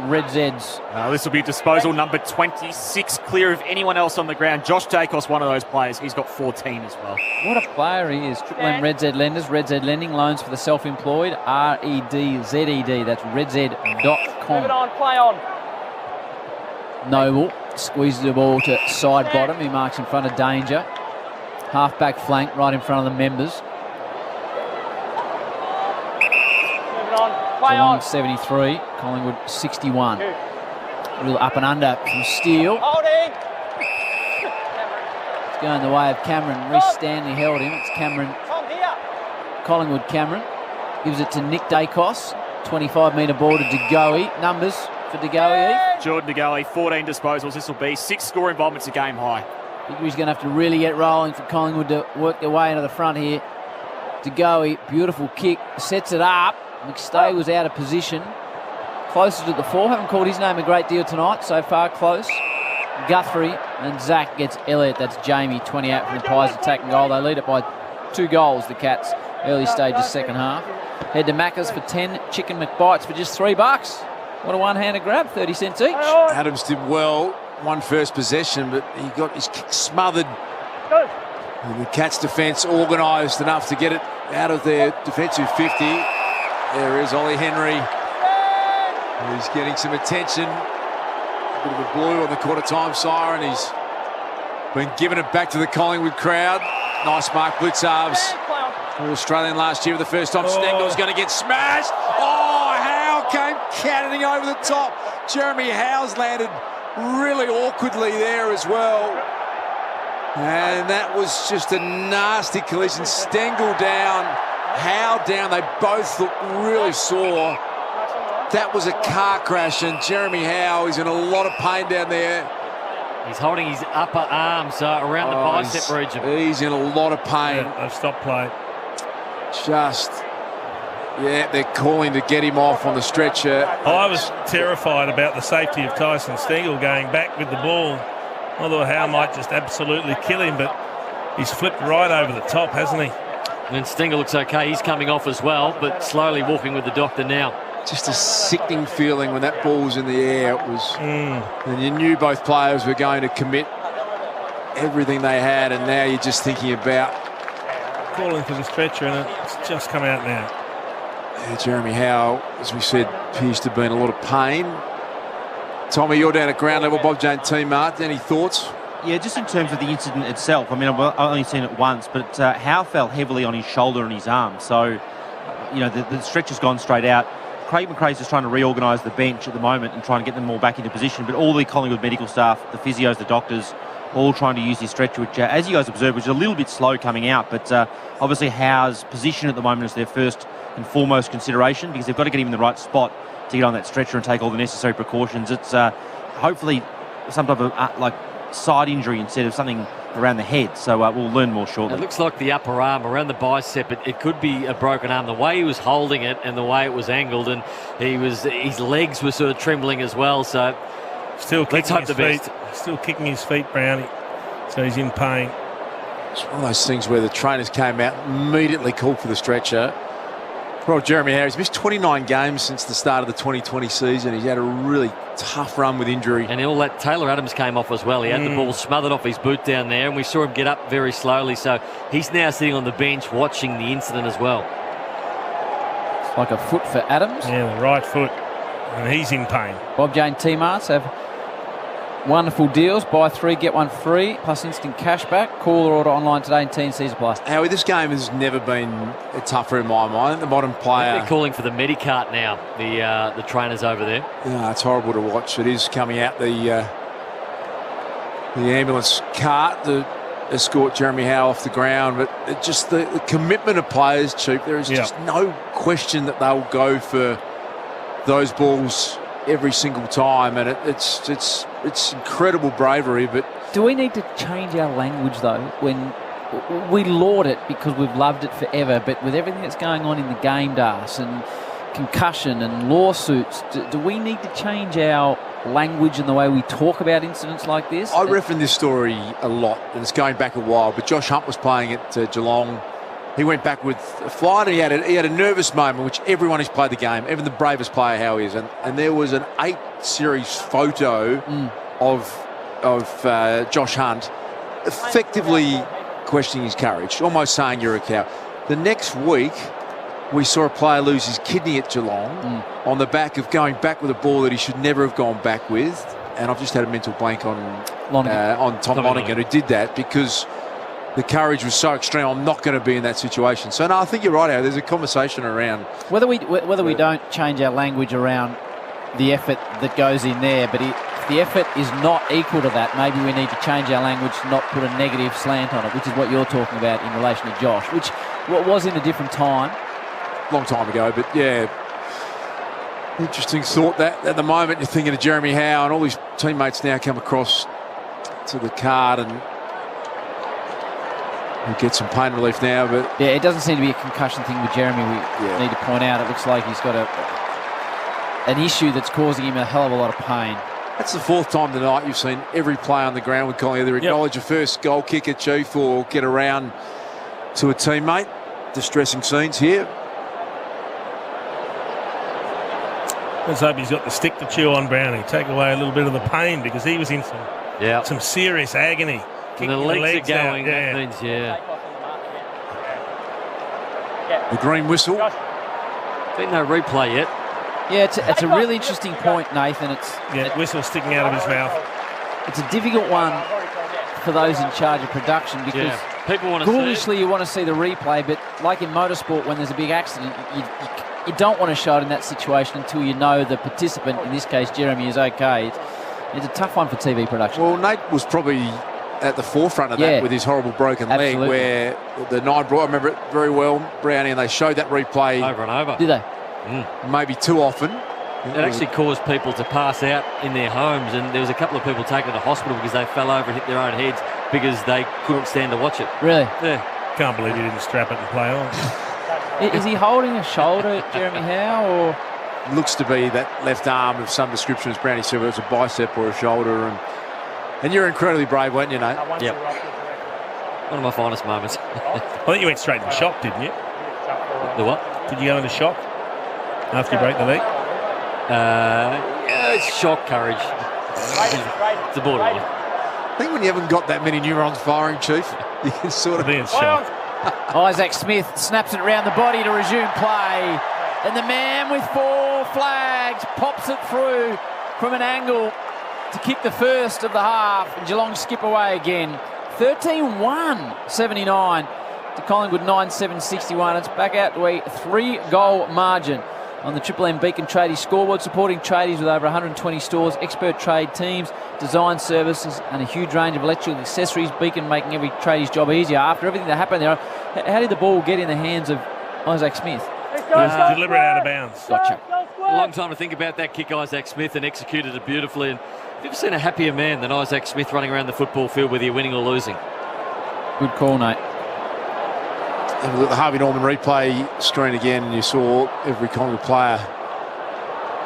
Red Zeds? This will be disposal number 26, clear of anyone else on the ground. Josh Dacos, one of those players. He's got 14 as well. What a player he is. Triple M Red Z Lenders, Red Z Lending, loans for the self-employed, REDZED. That's redzed.com. Move it on, play on. Noble squeezes the ball to side bottom. He marks in front of Danger. Half-back flank right in front of the members. Geelong 73, Collingwood 61. A little up and under from Steele. It's going the way of Cameron. Reece Stanley held him. It's Cameron. Collingwood Cameron gives it to Nick Dacos. 25-metre ball to De Goey. Numbers for De Goey. Jordan De Goey, 14 disposals. This will be 6 score involvements, a game high. I think he's going to have to really get rolling for Collingwood to work their way into the front here. De Goey, beautiful kick, sets it up. McStay was out of position. Closest to the fore. Haven't called his name a great deal tonight so far. Close. Guthrie and Zach gets Elliott. That's Jamie, 28 from the Pies attacking goal. They lead it by 2 goals, the Cats. Early stages, second half. Head to Macca's for 10 chicken McBites for just $3. What a one-handed grab, 30 cents each. Adams did well, won first possession, but he got his kick smothered. And the Cats' defence organised enough to get it out of their defensive 50. There is Ollie Henry. He's getting some attention. A bit of a blue on the quarter-time siren. He's been giving it back to the Collingwood crowd. Nice mark, Blitzarves. All-Australian last year for the first time. Stengel's going to get smashed. Oh, Howe came cannoning over the top. Jeremy Howe's landed really awkwardly there as well. And that was just a nasty collision. Stengel down. Howe down, they both look really sore. That was a car crash, and Jeremy Howe is in a lot of pain down there. He's holding his upper arms around the bicep region. He's in a lot of pain. Yeah, they've stopped play. They're calling to get him off on the stretcher. I was terrified about the safety of Tyson Stengel going back with the ball. I thought Howe might just absolutely kill him, but he's flipped right over the top, hasn't he? And Stengel looks okay. He's coming off as well, but slowly walking with the doctor now. Just a sickening feeling when that ball was in the air. It was, and you knew both players were going to commit everything they had, and now you're just thinking about calling for the stretcher, and it's just come out now. Yeah, Jeremy Howe, as we said, appears to be in a lot of pain. Tommy, you're down at ground level. Bob Jane team, Mart. Any thoughts? Yeah, just in terms of the incident itself, I mean, I've only seen it once, but Howe fell heavily on his shoulder and his arm. So, the stretcher's gone straight out. Craig McRae's just trying to reorganise the bench at the moment and trying to get them all back into position. But all the Collingwood medical staff, the physios, the doctors, all trying to use his stretcher, which, as you guys observed, was a little bit slow coming out. But obviously Howe's position at the moment is their first and foremost consideration, because they've got to get him in the right spot to get on that stretcher and take all the necessary precautions. It's hopefully some type of side injury instead of something around the head, so we'll learn more shortly. It looks like the upper arm around the bicep. It could be a broken arm. The way he was holding it and the way it was angled, and his legs were sort of trembling as well. So let's hope the best. Still kicking his feet, Brownie. So he's in pain. It's one of those things where the trainers came out, immediately called for the stretcher. Well, Jeremy Howe, he's missed 29 games since the start of the 2020 season. He's had a really tough run with injury. And all that, Taylor Adams came off as well. He had the ball smothered off his boot down there, and we saw him get up very slowly. So he's now sitting on the bench watching the incident as well. It's like a foot for Adams. Yeah, the right foot. And he's in pain. Bob Jane T-Marts have wonderful deals. Buy 3, get 1 free, plus instant cash back. Call or order online today and T&Cs apply. Howie, this game has never been tougher in my mind. The modern player... They're calling for the Medicart now, the trainers over there. Yeah, it's horrible to watch. It is coming out the ambulance cart to escort Jeremy Howe off the ground. But it just the commitment of players, Chief, there is just no question that they'll go for those balls every single time, and it's incredible bravery. But do we need to change our language though? When we laud it because we've loved it forever, but with everything that's going on in the game, Das, and concussion and lawsuits, do we need to change our language and the way we talk about incidents like this? I reference this story a lot, and it's going back a while, but Josh Hunt was playing at Geelong. He went back with a flight, and he had a nervous moment, which everyone who's played the game, even the bravest player how he is, and there was an 8 series photo of Josh Hunt effectively questioning his courage, almost saying you're a cow. The next week, we saw a player lose his kidney at Geelong on the back of going back with a ball that he should never have gone back with. And I've just had a mental blank on Tom Lonergan, who did that because the courage was so extreme. I'm not going to be in that situation. So no, I think you're right, Al. There's a conversation around whether we don't change our language around the effort that goes in there. But if the effort is not equal to that, maybe we need to change our language, not put a negative slant on it, which is what you're talking about in relation to Josh, which was in a different time. Long time ago, but yeah, interesting thought that at the moment you're thinking of Jeremy Howe, and all his teammates now come across to the card and he'll get some pain relief now. But yeah, it doesn't seem to be a concussion thing with Jeremy. We need to point out it looks like he's got an issue that's causing him a hell of a lot of pain. That's the 4th time tonight you've seen every player on the ground with Collingwood either acknowledge a first goal kicker, Chief, or get around to a teammate. Distressing scenes here. Let's hope he's got the stick to chew on, Brownie. Take away a little bit of the pain because he was in some serious agony. And the legs are going. That means, the green whistle. Been no replay yet. Yeah, it's a really interesting point, Nathan. Whistle sticking out of his mouth. It's a difficult one for those in charge of production because people want to ghoulishly you want to see the replay, but like in motorsport, when there's a big accident, you don't want to show it in that situation until you know the participant, in this case Jeremy, is okay. It's a tough one for TV production. Well, Nate was probably at the forefront of that with his horrible broken leg, where the 9 brought, I remember it very well, Brownie, and they showed that replay over and over. Did they? Maybe too often. It actually caused people to pass out in their homes, and there was a couple of people taken to hospital because they fell over and hit their own heads because they couldn't stand to watch it. Really? Yeah. Can't believe he didn't strap it and play on. Is he holding a shoulder, Jeremy Howe, or...? Looks to be that left arm of some description, as Brownie said, whether it's a bicep or a shoulder. And you're incredibly brave, weren't you, Nate? Yep. One of my finest moments. I think you went straight into shock, didn't you? The what? Did you go into shock after you broke the leg? It's shock courage. It's a borderline. I think when you haven't got that many neurons firing, Chief, you can sort of be in shock. Isaac Smith snaps it around the body to resume play. And the man with 4 flags pops it through from an angle to kick the first of the half. And Geelong skip away again. 13-1, 79 to Collingwood 9-7-61. It's back out to a 3-goal margin on the Triple M Beacon Tradies scoreboard, supporting tradies with over 120 stores, expert trade teams, design services and a huge range of electrical accessories. Beacon making every tradies job easier. After everything that happened there, how did the ball get in the hands of Isaac Smith? Deliberate out of bounds. Gotcha. A long time to think about that kick, Isaac Smith, and executed it beautifully. And have you ever seen a happier man than Isaac Smith running around the football field, whether you're winning or losing? Good call, Nate. And look at the Harvey Norman replay screen again, and you saw every Collingwood player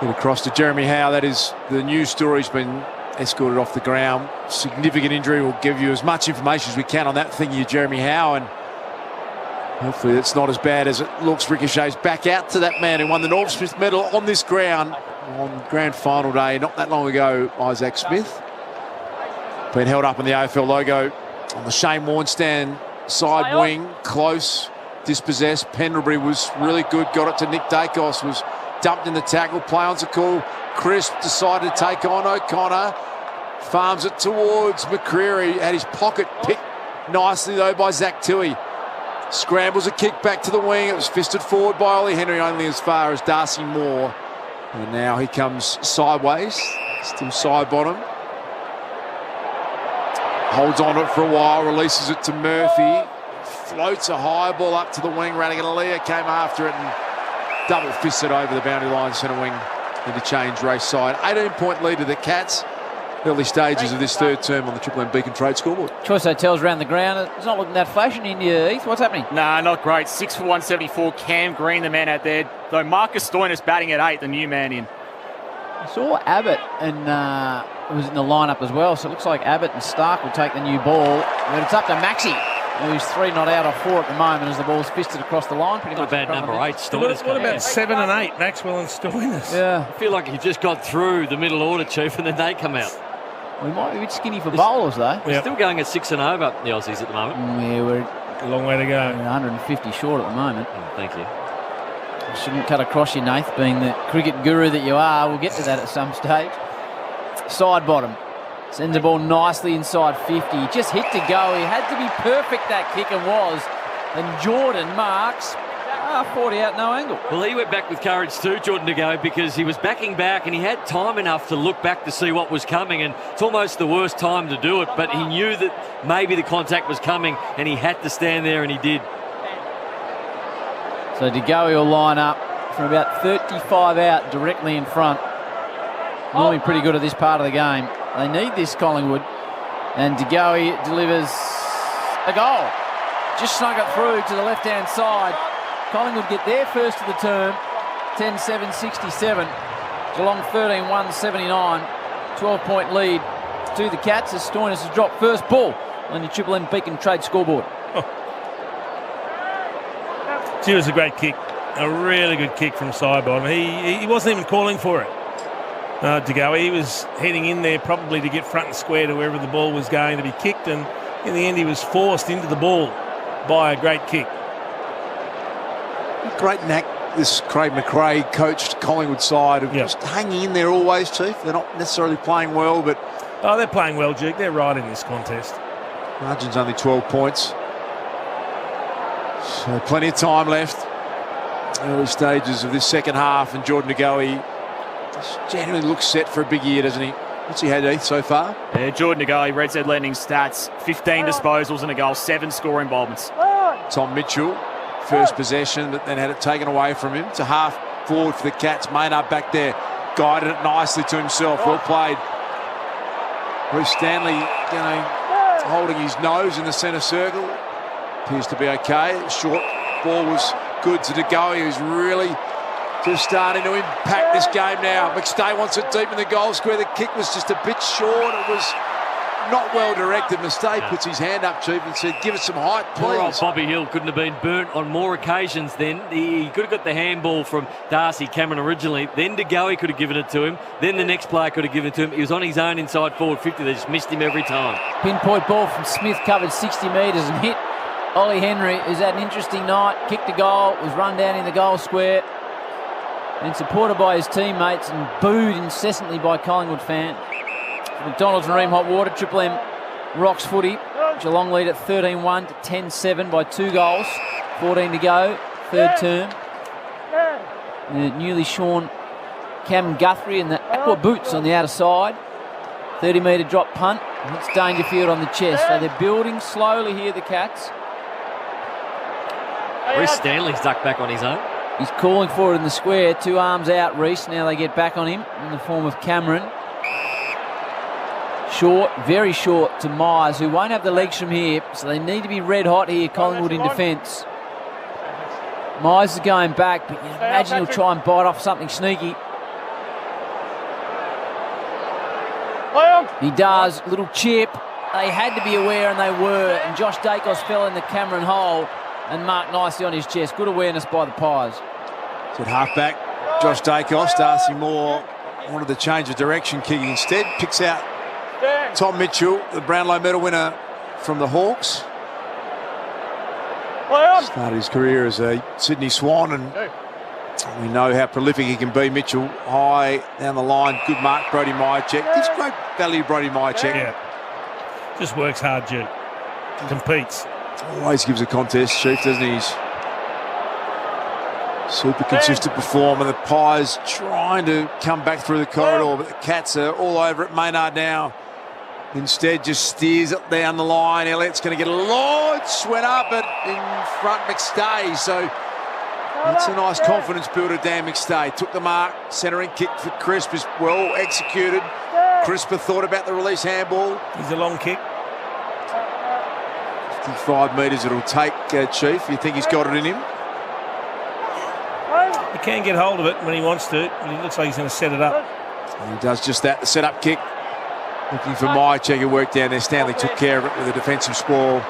get across to Jeremy Howe. That is the news story. He's been escorted off the ground. Significant injury. We'll give you as much information as we can on that thing, you Jeremy Howe, and hopefully it's not as bad as it looks. Ricochets back out to that man who won the Norm Smith medal on this ground on grand final day not that long ago, Isaac Smith. Been held up in the AFL logo on the Shane Warne stand. Side wing, close, dispossessed. Pendlebury was really good, got it to Nick Dacos, was dumped in the tackle. Play on's a call. Crisp decided to take on O'Connor. Farms it towards McCreary. Had his pocket picked nicely, though, by Zach Tui. Scrambles a kick back to the wing. It was fisted forward by Ollie Henry, only as far as Darcy Moore. And now he comes sideways, still side bottom. Holds on it for a while, releases it to Murphy. Floats a high ball up to the wing. Rattigan came after it and double fisted over the boundary line, centre wing interchange race side. 18-point lead to the Cats. Early stages of this third term on the Triple M Beacon Trade scoreboard. Choice Hotels around the ground. It's not looking that fashion in you, Heath. What's happening? Nah, not great. 6 for 174. Cam Green, the man out there. Though Marcus Stoinis batting at 8, the new man in. I saw Abbott and was in the lineup as well, so it looks like Abbott and Stark will take the new ball. But it's up to Maxi, who's 3 not out off 4 at the moment as the ball's fisted across the line. Pretty much a bad number 8, Stoinis. What about 7 and 8, Maxwell and Stoinis? Yeah. I feel like he just got through the middle order, Chief, and then they come out. We might be a bit skinny for bowlers, though. We're still going at 6 and over, the Aussies at the moment. Yeah, we're a long way to go. 150 short at the moment. Oh, thank you. Shouldn't cut across you, Nath, being the cricket guru that you are. We'll get to that at some stage. Side bottom. Sends the ball nicely inside 50. He just hit to go. He had to be perfect, that kick, and was. And Jordan marks 40 out, no angle. Well, he went back with courage too, Jordan, to go, because he was backing back and he had time enough to look back to see what was coming, and it's almost the worst time to do it, but he knew that maybe the contact was coming and he had to stand there, and he did. So De Goey will line up from about 35 out directly in front. Normally pretty good at this part of the game. They need this, Collingwood. And De Goey delivers a goal. Just snuck it through to the left-hand side. Collingwood get their first of the term. 10-7-67. Geelong 13-1-79. 12-point lead to the Cats as Stoinis has dropped first ball on your Triple M Beacon Trade scoreboard. It was a great kick. A really good kick from side bottom. He wasn't even calling for it. De Goey, he was heading in there probably to get front and square to wherever the ball was going to be kicked, and in the end he was forced into the ball by a great kick. Great knack, this Craig McRae coached Collingwood side of just hanging in there always, Chief. They're not necessarily playing well, but... Oh, they're playing well, Duke. They're right in this contest. Margin's only 12 points. So plenty of time left. Early stages of this second half, and Jordan De Goey genuinely looks set for a big year, doesn't he? What's he had, Heath, so far? Yeah, Jordan De Goey, Red Zed Lending stats, 15 disposals and a goal, 7 score involvements. Tom Mitchell, first possession, but then had it taken away from him. It's a half forward for the Cats. Maynard back there, guided it nicely to himself. Well played. Bruce Stanley, holding his nose in the centre circle. Appears to be okay. Short ball was good to De Goey, who's really just starting to impact this game now. McStay wants it deep in the goal square. The kick was just a bit short. It was not well directed. McStay puts his hand up, Chief, and said, give us some height, please. Poor old Bobby Hill couldn't have been burnt on more occasions then. He could have got the handball from Darcy Cameron originally. Then De Goey could have given it to him. Then the next player could have given it to him. He was on his own inside forward 50. They just missed him every time. Pinpoint ball from Smith, covered 60 metres and hit Ollie Henry, who's had an interesting night. Kicked a goal, was run down in the goal square and supported by his teammates and booed incessantly by Collingwood fans. McDonald's and Ream Hot Water, Triple M rocks footy. Geelong lead at 13-1 to 10-7 by 2 goals. 14 to go, third term. The newly shorn Cam Guthrie and the aqua boots on the outer side. 30-metre drop punt. Hits Dangerfield on the chest. So they're building slowly here, the Cats. Reece Stanley's ducked back on his own. He's calling for it in the square. 2 arms out, Reece. Now they get back on him in the form of Cameron. Short, very short to Myers, who won't have the legs from here, so they need to be red hot here, Collingwood in defence. Myers is going back, but you imagine he'll try and bite off something sneaky. He does, little chip. They had to be aware, and they were, and Josh Dacos fell in the Cameron hole and marked nicely on his chest. Good awareness by the Pies. It's at half-back, Josh Dacos. Darcy Moore wanted to change of direction, kicking instead. Picks out Tom Mitchell, the Brownlow medal winner from the Hawks. Started his career as a Sydney Swan, and we know how prolific he can be. Mitchell high down the line. Good mark, Brody Myercheck. Gives great value, Brody Myercheck. Yeah. Just works hard, Duke. Competes. Always gives a contest, Chief, doesn't he? He's super consistent performer. The Pies trying to come back through the corridor, but the Cats are all over it. Maynard now instead just steers it down the line. Elliott's going to get a launch. Went up, but in front McStay. So That's a nice confidence builder, Dan McStay. Took the mark, centering kick for Crisp is well executed. Crisper thought about the release handball. He's a long kick. 55 metres it'll take, Chief. You think he's got it in him? He can get hold of it when he wants to, but he looks like he's going to set it up. And he does just that, the set-up kick. Looking for Myercheck, who worked down there. Stanley took care of it with a defensive spoil.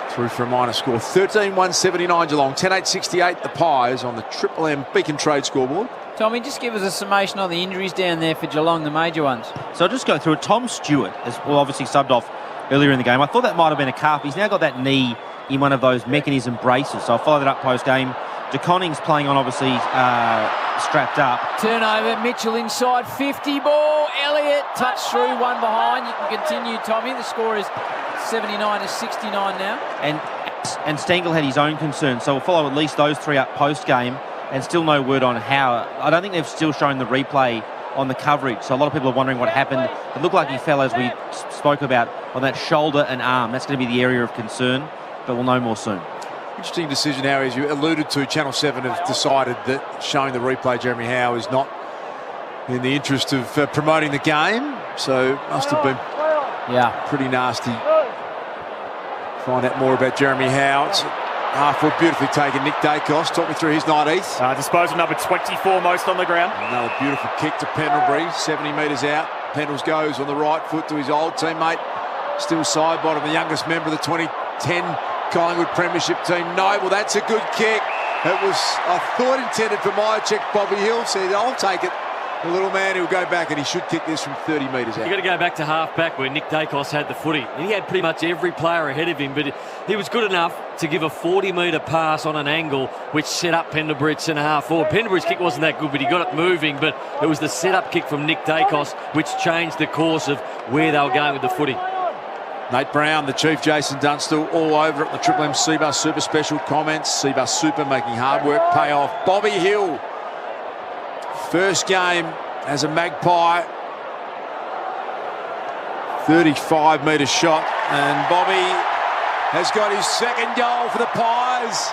Through for a minor score. 13-179 Geelong. 10-8-68 the Pies on the Triple M Beacon Trade scoreboard. Tommy, just give us a summation on the injuries down there for Geelong, the major ones. So I'll just go through it. Tom Stewart has obviously subbed off earlier in the game. I thought that might have been a calf. He's now got that knee in one of those mechanism braces. So I'll follow that up post-game. DeConning's playing on, obviously, strapped up. Turnover, Mitchell inside 50 ball. Elliott touched through, one behind. You can continue, Tommy. The score is 79-69 now. And Stengel had his own concerns. So we'll follow at least those three up post-game, and still no word on how. I don't think they've still shown the replay on the coverage. So a lot of people are wondering what happened. It looked like he fell, as we spoke about, on that shoulder and arm. That's going to be the area of concern, but we'll know more soon. Interesting decision, Harry, as you alluded to. Channel 7 have decided that showing the replay, Jeremy Howe, is not in the interest of promoting the game. So must have been pretty nasty. Find out more about Jeremy Howe. It's half-foot beautifully taken. Nick Dacos, talk me through his 19th. Disposal number 24 most on the ground. Another beautiful kick to Pendlebury, 70 metres out. Pendles goes on the right foot to his old teammate. Still side bottom, the youngest member of the 2010 Collingwood Premiership team. Noble, that's a good kick. It was, I thought, intended for Myercheck. Bobby Hill said, I'll take it. The little man who'll go back, and he should kick this from 30 metres out. You've got to go back to half-back where Nick Dacos had the footy. And he had pretty much every player ahead of him, but he was good enough to give a 40-metre pass on an angle which set up Pendlebury at centre-half forward. Pendlebury's kick wasn't that good, but he got it moving, but it was the set-up kick from Nick Dacos which changed the course of where they were going with the footy. Nate Brown, the Chief, Jason Dunstall, all over it. The Triple M Seabus Super Special comments. Seabus Super making hard work pay off. Bobby Hill, first game as a Magpie. 35-metre shot. And Bobby has got his second goal for the Pies.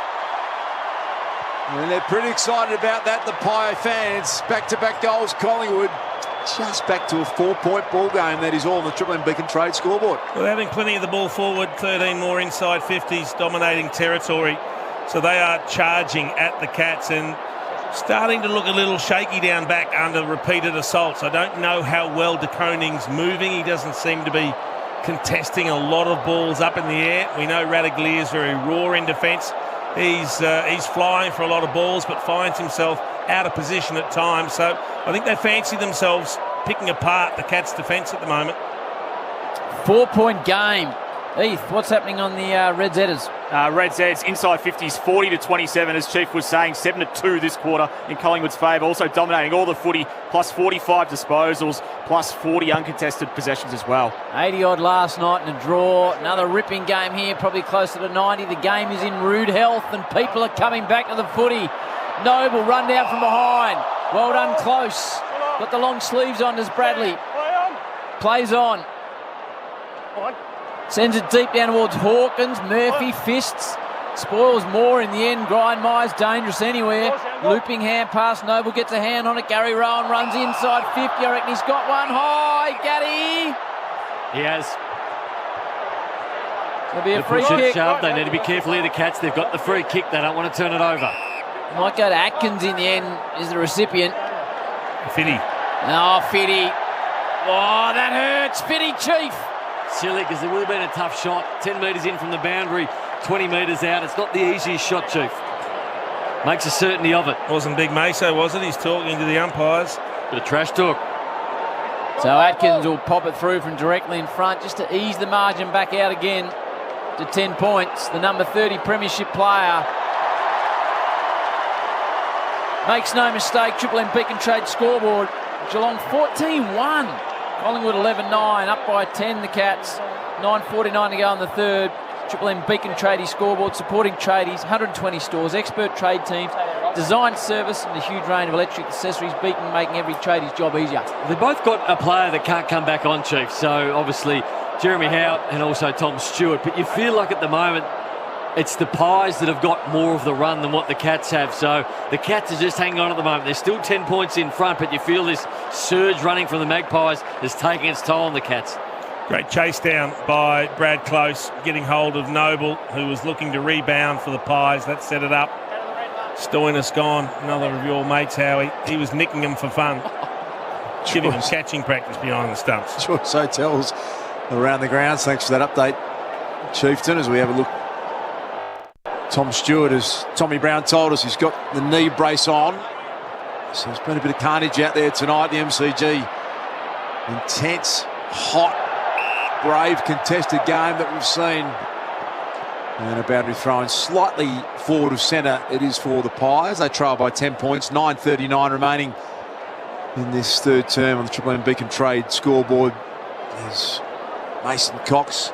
And they're pretty excited about that, the Pie fans. Back-to-back goals, Collingwood. Just back to a 4-point ball game. That is all on the Triple M Beacon Trade scoreboard. Well, having plenty of the ball forward, 13 more inside 50s, dominating territory. So they are charging at the Cats and starting to look a little shaky down back under repeated assaults. I don't know how well DeConing's moving. He doesn't seem to be contesting a lot of balls up in the air. We know Radaglia is very raw in defence. He's flying for a lot of balls, but finds himself out of position at times. So I think they fancy themselves picking apart the Cats' defence at the moment. 4-point game. Heath, what's happening on the Red Zetters? Red Zeds inside 50s, 40-27, as Chief was saying, 7-2 this quarter in Collingwood's favour. Also dominating all the footy, plus 45 disposals, plus 40 uncontested possessions as well. 80-odd last night in a draw. Another ripping game here, probably closer to 90. The game is in rude health and people are coming back to the footy. Noble run down from behind. Well done, close. Got the long sleeves on as Bradley. Plays on. Sends it deep down towards Hawkins. Murphy fists. Spoils more in the end. Grindmire's dangerous anywhere. Looping hand pass. Noble gets a hand on it. Gary Rowan runs inside 50. I reckon he's got one high. Gaddy. He has. There'll be a free kick. Shove. They need to be careful here, the Cats. They've got the free kick. They don't want to turn it over. Might go to Atkins in the end, is the recipient. Fitty. Oh, Fitty. Oh, that hurts. Fitty, Chief. Silly, because it would have been a tough shot. 10 metres in from the boundary, 20 metres out. It's not the easiest shot, Chief. Makes a certainty of it. Wasn't Big Meso, was it? He's talking to the umpires. Bit of trash talk. So Atkins will pop it through from directly in front just to ease the margin back out again to 10 points. The number 30 premiership player. Makes no mistake, Triple M Beacon Trade scoreboard. Geelong 14-1. Collingwood 11-9, up by 10 the Cats. 9:49 to go in the third. Triple M Beacon Tradie scoreboard, supporting tradies, 120 stores, expert trade teams, design service and a huge range of electric accessories. Beacon making every tradie's job easier. They've both got a player that can't come back on, Chief. So obviously Jeremy Howe and also Tom Stewart. But you feel like at the moment It's the Pies that have got more of the run than what the Cats have. So the Cats are just hanging on at the moment. They're still 10 points in front, but you feel this surge running from the Magpies is taking its toll on the Cats. Great chase down by Brad Close, getting hold of Noble, who was looking to rebound for the Pies. That set it up. Stoinis gone. Another of your mates, Howie. He was nicking them for fun. Giving them catching practice behind the stumps. Choice Hotels around the grounds. Thanks for that update, Chieftain, as we have a look. Tom Stewart, as Tommy Brown told us, he's got the knee brace on. So there's been a bit of carnage out there tonight, the MCG. Intense, hot, brave, contested game that we've seen. And a boundary thrown slightly forward of centre. It is for the Pies. They trail by 10 points, 9:39 remaining in this third term on the Triple M Beacon Trade scoreboard. There's Mason Cox.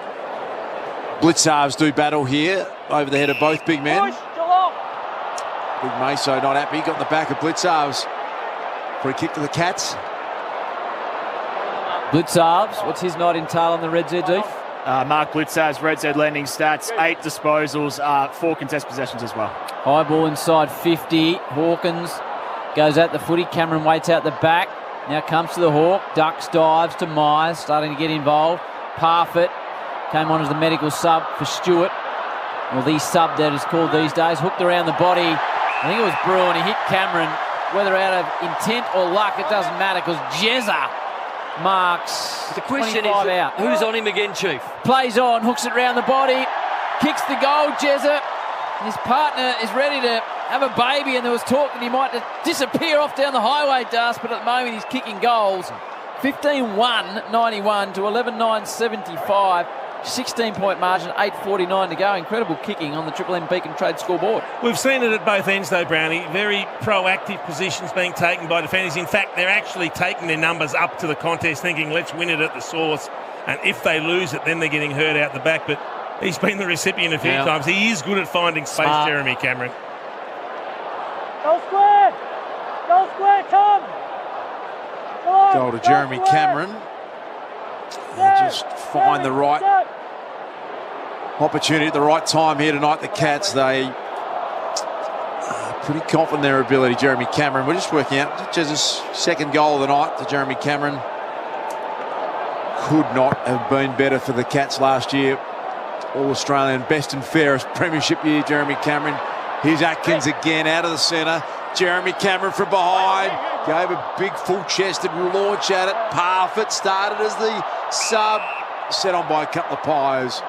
Blitzarves do battle here over the head of both big men. Big Maso not happy. Got in the back of Blitzarves. Free kick to the Cats. Blitzarves, what's his night in tail on the Reds there, Deef? Mark Blitzarves, Reds head lending stats, 8 disposals, 4 contest possessions as well. High ball inside 50. Hawkins goes at the footy. Cameron waits out the back. Now comes to the Hawk. Ducks, dives to Myers, starting to get involved. Parfitt came on as the medical sub for Stewart. Well, the sub that is called these days. Hooked around the body. I think it was Bruin. He hit Cameron. Whether out of intent or luck, it doesn't matter because Jezza marks. The question is, out. Who's on him again, Chief? Plays on, hooks it round the body, kicks the goal. Jezza, his partner, is ready to have a baby, and there was talk that he might disappear off down the highway, Dust, but at the moment he's kicking goals. 15-1-91 to 11-9-75. 16-point margin, 8:49 to go. Incredible kicking on the Triple M Beacon Trade scoreboard. We've seen it at both ends, though, Brownie. Very proactive positions being taken by defenders. In fact, they're actually taking their numbers up to the contest, thinking, let's win it at the source. And if they lose it, then they're getting hurt out the back. But he's been the recipient a few times. He is good at finding space, Smart. Jeremy Cameron. Go square! Go square, Tom! Goal to Jeremy Cameron. They just find the right opportunity at the right time here tonight. The Cats, they are pretty confident in their ability. Jeremy Cameron, we're just working out Jez's second goal of the night to Jeremy Cameron. Could not have been better for the Cats last year. All-Australian best and fairest premiership year, Jeremy Cameron. Here's Atkins again out of the centre. Jeremy Cameron from behind. Gave a big full-chested launch at it. Parfitt started as the sub. Set on by a couple of Pies.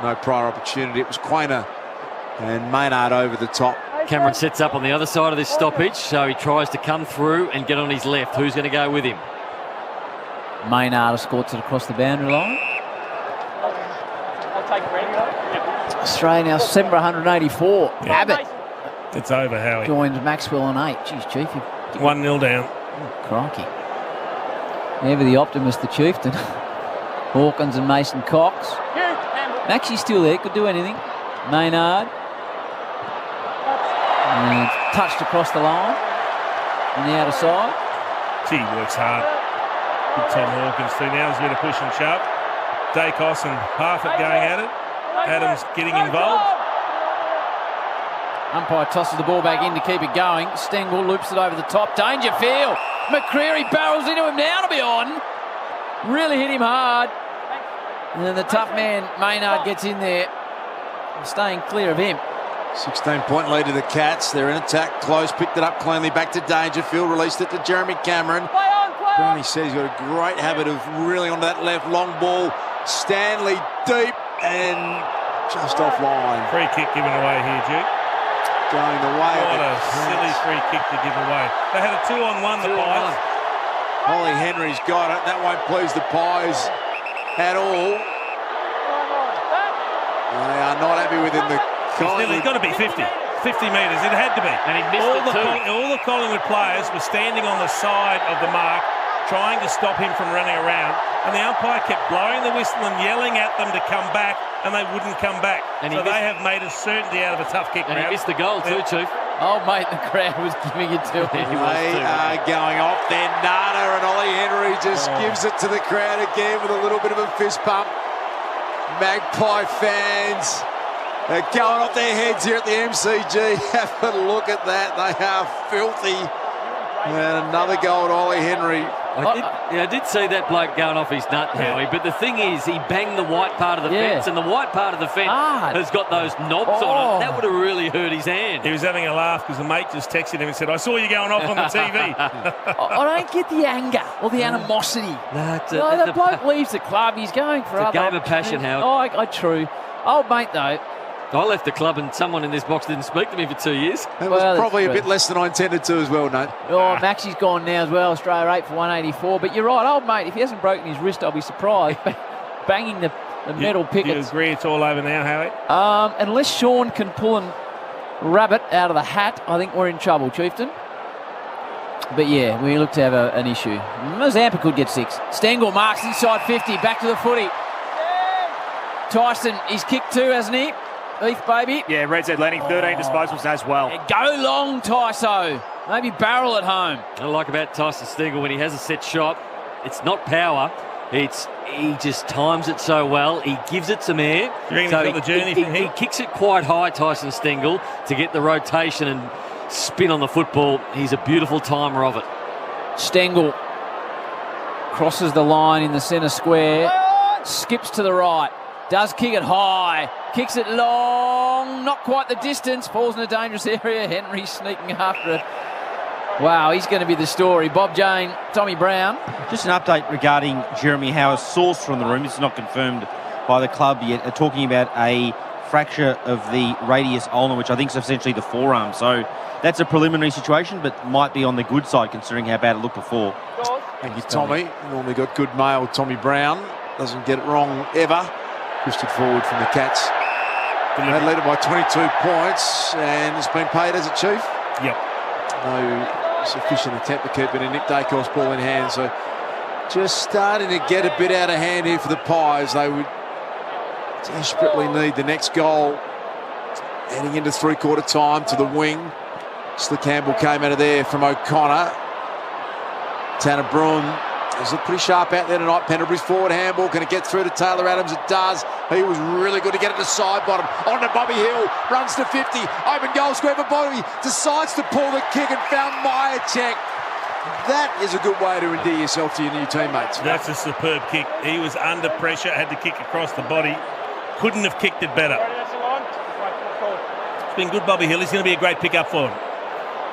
No prior opportunity. It was Quainer and Maynard over the top. Cameron sets up on the other side of this stoppage, so he tries to come through and get on his left. Who's going to go with him? Maynard escorts it across the boundary line. I'll take it, ready. Australia now 784. Abbott It's over, Howie. joins Maxwell on 8. Geez, Chief. 1-0 down. Oh, crikey. Ever the optimist, the Chieftain. Hawkins and Mason Cox. Maxie's still there, could do anything. Maynard. And it's touched across the line on the outer side. Gee, works hard. Good Tom Hawkins too. Now there's a bit of push and shove. Dacos and Parfitt going at it. Adams getting involved. Umpire tosses the ball back in to keep it going. Stengel loops it over the top. Dangerfield. McCreery barrels into him now to be on. Really hit him hard. And then the tough man, Maynard, gets in there. Staying clear of him. 16-point lead to the Cats. They're in attack. Close, picked it up cleanly. Back to Dangerfield. Released it to Jeremy Cameron. Brownie said he's got a great habit of reeling on that left long ball. Stanley deep and just offline. Free kick given away here, Duke. Going the way What of a silly free kick to give away. They had a 2-on-1, the Pies. Ollie Henry's got it. That won't please the Pies at all. They are not happy within the It's got to be 50 metres. It had to be. And he missed it too. All the Collingwood players were standing on the side of the mark, trying to stop him from running around. And the umpire kept blowing the whistle and yelling at them to come back, and they wouldn't come back. And so they have made a certainty out of a tough kick. And he missed the goal too, Chief. Oh, mate, the crowd was giving it to him. They are going off. Then Nana and Ollie Henry just gives it to the crowd again with a little bit of a fist pump. Magpie fans They're going off their heads here at the MCG. Have a look at that. They are filthy. And another goal to Ollie Henry. I did see that bloke going off his nut, Howie, but the thing is, he banged the white part of the fence, and the white part of the fence has got those knobs on it. That would have really hurt his hand. He was having a laugh because the mate just texted him and said, I saw you going off on the TV. I don't get the anger or the animosity. The bloke leaves the club. He's going for a game of passion, Howard. True. Old mate, though. I left the club and someone in this box didn't speak to me for 2 years. It was probably a bit less than I intended to as well, Nate. Maxi's gone now as well. Australia 8 for 184. But you're right, old mate, if he hasn't broken his wrist, I'll be surprised. Banging the metal pickets. You agree it's all over now, Howie? Unless Sean can pull a rabbit out of the hat, I think we're in trouble, Chieftain. But yeah, we look to have an issue. Zampa could get 6. Stengel marks inside 50. Back to the footy. Tyson, he's kicked 2, hasn't he? Heath, baby. Yeah, Reds Atlantic, 13 disposals as well. Yeah, go long, Tyso. Maybe barrel at home. What I like about Tyson Stengel, when he has a set shot, it's not power. He just times it so well. He gives it some air. You reckon he's got the journey from here? He kicks it quite high, Tyson Stengel, to get the rotation and spin on the football. He's a beautiful timer of it. Stengel crosses the line in the centre square, skips to the right. Does kick it high, kicks it long, not quite the distance, falls in a dangerous area. Henry sneaking after it. Wow, he's going to be the story. Bob Jane, Tommy Brown. Just an update regarding Jeremy Howe's source from the room. It's not confirmed by the club yet. They're talking about a fracture of the radius ulna, which I think is essentially the forearm. So that's a preliminary situation, but might be on the good side considering how bad it looked before. Thank you, Tommy. Normally got good mail. Tommy Brown doesn't get it wrong ever. Pushed it forward from the Cats. They lead it by 22 points, and it's been paid as a Chief. Yep. No sufficient attempt to keep it in. Nick Dacos ball in hand, so just starting to get a bit out of hand here for the Pies. They would desperately need the next goal. Heading into three-quarter time to the wing. Slick Campbell came out of there from O'Connor. Tanner Bruin has looked pretty sharp out there tonight. Pendlebury's forward handball. Can it get through to Taylor Adams? It does. He was really good to get it to side bottom. On to Bobby Hill. Runs to 50. Open goal square for Bobby. Decides to pull the kick and found Myercheck. That is a good way to endear yourself to your new teammates. That's a superb kick. He was under pressure, had to kick across the body. Couldn't have kicked it better. It's been good, Bobby Hill. He's going to be a great pick-up for them.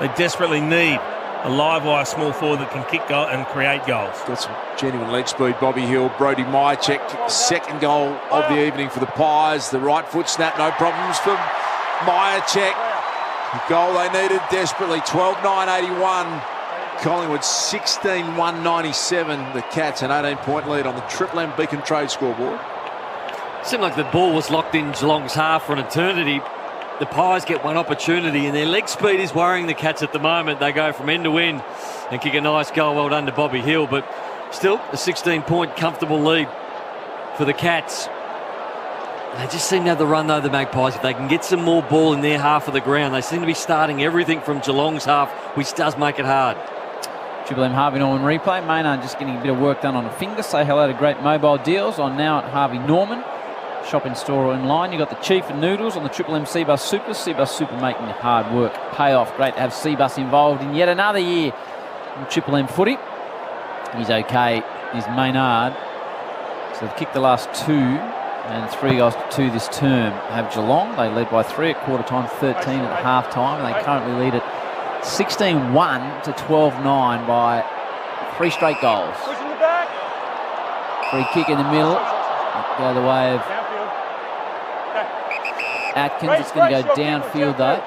They desperately need a live wire small forward that can kick goal and create goals. Got some genuine leg speed, Bobby Hill. Brody Myercheck, second goal of the evening for the Pies. The right foot snap, no problems for Myercheck. The goal they needed desperately, 12-9-81. Collingwood 16-1-97. The Cats an 18-point lead on the Triple M Beacon Trade scoreboard. Seemed like the ball was locked in Geelong's half for an eternity. The Pies get one opportunity, and their leg speed is worrying the Cats at the moment. They go from end to end and kick a nice goal. Well done to Bobby Hill, but still a 16-point comfortable lead for the Cats. They just seem to have the run, though, the Magpies. If they can get some more ball in their half of the ground, they seem to be starting everything from Geelong's half, which does make it hard. Triple M Harvey Norman replay. Maynard just getting a bit of work done on a finger. Say hello to Great Mobile Deals on now at Harvey Norman. Shop in store or online. You've got the Chief and Noodles on the Triple M Seabus Super. Seabus Super making hard work pay off. Great to have Seabus involved in yet another year in Triple M footy. He's okay. He's Maynard. So they've kicked the last 2 and 3 goals to 2 this term. Have Geelong. They lead by 3 at quarter time, 13 at half time. And they currently lead at 16-1 to 12-9 by 3 straight goals. Free kick in the middle. Go the way of Atkins. It's going to go downfield though.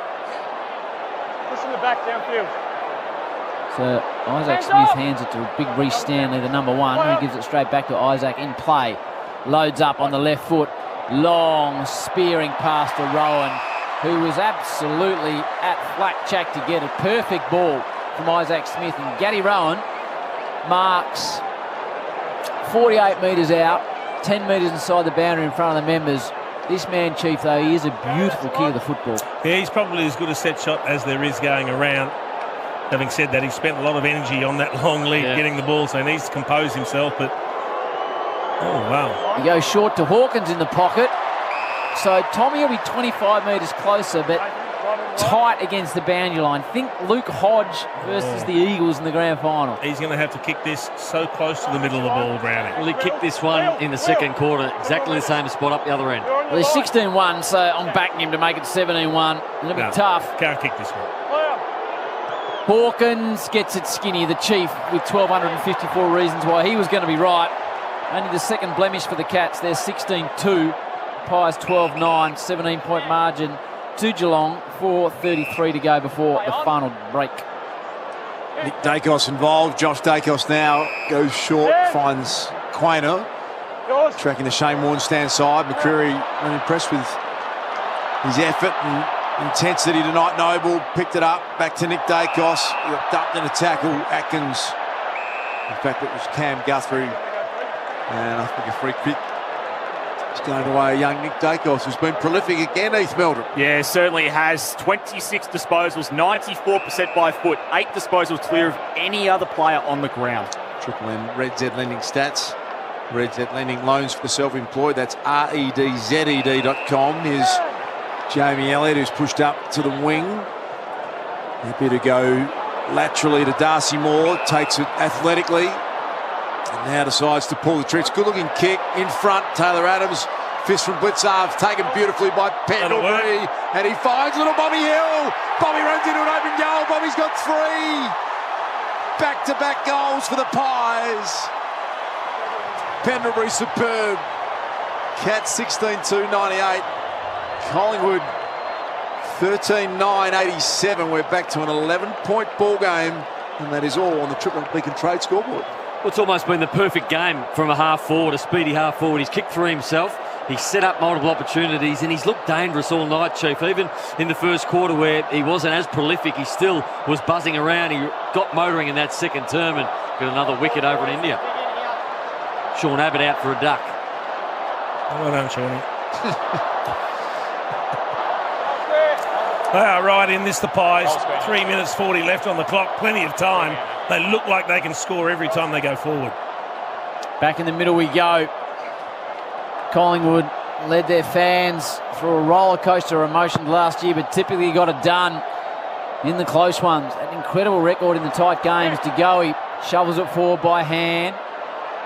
Push in the back downfield. So Isaac Smith hands it to Big Reece Stanley, the number 1, who gives it straight back to Isaac in play. Loads up on the left foot. Long spearing pass to Rowan, who was absolutely at flat check to get a perfect ball from Isaac Smith. And Gaddy Rowan marks 48 metres out, 10 metres inside the boundary in front of the members. This man, Chief, though, he is a beautiful kick of the football. Yeah, he's probably as good a set shot as there is going around. Having said that, he spent a lot of energy on that long lead getting the ball, so he needs to compose himself. But, oh, wow. He goes short to Hawkins in the pocket. So Tommy will be 25 metres closer, but tight against the boundary line. Think Luke Hodge versus the Eagles in the grand final. He's going to have to kick this so close to the middle of the ball, Brownie. Well, he kicked this one in the second quarter, exactly the same spot up the other end. Well, he's 16-1, so I'm backing him to make it 17-1. It'll be tough. Can't kick this one. Hawkins gets it skinny, the Chief, with 1,254 reasons why he was going to be right. Only the second blemish for the Cats. They're 16-2. Pies 12-9, 17-point margin to Geelong. 4:33 to go before the final break. Nick Dacos involved. Josh Dacos now goes short, finds Quainer. Tracking the Shane Warne stand side. McCreary, I'm impressed with his effort and intensity tonight. Noble picked it up, back to Nick Dacos. He got dumped in a tackle. Atkins. In fact, it was Cam Guthrie. And I think a free kick. It's going away. Young Nick Dacos has been prolific again, Heath Meldrum. Yeah, certainly has. 26 disposals, 94% by foot, 8 disposals clear of any other player on the ground. Triple M Red Z Lending stats. Red Z Lending loans for the self-employed. That's REDZED.com. Here's Jamie Elliott, who's pushed up to the wing. Happy to go laterally to Darcy Moore. Takes it athletically. And now decides to pull the tricks. Good-looking kick in front. Taylor Adams, fist from Blitzarve, taken beautifully by Pendlebury. And he finds little Bobby Hill. Bobby runs into an open goal. Bobby's got 3. Back-to-back goals for the Pies. Pendlebury superb. Cats 16-2-98. Collingwood 13-9-87. We're back to an 11-point ball game. And that is all on the Triple M Beacon Trade scoreboard. Well, it's almost been the perfect game from a half forward, a speedy half forward. He's kicked through himself. He's set up multiple opportunities and he's looked dangerous all night, Chief. Even in the first quarter where he wasn't as prolific, he still was buzzing around. He got motoring in that second term and got another wicket over in India. Sean Abbott out for a duck. Well done, Shawnee. They are right in this, the Pies. 3 minutes 40 left on the clock. Plenty of time. They look like they can score every time they go forward. Back in the middle we go. Collingwood led their fans through a roller coaster of emotions last year, but typically got it done in the close ones. An incredible record in the tight games. De Goey shovels it forward by hand.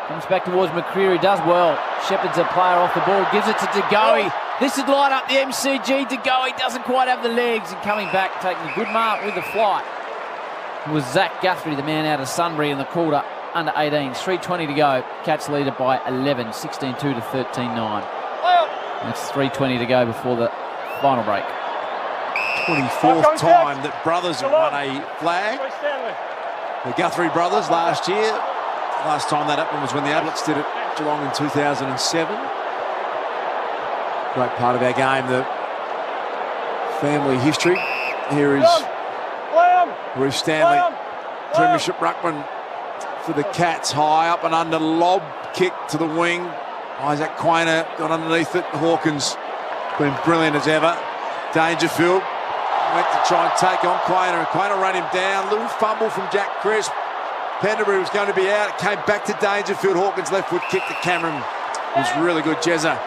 Comes back towards McCreary, does well. Shepherd's a player off the ball, gives it to De Goey. This would light up the MCG. De Goey doesn't quite have the legs and coming back, taking a good mark with the flight. It was Zach Guthrie, the man out of Sunbury in the quarter, under 18s. 3:20 to go. Cats lead it by 11, 16-2 to 13-9. That's 3:20 to go before the final break. 24th time that brothers have won a flag. The Guthrie brothers last year. Last time that happened was when the Ablets did it at Geelong in 2007. Great part of our game, the family history. Here is Ruth Stanley, Premiership Ruckman for the Cats. High up and under, lob kick to the wing. Isaac Quainer got underneath it. Hawkins been brilliant as ever. Dangerfield went to try and take on Quainer, and Quainer ran him down. Little fumble from Jack Crisp. Pendlebury was going to be out. It came back to Dangerfield. Hawkins left foot kick to Cameron. It was really good. Jezza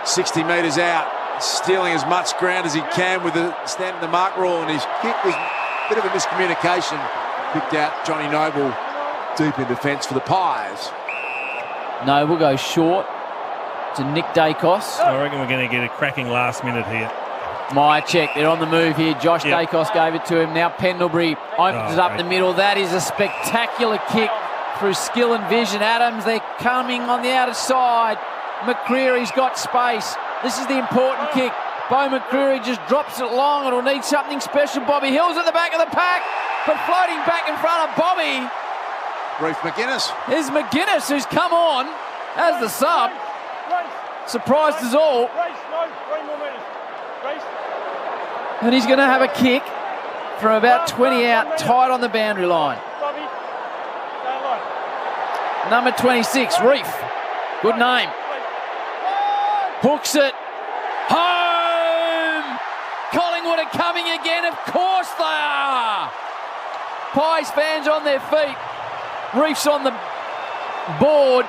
60 metres out, stealing as much ground as he can with the stand in the mark rule, and his kick was a bit of a miscommunication. Picked out Johnny Noble deep in defence for the Pies. Noble goes short to Nick Dacos. I reckon we're going to get a cracking last minute here. My check, they're on the move here. Josh Dacos gave it to him. Now Pendlebury opens it up the middle. That is a spectacular kick through skill and vision. Adams, they're coming on the outer side. McCreary's got space. This is the important kick. Bo McCreary just drops it long. It'll need something special. Bobby Hill's at the back of the pack, but floating back in front of Bobby. Reef McGuinness. Here's McGuinness, who's come on as the sub. Surprised us all. And he's going to have a kick from about 20 out, tight on the boundary line. Number 26, Reef. Good name. Hooks it. Home! Collingwood are coming again. Of course they are. Pies fans on their feet. Reef's on the board.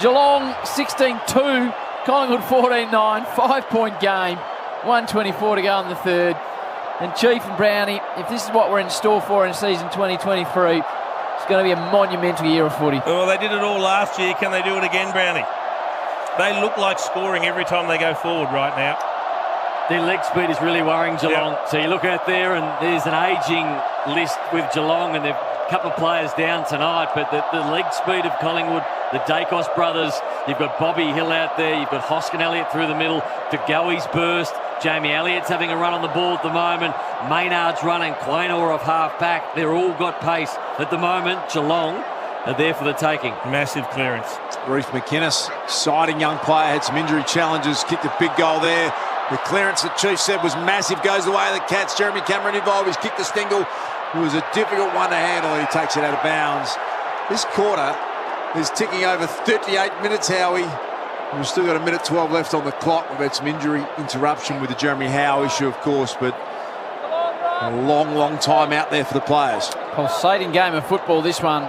Geelong 16-2. Collingwood 14-9, 5-point game, 1:24 to go in the third. And Chief and Brownie, if this is what we're in store for in season 2023, it's going to be a monumental year of footy. Well, they did it all last year. Can they do it again, Brownie? They look like scoring every time they go forward right now. Their leg speed is really worrying Geelong. Yep. So you look out there and there's an ageing list with Geelong, and they've a couple of players down tonight, but the leg speed of Collingwood, the Dacos brothers, you've got Bobby Hill out there, you've got Hoskin Elliott through the middle, DeGoey's burst, Jamie Elliott's having a run on the ball at the moment, Maynard's running, Quaynor off half back. They're all got pace at the moment. Geelong are there for the taking. Massive clearance. Reece McInnes, exciting young player, had some injury challenges, kicked a big goal there. The clearance that Chief said was massive, goes the way of the Cats. Jeremy Cameron involved, he's kicked the stingle. It was a difficult one to handle, and he takes it out of bounds. This quarter is ticking over 38 minutes, Howie. We've still got a minute 12 left on the clock. We've had some injury interruption with the Jeremy Howe issue, of course, but a long, long time out there for the players. Pulsating game of football, this one.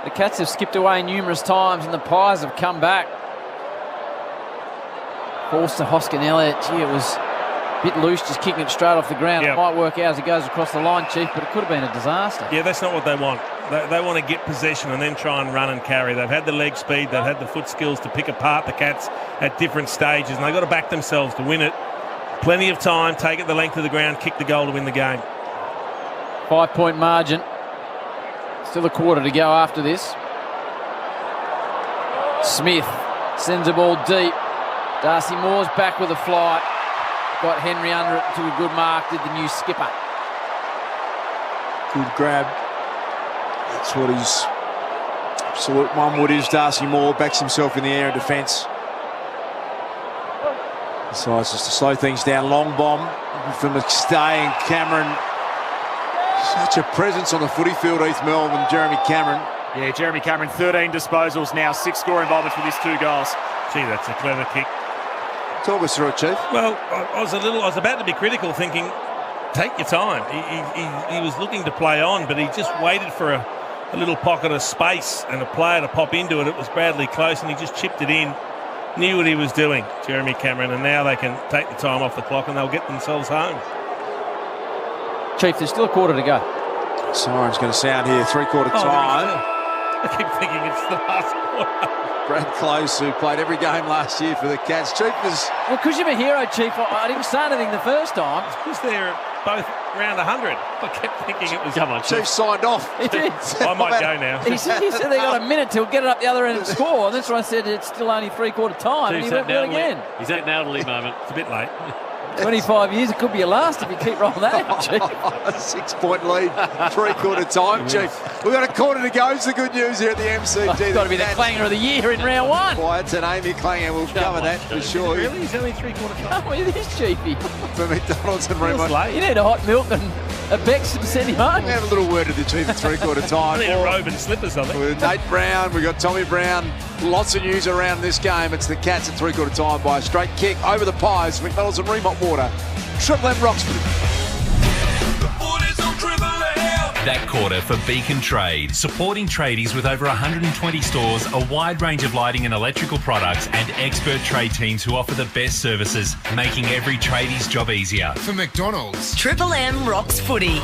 The Cats have skipped away numerous times, and the Pies have come back. Forced to Hoskin Elliott. Gee, it was a bit loose, just kicking it straight off the ground. Yep. It might work out as it goes across the line, Chief, but it could have been a disaster. Yeah, that's not what they want. They want to get possession and then try and run and carry. They've had the leg speed, they've had the foot skills to pick apart the Cats at different stages, and they've got to back themselves to win it. Plenty of time, take it the length of the ground, kick the goal to win the game. 5-point margin. Still a quarter to go after this. Smith sends the ball deep. Darcy Moore's back with a flight. Got Henry under it to a good mark, did the new skipper. Good grab. That's what his absolute one-wood is. Darcy Moore backs himself in the air in defence. Decides just to slow things down. Long bomb from McStay and Cameron. Such a presence on the footy field, Heath Melvin, Jeremy Cameron. Yeah, Jeremy Cameron, 13 disposals now, 6 score involvements with his 2 goals. Gee, that's a clever kick. Talk us through it, Chief. Well, I was about to be critical, thinking, take your time. He was looking to play on, but he just waited for a little pocket of space and a player to pop into it. It was Bradley Close, and he just chipped it in. Knew what he was doing, Jeremy Cameron, and now they can take the time off the clock and they'll get themselves home. Chief, there's still a quarter to go. Siren's going to sound here, 3/4 time. I keep thinking it's the last quarter. Brad Close, who played every game last year for the Cats. Chief was... Well, because you're a hero, Chief, I didn't say anything the first time. Because they're both round 100. I kept thinking it was... Come on, Chief signed off. He did. I might go now. He said they got a minute to get it up the other end and score, and that's why I said it's still only 3/4 time, and he went well again. He's at an elderly moment. It's a bit late. 25 years, it could be your last if you keep rolling that out, Chief. 6-point lead, 3/4 time, Chief. We've got a quarter to go. It's the good news here at the MCG. It's got to be the clanger of the year in round 1. Quiet and Amy Clanger. We'll cover that for sure. Really? He's only 3/4 time. Oh, it is, Chiefy. For McDonald's and Remo. You need a hot milk and a Bex to send him home. We have a little word to the Chief at 3/4 time. I need a robe and slippers, I think. With Nate Brown, we've got Tommy Brown. Lots of news around this game. It's the Cats at 3/4 time by a straight kick over the Pies. McDonald's and Remont Water. Triple M Roxford. That quarter for Beacon Trade, supporting tradies with over 120 stores, a wide range of lighting and electrical products, and expert trade teams who offer the best services, making every tradie's job easier. For McDonald's, Triple M rocks footy.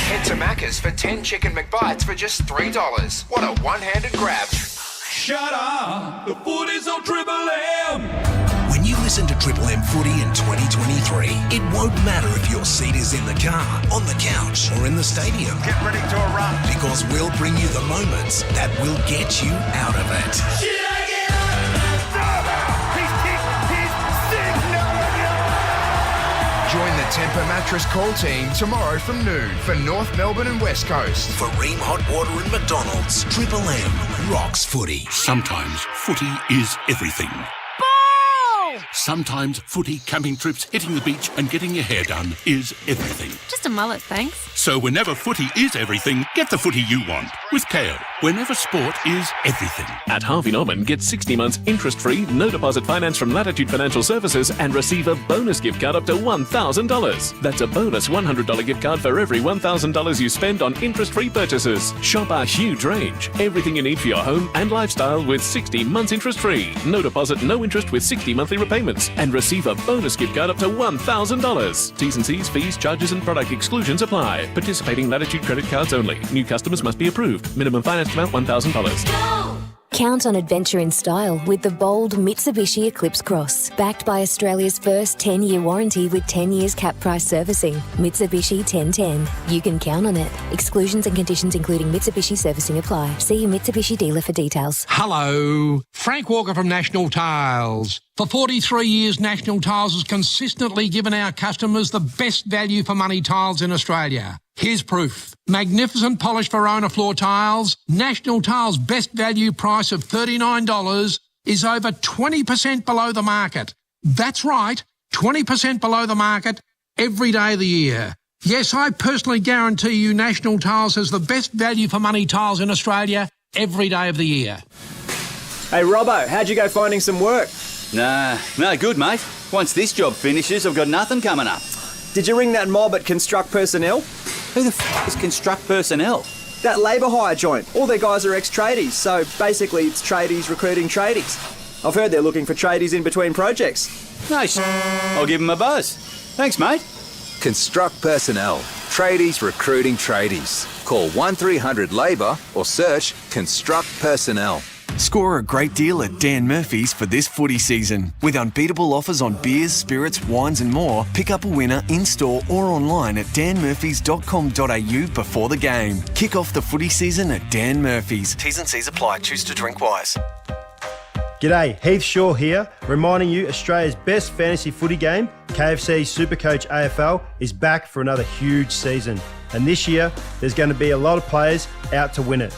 Head to Macca's for 10 chicken McBites for just $3. What a one-handed grab. Shut up, the footy's on Triple M. When you listen to Triple M Footy in 2023, it won't matter if your seat is in the car, on the couch, or in the stadium. Get ready to erupt. Because we'll bring you the moments that will get you out of it. Join the Temper Mattress call team tomorrow from noon for North Melbourne and West Coast. For Ream Hot Water and McDonald's, Triple M rocks footy. Sometimes footy is everything. Sometimes footy, camping trips, hitting the beach and getting your hair done is everything. Just a mullet, thanks. So whenever footy is everything, get the footy you want with KO. Whenever sport is everything. At Harvey Norman, get 60 months interest-free, no deposit finance from Latitude Financial Services and receive a bonus gift card up to $1,000. That's a bonus $100 gift card for every $1,000 you spend on interest-free purchases. Shop our huge range. Everything you need for your home and lifestyle with 60 months interest-free. No deposit, no interest with 60 monthly repayments. And receive a bonus gift card up to $1,000. T's and C's, fees, charges and product exclusions apply. Participating Latitude credit cards only. New customers must be approved. Minimum finance amount $1,000. Count on adventure in style with the bold Mitsubishi Eclipse Cross. Backed by Australia's first 10-year warranty with 10 years cap price servicing. Mitsubishi 1010. You can count on it. Exclusions and conditions including Mitsubishi servicing apply. See your Mitsubishi dealer for details. Hello, Frank Walker from National Tiles. For 43 years, National Tiles has consistently given our customers the best value for money tiles in Australia. Here's proof. Magnificent polished Verona floor tiles. National Tiles' best value price of $39 is over 20% below the market. That's right, 20% below the market every day of the year. Yes, I personally guarantee you National Tiles has the best value for money tiles in Australia every day of the year. Hey Robbo, how'd you go finding some work? Nah, no good, mate. Once this job finishes, I've got nothing coming up. Did you ring that mob at Construct Personnel? Who the is Construct Personnel? That labour hire joint. All their guys are ex-tradies, so basically it's tradies recruiting tradies. I've heard they're looking for tradies in between projects. Nice. I'll give them a buzz. Thanks, mate. Construct Personnel. Tradies recruiting tradies. Call 1300 Labour or search Construct Personnel. Score a great deal at Dan Murphy's for this footy season. With unbeatable offers on beers, spirits, wines and more, pick up a winner in-store or online at danmurphys.com.au before the game. Kick off the footy season at Dan Murphy's. T's and C's apply. Choose to drink wise. G'day, Heath Shaw here, reminding you Australia's best fantasy footy game, KFC Supercoach AFL, is back for another huge season. And this year, there's going to be a lot of players out to win it.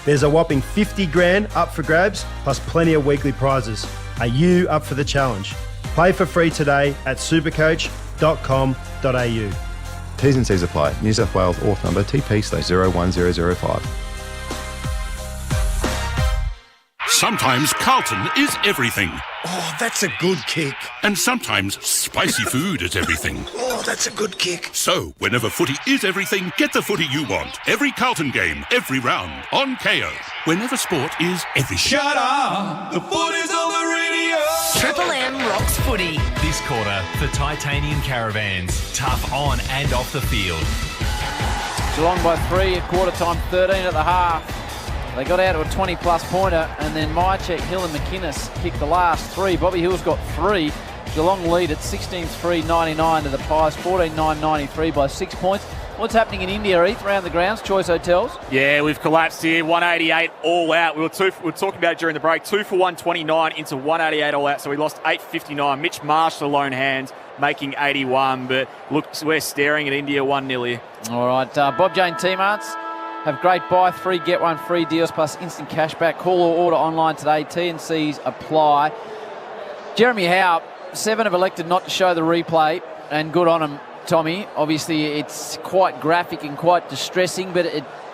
There's a whopping 50 grand up for grabs, plus plenty of weekly prizes. Are you up for the challenge? Play for free today at supercoach.com.au. T's and C's apply. New South Wales Auth number TP/01005. Sometimes Carlton is everything. Oh, that's a good kick. And sometimes spicy food is everything. Oh, that's a good kick. So, whenever footy is everything, get the footy you want. Every Carlton game, every round, on KO. Whenever sport is everything. Shut up! The footy's on the radio! Triple M rocks footy. This quarter for Titanium Caravans. Tough on and off the field. Geelong by 3 at quarter time, 13 at the half. They got out to a 20-plus pointer, and then Mychek, Hill and McInnes kicked the last 3. Bobby Hill's got 3. Geelong lead at 16-3-99 to the Pies, 14-9-93 by 6 points. What's happening in India, Heath, around the grounds, Choice Hotels? Yeah, we've collapsed here, 188 all out. We were talking about it during the break, 2 for 129 into 188 all out, so we lost 859. Mitch Marsh, the lone hand, making 81, but look, we're staring at India 1-0 here. All right, Bob Jane T-Marts have great buy 3, get 1 free deals plus instant cash back. Call or order online today. T&Cs apply. Jeremy Howe, 7 have elected not to show the replay, and good on them, Tommy. Obviously, it's quite graphic and quite distressing, but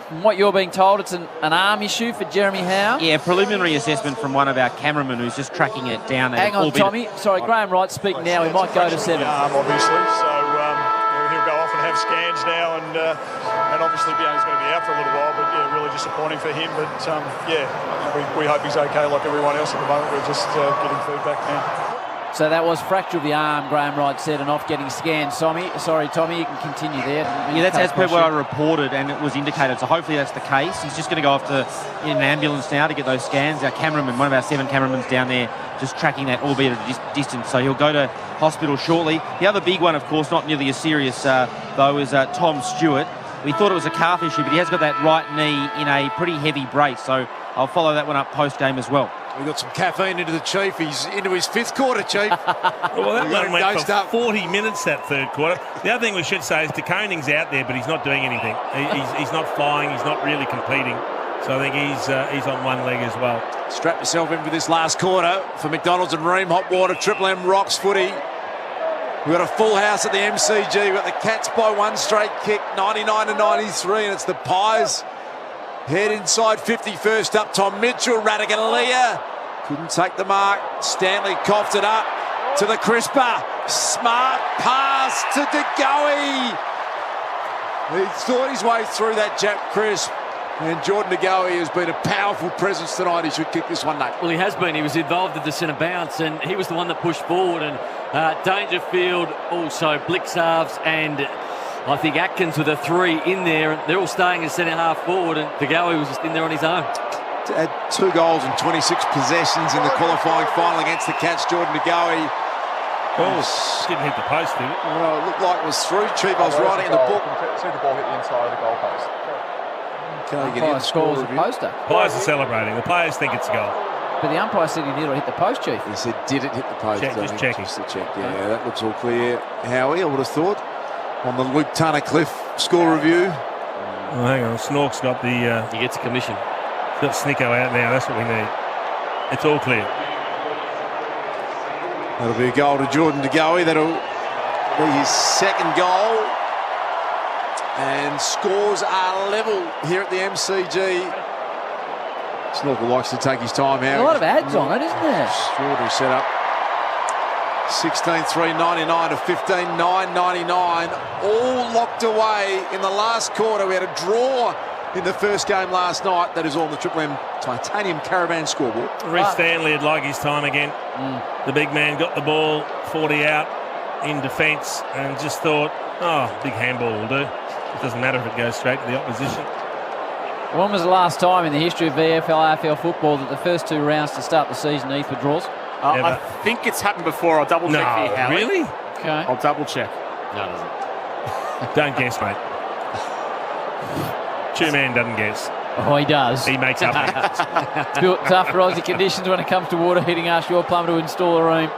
from what you're being told, it's an arm issue for Jeremy Howe. Yeah, preliminary assessment from one of our cameramen who's just tracking it down. Hang on, Tommy. Sorry, Graham Wright, speak now. He might go to 7. Obviously, so he'll go off and have scans now, and obviously he's going to be out for a little while, but yeah, really disappointing for him. But we hope he's okay like everyone else at the moment. We're just getting feedback now. So that was fracture of the arm, Graham Wright said, and off getting scanned. Sorry, Tommy, you can continue there. Yeah, that's as per what I reported, and it was indicated. So hopefully that's the case. He's just going to go off in an ambulance now to get those scans. Our cameraman, one of our 7 cameramen down there, just tracking that, albeit at a distance. So he'll go to hospital shortly. The other big one, of course, not nearly as serious, though, is Tom Stewart. We thought it was a calf issue, but he has got that right knee in a pretty heavy brace. So I'll follow that one up post-game as well. We got some caffeine into the Chief. He's into his 5th quarter, Chief. Well, that one went for 40 minutes, that third quarter. The other thing we should say is De Koning's out there, but he's not doing anything. He's not flying. He's not really competing. So I think he's on one leg as well. Strap yourself in for this last quarter for McDonald's and Ream. Hot water, Triple M rocks footy. We've got a full house at the MCG. We've got the Cats by one straight kick, 99-93, and it's the Pies. Head inside 50 first up. Tom Mitchell, Radaglia couldn't take the mark. Stanley coughed it up to the crisper. Smart pass to De Goey. He thought his way through that Jack Crisp. And Jordan De Goey has been a powerful presence tonight. He should kick this one, Nate. Well, he has been. He was involved at the centre bounce, and he was the one that pushed forward. And Dangerfield, also Blixarves, and I think Atkins with a 3 in there. They're all staying as centre half forward, and De Goey was just in there on his own. Had 2 goals and 26 possessions in the qualifying final against the Cats. Jordan De Goey. Didn't hit the post, did it? Well, it looked like it was through. Chief, I was writing in the book. See the ball hit the inside of the goalpost. Can get in the score review? Poster. Players are celebrating. The players think it's a goal. But the umpire said he did hit the post, Chief. He said, did it hit the post? Just checking. Just to check, yeah, that looks all clear. Howie, I would have thought, on the Luke Tunnicliffe score review. Well, hang on, Snork's got the... he gets a commission. Got Snicko out now, that's what we need. It's all clear. That'll be a goal to Jordan De Goey. That'll be his second goal. And scores are level here at the MCG. Snorkel likes to take his time out. A lot of ads on it, isn't there? Extraordinary setup. 16-3-99 to 15-9-99. All locked away in the last quarter. We had a draw in the first game last night. That is all on the Triple M Titanium Caravan scoreboard. Reece Stanley would like his time again. The big man got the ball 40 out in defence and just thought, oh, big handball will do. It doesn't matter if it goes straight to the opposition. When was the last time in the history of VFL, AFL football that the first 2 rounds to start the season Heath were draws? I think it's happened before. I'll double check for you, Howie. Really? Okay. I'll double check. No, it doesn't. Don't guess, mate. Two-man doesn't guess. Oh, he does. He makes up. It's built tough for Aussie conditions when it comes to water heating. Ask your plumber to install a room.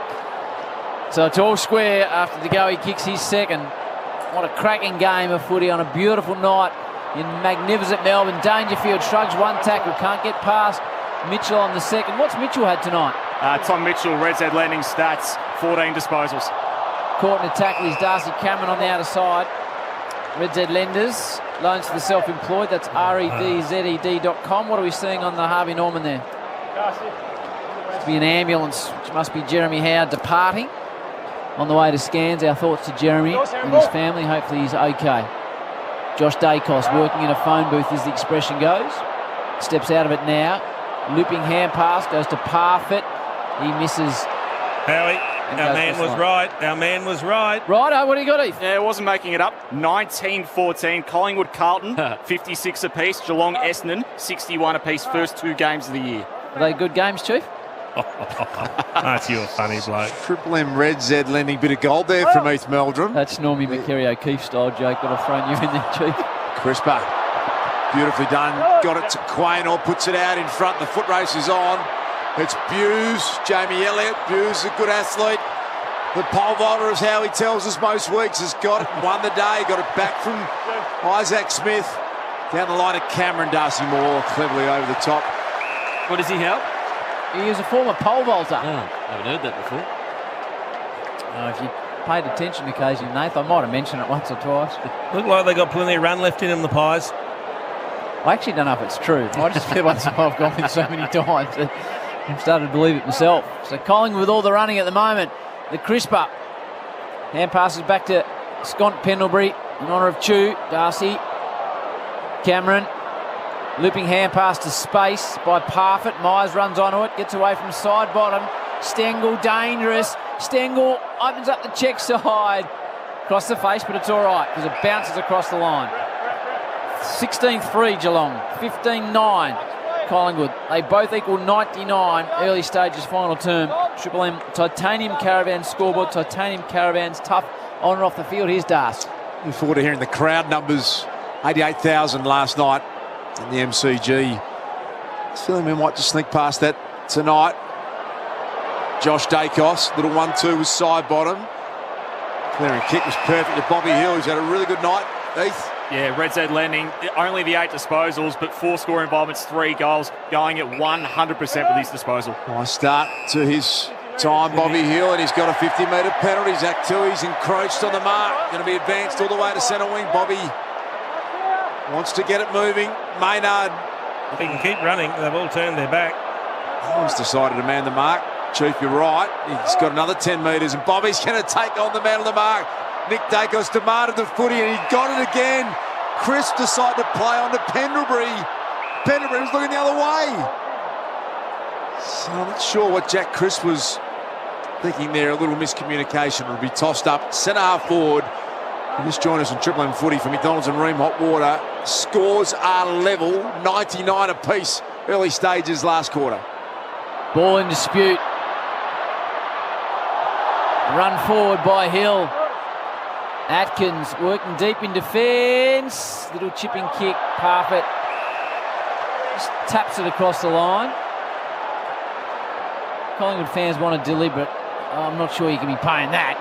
So it's all square after De Goey kicks his second. What a cracking game of footy on a beautiful night in magnificent Melbourne. Dangerfield shrugs one tackle, can't get past Mitchell on the second. What's Mitchell had tonight? Tom Mitchell, Red Z Landing stats, 14 disposals. Caught in a tackle is Darcy Cameron on the outer side. Red Z Lenders, loans for the self-employed. That's redzed.com. What are we seeing on the Harvey Norman there? Must be an ambulance, which must be Jeremy Howard departing. On the way to scans, our thoughts to Jeremy and his family. Hopefully he's okay. Josh Dacos working in a phone booth as the expression goes. Steps out of it now. Looping hand pass, goes to Parfitt. He misses. Howie, our man was right. Our man was right. Righto, what do you got, Heath? Yeah, I wasn't making it up. 19-14. Collingwood Carlton, 56 apiece. Geelong Essendon, 61 apiece. First 2 games of the year. Are they good games, Chief? That's your funny bloke. Triple M Red Z lending bit of gold there from Heath Meldrum. That's Normie McCary O'Keefe style joke, but I've thrown you in there, Chief. Crisper, beautifully done. Got it to Quaynor, puts it out in front. The foot race is on. It's Buse, Jamie Elliott. Buse, a good athlete. The pole vaulter, as how he tells us most weeks, has got it, won the day. Got it back from Isaac Smith. Down the line of Cameron. Darcy Moore cleverly over the top. What does he help? He is a former pole vaulter. Oh, I haven't heard that before. If you paid attention occasionally, Nathan, I might have mentioned it once or twice. Look like they got plenty of run left in them, the Pies. I actually don't know if it's true. I just feel like I've gone in so many times that I've started to believe it myself. So Collingwood with all the running at the moment. The crisper. Hand passes back to Scott Pendlebury in honour of Chew. Darcy. Cameron. Looping hand pass to space by Parfitt. Myers runs onto it, gets away from side bottom. Stengel dangerous. Stengel opens up the check side. Across the face, but it's all right because it bounces across the line. 16-3 Geelong, 15-9 Collingwood. They both equal 99 early stages final term. Triple M Titanium Caravan scoreboard. Titanium Caravan's tough on and off the field. Here's Das. Looking forward to hearing the crowd numbers. 88,000 last night in the MCG. Feeling we might just sneak past that tonight. Josh Dacos, little 1-2 with side bottom. Clearing kick was perfect to Bobby Hill, who's had a really good night Heath? Yeah, Red Z Lending, only the 8 disposals, but 4 score involvements, 3 goals, going at 100% with his disposal. Nice start to his time, Bobby Hill, and he's got a 50-metre penalty. Zach Tui's encroached on the mark. Going to be advanced all the way to centre wing. Bobby wants to get it moving. Maynard. If he can keep running, they've all turned their back. He's decided to man the mark. Chief, you're right. He's got another 10 metres, and Bobby's going to take on the man on the mark. Nick Dacos demanded the footy, and he got it again. Chris decided to play on to Pendlebury. Pendlebury was looking the other way. So I'm not sure what Jack Chris was thinking there. A little miscommunication. Will be tossed up centre half forward. You just join us on Triple M Footy for McDonald's and Ream Hot Water. Scores are level, 99 apiece. Early stages last quarter. Ball in dispute. Run forward by Hill. Atkins working deep in defence. Little chipping kick. Parfitt just taps it across the line. Collingwood fans want to deliberate. I'm not sure you can be paying that.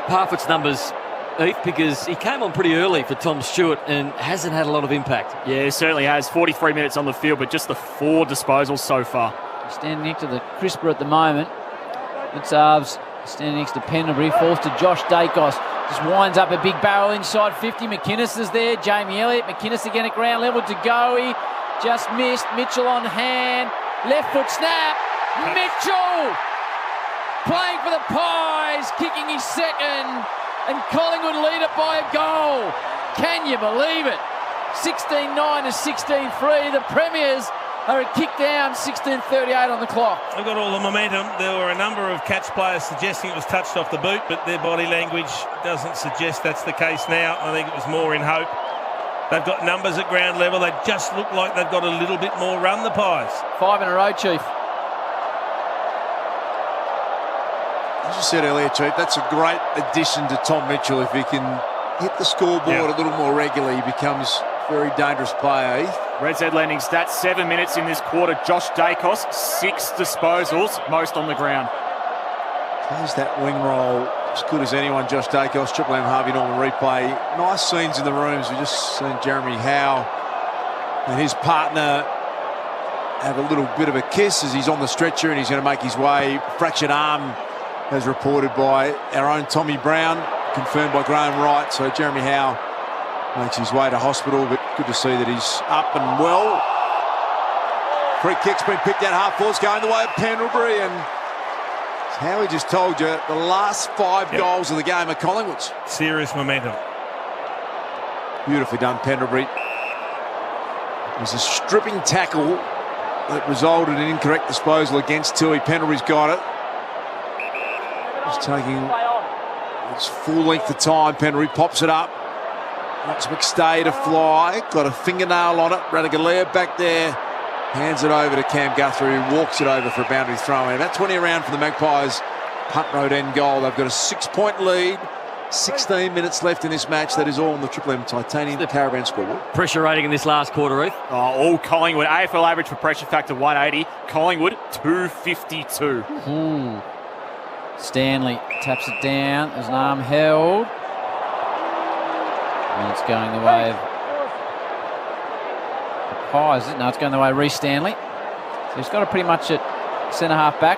Parfitt's numbers, Heath, because he came on pretty early for Tom Stewart and hasn't had a lot of impact. Yeah, he certainly has. 43 minutes on the field, but just the 4 disposals so far. He's standing next to the crisper at the moment. Fitzarves standing next to Pendlebury. Falls to Josh Dacos. Just winds up a big barrel inside 50. McInnes is there. Jamie Elliott. McInnes again at ground level to go. He just missed. Mitchell on hand. Left foot snap. Mitchell playing for the Pies, kicking his second, and Collingwood lead it by a goal. Can you believe it? 16-9 to 16-3. The Premiers are a kick down, 16:38 on the clock. They've got all the momentum. There were a number of Cats players suggesting it was touched off the boot, but their body language doesn't suggest that's the case now. I think it was more in hope. They've got numbers at ground level. They just look like they've got a little bit more run, the Pies. 5 in a row, Chief. As you said earlier, Chief, that's a great addition to Tom Mitchell. If he can hit the scoreboard a little more regularly, he becomes a very dangerous player. Heath? Red Z Lending stats, 7 minutes in this quarter. Josh Dacos, 6 disposals, most on the ground. Plays that wing role as good as anyone. Josh Dacos, Triple M Harvey Norman replay. Nice scenes in the rooms. We've just seen Jeremy Howe and his partner have a little bit of a kiss as he's on the stretcher and he's going to make his way. Fractured arm, as reported by our own Tommy Brown, confirmed by Graham Wright. So Jeremy Howe makes his way to hospital, but good to see that he's up and well. Free kick's been picked out, half forwards going the way of Pendlebury, and Howie just told you the last 5 goals of the game are Collingwood's. Serious momentum. Beautifully done, Pendlebury. It was a stripping tackle that resulted in incorrect disposal against Tui. Pendlebury's got it. He's taking its full length of time. Pendlebury pops it up. Wants McStay to fly. Got a fingernail on it. Radigalea back there. Hands it over to Cam Guthrie, who walks it over for a boundary throw in. About 20 around for the Magpies. Punt road end goal. They've got a 6-point lead. 16 minutes left in this match. That is all on the Triple M Titanium Caravan scoreboard. Pressure rating in this last quarter, Ruth. All Collingwood. AFL average for pressure factor 180. Collingwood 252. Stanley taps it down. There's an arm held. And it's going the way of the Pies. No, it's going the way of Reece Stanley. So he's got it pretty much at centre half back.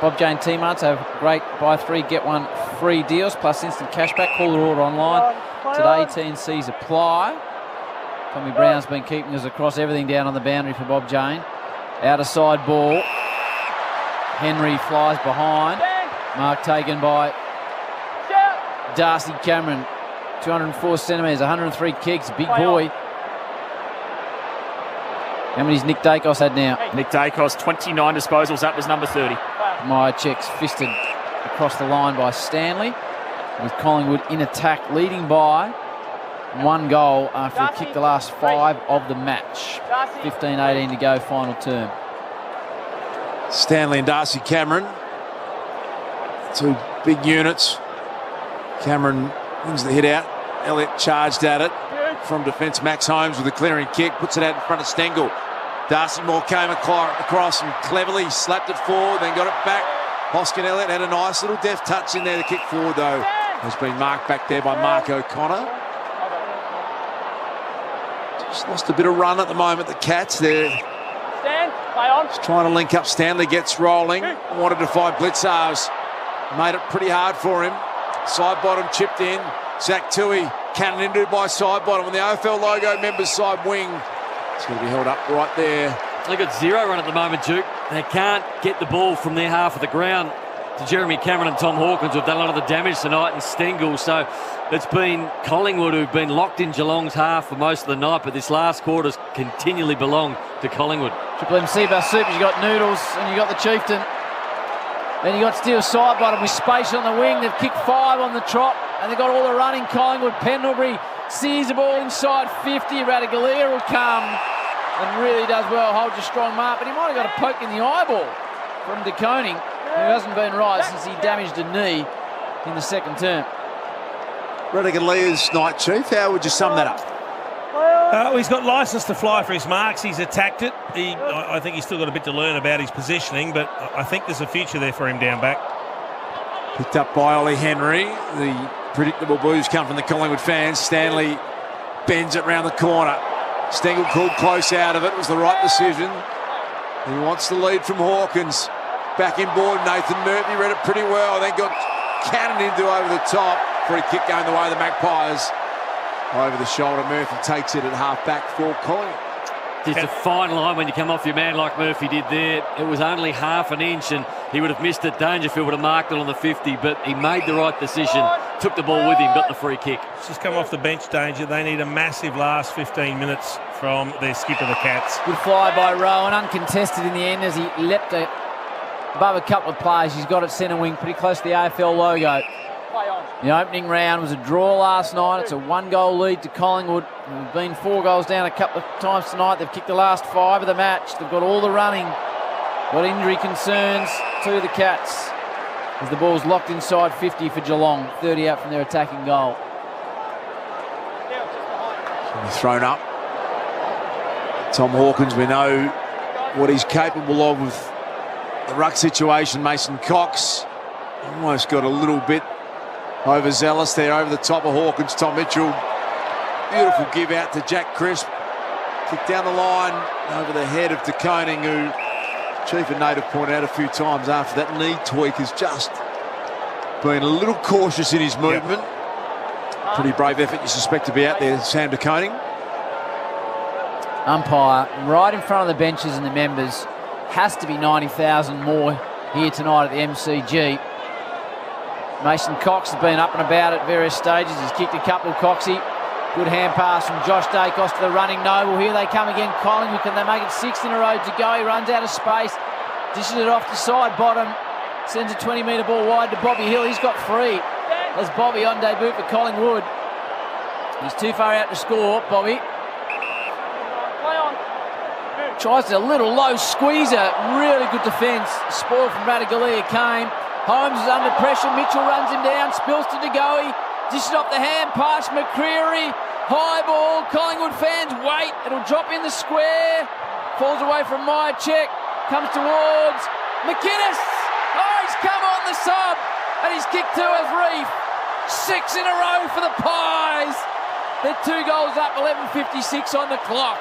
Bob Jane T-Marts have great buy 3, get 1 free deals plus instant cashback. Call your order online today. T&Cs apply. Tommy Brown's been keeping us across everything down on the boundary for Bob Jane. Outer side ball. Henry flies behind. Mark taken by Darcy Cameron. 204 centimetres, 103 kicks, big boy. How many's Nick Dacos had now? Nick Dacos, 29 disposals. That was number 30. Myercheck's fisted across the line by Stanley, with Collingwood in attack, leading by 1 goal after he kicked the last 5 of the match. 15-18 to go, final term. Stanley and Darcy Cameron, 2 big units. Cameron wins the hit out. Elliott charged at it from defence. Max Holmes with a clearing kick, puts it out in front of Stengel. Darcy Moore came across and cleverly slapped it forward, then got it back. Hoskin Elliott had a nice little deft touch in there. The kick forward, though, has been marked back there by Mark O'Connor. Just lost a bit of run at the moment, the Cats. They're Play on. just trying to link up. Stanley gets rolling. Wanted to find Blitzars. Made it pretty hard for him. Side bottom chipped in. Zach Tui cannon into by side bottom on the AFL logo members side wing. It's going to be held up right there. They've got 0 run at the moment, Duke. They can't get the ball from their half of the ground to Jeremy Cameron and Tom Hawkins, who've done a lot of the damage tonight, and Stengel. So it's been Collingwood who've been locked in Geelong's half for most of the night, but this last quarter's continually belonged to Collingwood. Triple MC Bar Supers, you got Noodles and you got the Chieftain. Then you got Steele side bottom with space on the wing. They've kicked 5 on the trot and they've got all the running. Collingwood, Pendlebury sees the ball inside 50. Radaglia will come and really does well, holds a strong mark, but he might have got a poke in the eyeball from De Koning, who hasn't been right since he damaged a knee in the second term. Radagalia's night, Chief. How would you sum that up? He's got licence to fly for his marks. He's attacked it. I think he's still got a bit to learn about his positioning, but I think there's a future there for him down back. Picked up by Ollie Henry. The predictable boos come from the Collingwood fans. Stanley bends it round the corner. Stengel called close out of it. It was the right decision. He wants the lead from Hawkins. Back in board, Nathan Murphy read it pretty well. Then got cannoned into over the top. Free kick going the way of the Magpies. Over the shoulder, Murphy takes it at half-back for Collingwood. It's a fine line when you come off your man like Murphy did there. It was only half an inch and he would have missed it. Dangerfield would have marked it on the 50, but he made the right decision, took the ball with him, got the free kick. It's just come off the bench, Danger. They need a massive last 15 minutes from their skipper, the Cats. Good fly by Rowan, uncontested in the end as he leapt above a couple of players. He's got it centre wing, pretty close to the AFL logo. The opening round was a draw last night. It's a 1-goal lead to Collingwood. They've been 4 goals down a couple of times tonight. They've kicked the last 5 of the match. They've got all the running. Got injury concerns to the Cats as the ball's locked inside 50 for Geelong. 30 out from their attacking goal. Thrown up. Tom Hawkins, we know what he's capable of with the ruck situation. Mason Cox almost got a little bit overzealous there over the top of Hawkins. Tom Mitchell, beautiful give out to Jack Crisp. Kick down the line over the head of De Koning, who Chief and Nate have pointed out a few times after that knee tweak has just been a little cautious in his movement. Yep. Pretty brave effort, you suspect, to be out there, Sam De Koning. Umpire right in front of the benches and the members. Has to be 90,000 more here tonight at the MCG. Mason Cox has been up and about at various stages. He's kicked a couple. Coxie. Good hand pass from Josh Dacos to the running Noble. Here they come again. Collingwood, can they make it 6 in a row to go? He runs out of space. Dishes it off the side bottom. Sends a 20-metre ball wide to Bobby Hill. He's got free. There's Bobby on debut for Collingwood. He's too far out to score, Bobby. Tries a little low squeezer. Really good defence. Spoil from Radaglia came. Holmes is under pressure. Mitchell runs him down. Spills to De Goey. Dishes off the hand pass. McCreary. High ball. Collingwood fans wait. It'll drop in the square. Falls away from Myercheck. Comes towards McInnes. Oh, he's come on the sub. And he's kicked 2 as Reef. 6 in a row for the Pies. They're 2 goals up. 11:56 on the clock.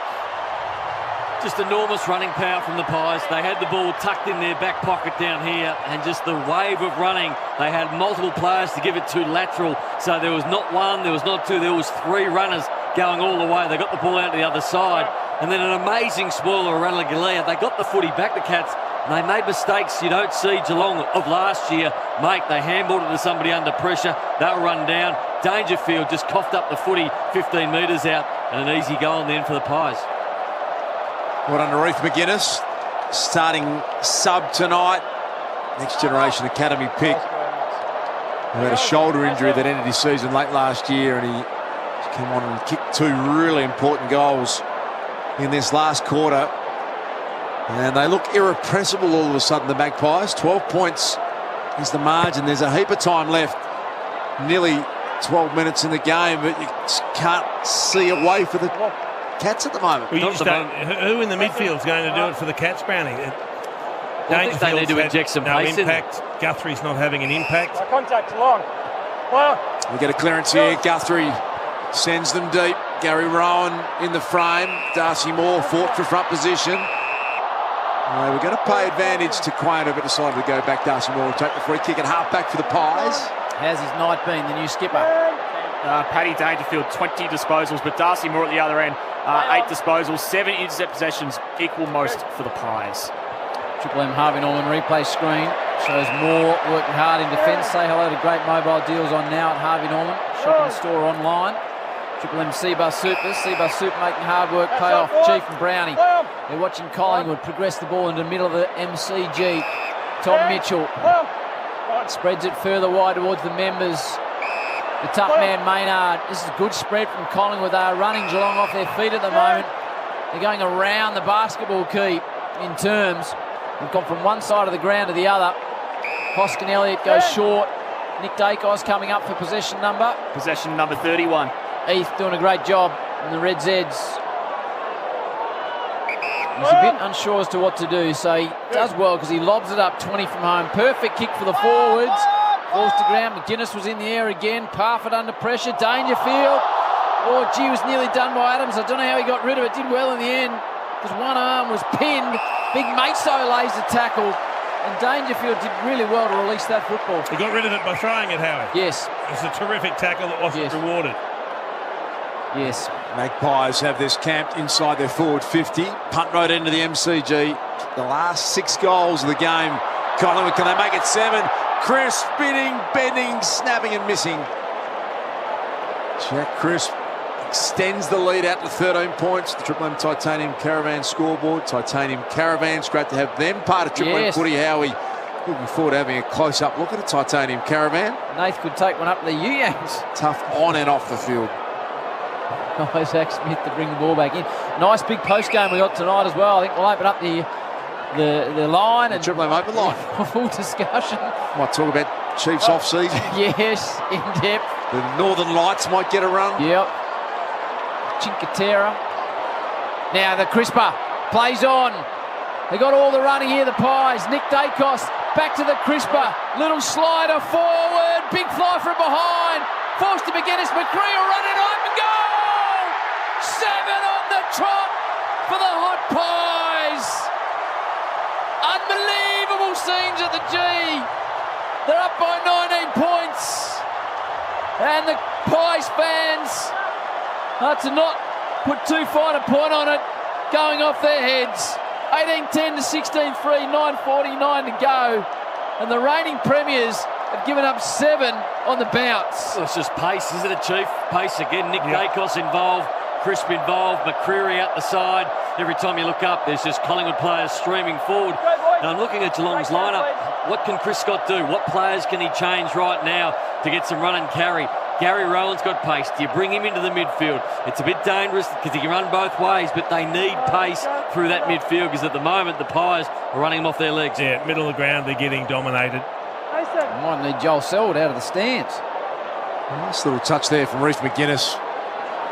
Just enormous running power from the Pies. They had the ball tucked in their back pocket down here, and just the wave of running. They had multiple players to give it to lateral, so there was not 1, there was not 2, there was 3 runners going all the way. They got the ball out to the other side, and then an amazing spoiler around Radaglia. They got the footy back, the Cats, and they made mistakes you don't see Geelong of last year make. They handballed it to somebody under pressure. They'll run down. Dangerfield just coughed up the footy 15 metres out, and an easy goal in the end for the Pies. What under Reef McInnes, starting sub tonight. Next Generation Academy pick. He had a shoulder injury that ended his season late last year, and he came on and kicked 2 really important goals in this last quarter. And they look irrepressible all of a sudden, the Magpies. 12 points is the margin. There's a heap of time left. Nearly 12 minutes in the game, but you just can't see a way for the Cats at the moment. Well, who in the midfield is going to do it for the Cats, Brownie? I think they need to inject some pace impact. Guthrie's not having an impact. Contact long. We get a clearance here. Guthrie sends them deep. Gary Rowan in the frame. Darcy Moore fought for front position. We're going to pay advantage to Quainer, but decided to go back. Darcy Moore will take the free kick at half-back for the Pies. How's his night been, the new skipper? Paddy Dangerfield, 20 disposals, but Darcy Moore at the other end, 8 disposals, 7 intercept possessions, equal most for the Pies. Triple M Harvey Norman replay screen shows Moore working hard in defence. Say hello to great mobile deals on now at Harvey Norman. Shop and store online. Triple M C-Bus Super. C-Bus Super making hard work pay off. Chief and Brownie. They're watching Collingwood progress the ball into the middle of the MCG. Tom Mitchell spreads it further wide towards the members. The tough man Maynard. This is a good spread from Collingwood. They are running Geelong off their feet at the moment. They're going around the basketball keep in terms. We've gone from one side of the ground to the other. Hoskin Elliott goes short. Nick Dacos coming up for possession number. Possession number 31. Heath doing a great job in the Red Zeds. He's a bit unsure as to what to do, so he does well because he lobs it up 20 from home. Perfect kick for the forwards. Falls to ground. McGuinness was in the air again. Parfitt under pressure. Dangerfield. Oh, gee, was nearly done by Adams. I don't know how he got rid of it. Did well in the end because one arm was pinned. Big Maso lays the tackle. And Dangerfield did really well to release that football. He got rid of it by throwing it, Howie. Yes. It was a terrific tackle that wasn't rewarded. Yes. Magpies have this camped inside their forward 50. Punt right into the MCG. The last 6 goals of the game. Collingwood, can they make it 7? Chris spinning, bending, snapping and missing. Jack Crisp extends the lead out to 13 points. The Triple M Titanium Caravan scoreboard. Titanium Caravans, great to have them part of Triple M footy. Howie, looking forward to having a close-up look at a Titanium Caravan. Nath could take one up to the U-Yanks. Tough on and off the field. Isaac Smith to bring the ball back in. Nice big post game we got tonight as well. I think we'll open up the line and Triple M open line. Full discussion. Might talk about Chiefs off season. Yes, in depth. The Northern Lights might get a run. Yep. Chinkatera. Now the Crisper plays on. They got all the running here, the Pies. Nick Dacos back to the Crisper. Little slider forward. Big fly from behind. Forced to McGuinness. McCree will run it home and goal! 7 on the trot for the Hot Pies. Unbelievable scenes at the G. They're up by 19 points. And the Pies fans are to not put too fine a point on it, going off their heads. 18-10 to 16-3, 9:49 to go. And the reigning premiers have given up 7 on the bounce. Well, it's just pace, isn't it, Chief? Pace again. Nick Dacos involved, Crisp involved, McCreary out the side. Every time you look up, there's just Collingwood players streaming forward. Now I'm looking at Geelong's lineup. What can Chris Scott do? What players can he change right now to get some run and carry? Gary Rowan's got pace. Do you bring him into the midfield? It's a bit dangerous because he can run both ways, but they need pace through that midfield because at the moment the Pies are running them off their legs. Yeah, middle of the ground, they're getting dominated. Might need Joel Selwood out of the stands. Nice little touch there from Reece McGuinness.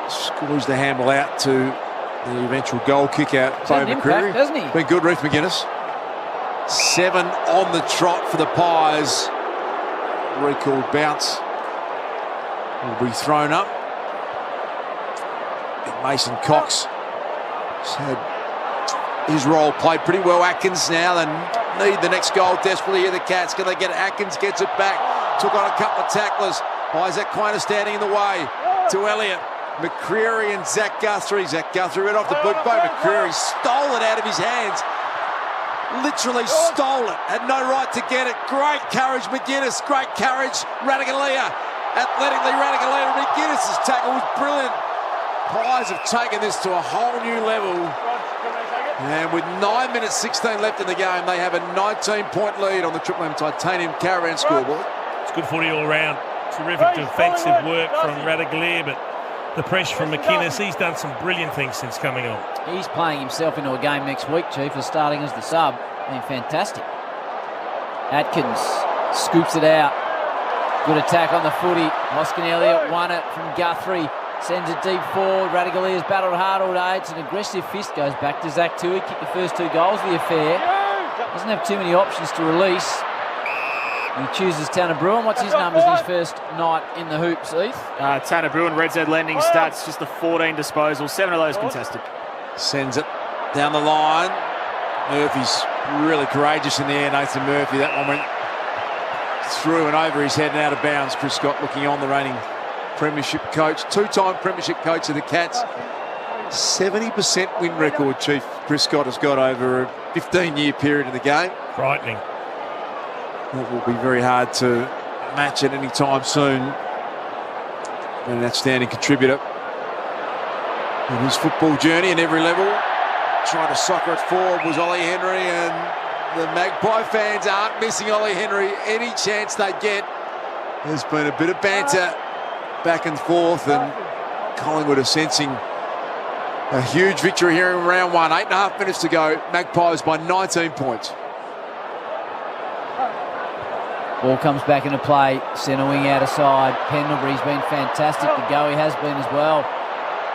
Squeezed the handle out to the eventual goal kick out by McCreary. Doesn't he? Been good, Reece McGuinness. 7 on the trot for the Pies. Recalled bounce will be thrown up. Mason Cox has had his role played pretty well. Atkins now and need the next goal desperately here. The Cats, can they get it? Atkins gets it back. Took on a couple of tacklers. Isaac Quainer standing in the way to Elliott. McCreary and Zach Guthrie. Zach Guthrie right off the boot boat. McCreary stole it out of his hands. Literally stole it. Had no right to get it. Great courage, McGuinness. Great courage, Ratugolea. Athletically, Ratugolea. McGuinness's tackle was brilliant. Pies have taken this to a whole new level. And with 9 minutes 16 left in the game, they have a 19-point lead on the Triple M Titanium Caravan scoreboard. It's good footy all round. Terrific defensive work from Ratugolea, but the pressure from McInnes, he's done some brilliant things since coming on. He's playing himself into a game next week, Chief, as starting as the sub. I mean, fantastic. Atkins scoops it out. Good attack on the footy. Hoskin Elliott won it from Guthrie. Sends it deep forward. Radigolea's battled hard all day. It's an aggressive fist. Goes back to Zach Tui. Kicked the first 2 goals of the affair. Doesn't have too many options to release. He chooses Tanner Bruin. What's his numbers in his first night in the hoops, Heath? Tanner Bruin, Red Z lending stats, just a 14 disposals, 7 of those contested. Sends it down the line. Murphy's really courageous in the air, Nathan Murphy. That one went through and over his head and out of bounds. Chris Scott looking on, the reigning premiership coach, two-time premiership coach of the Cats. 70% win record, Chief Chris Scott has got over a 15-year period in the game. Frightening. That will be very hard to match at any time soon. And an outstanding contributor in his football journey in every level. Trying to soccer it forward was Ollie Henry, and the Magpie fans aren't missing Ollie Henry any chance they get. There's been a bit of banter back and forth, and Collingwood are sensing a huge victory here in round one. 8.5 minutes to go. Magpies by 19 points. Ball comes back into play. Centre wing out of side. Pendlebury's been fantastic to go. He has been as well.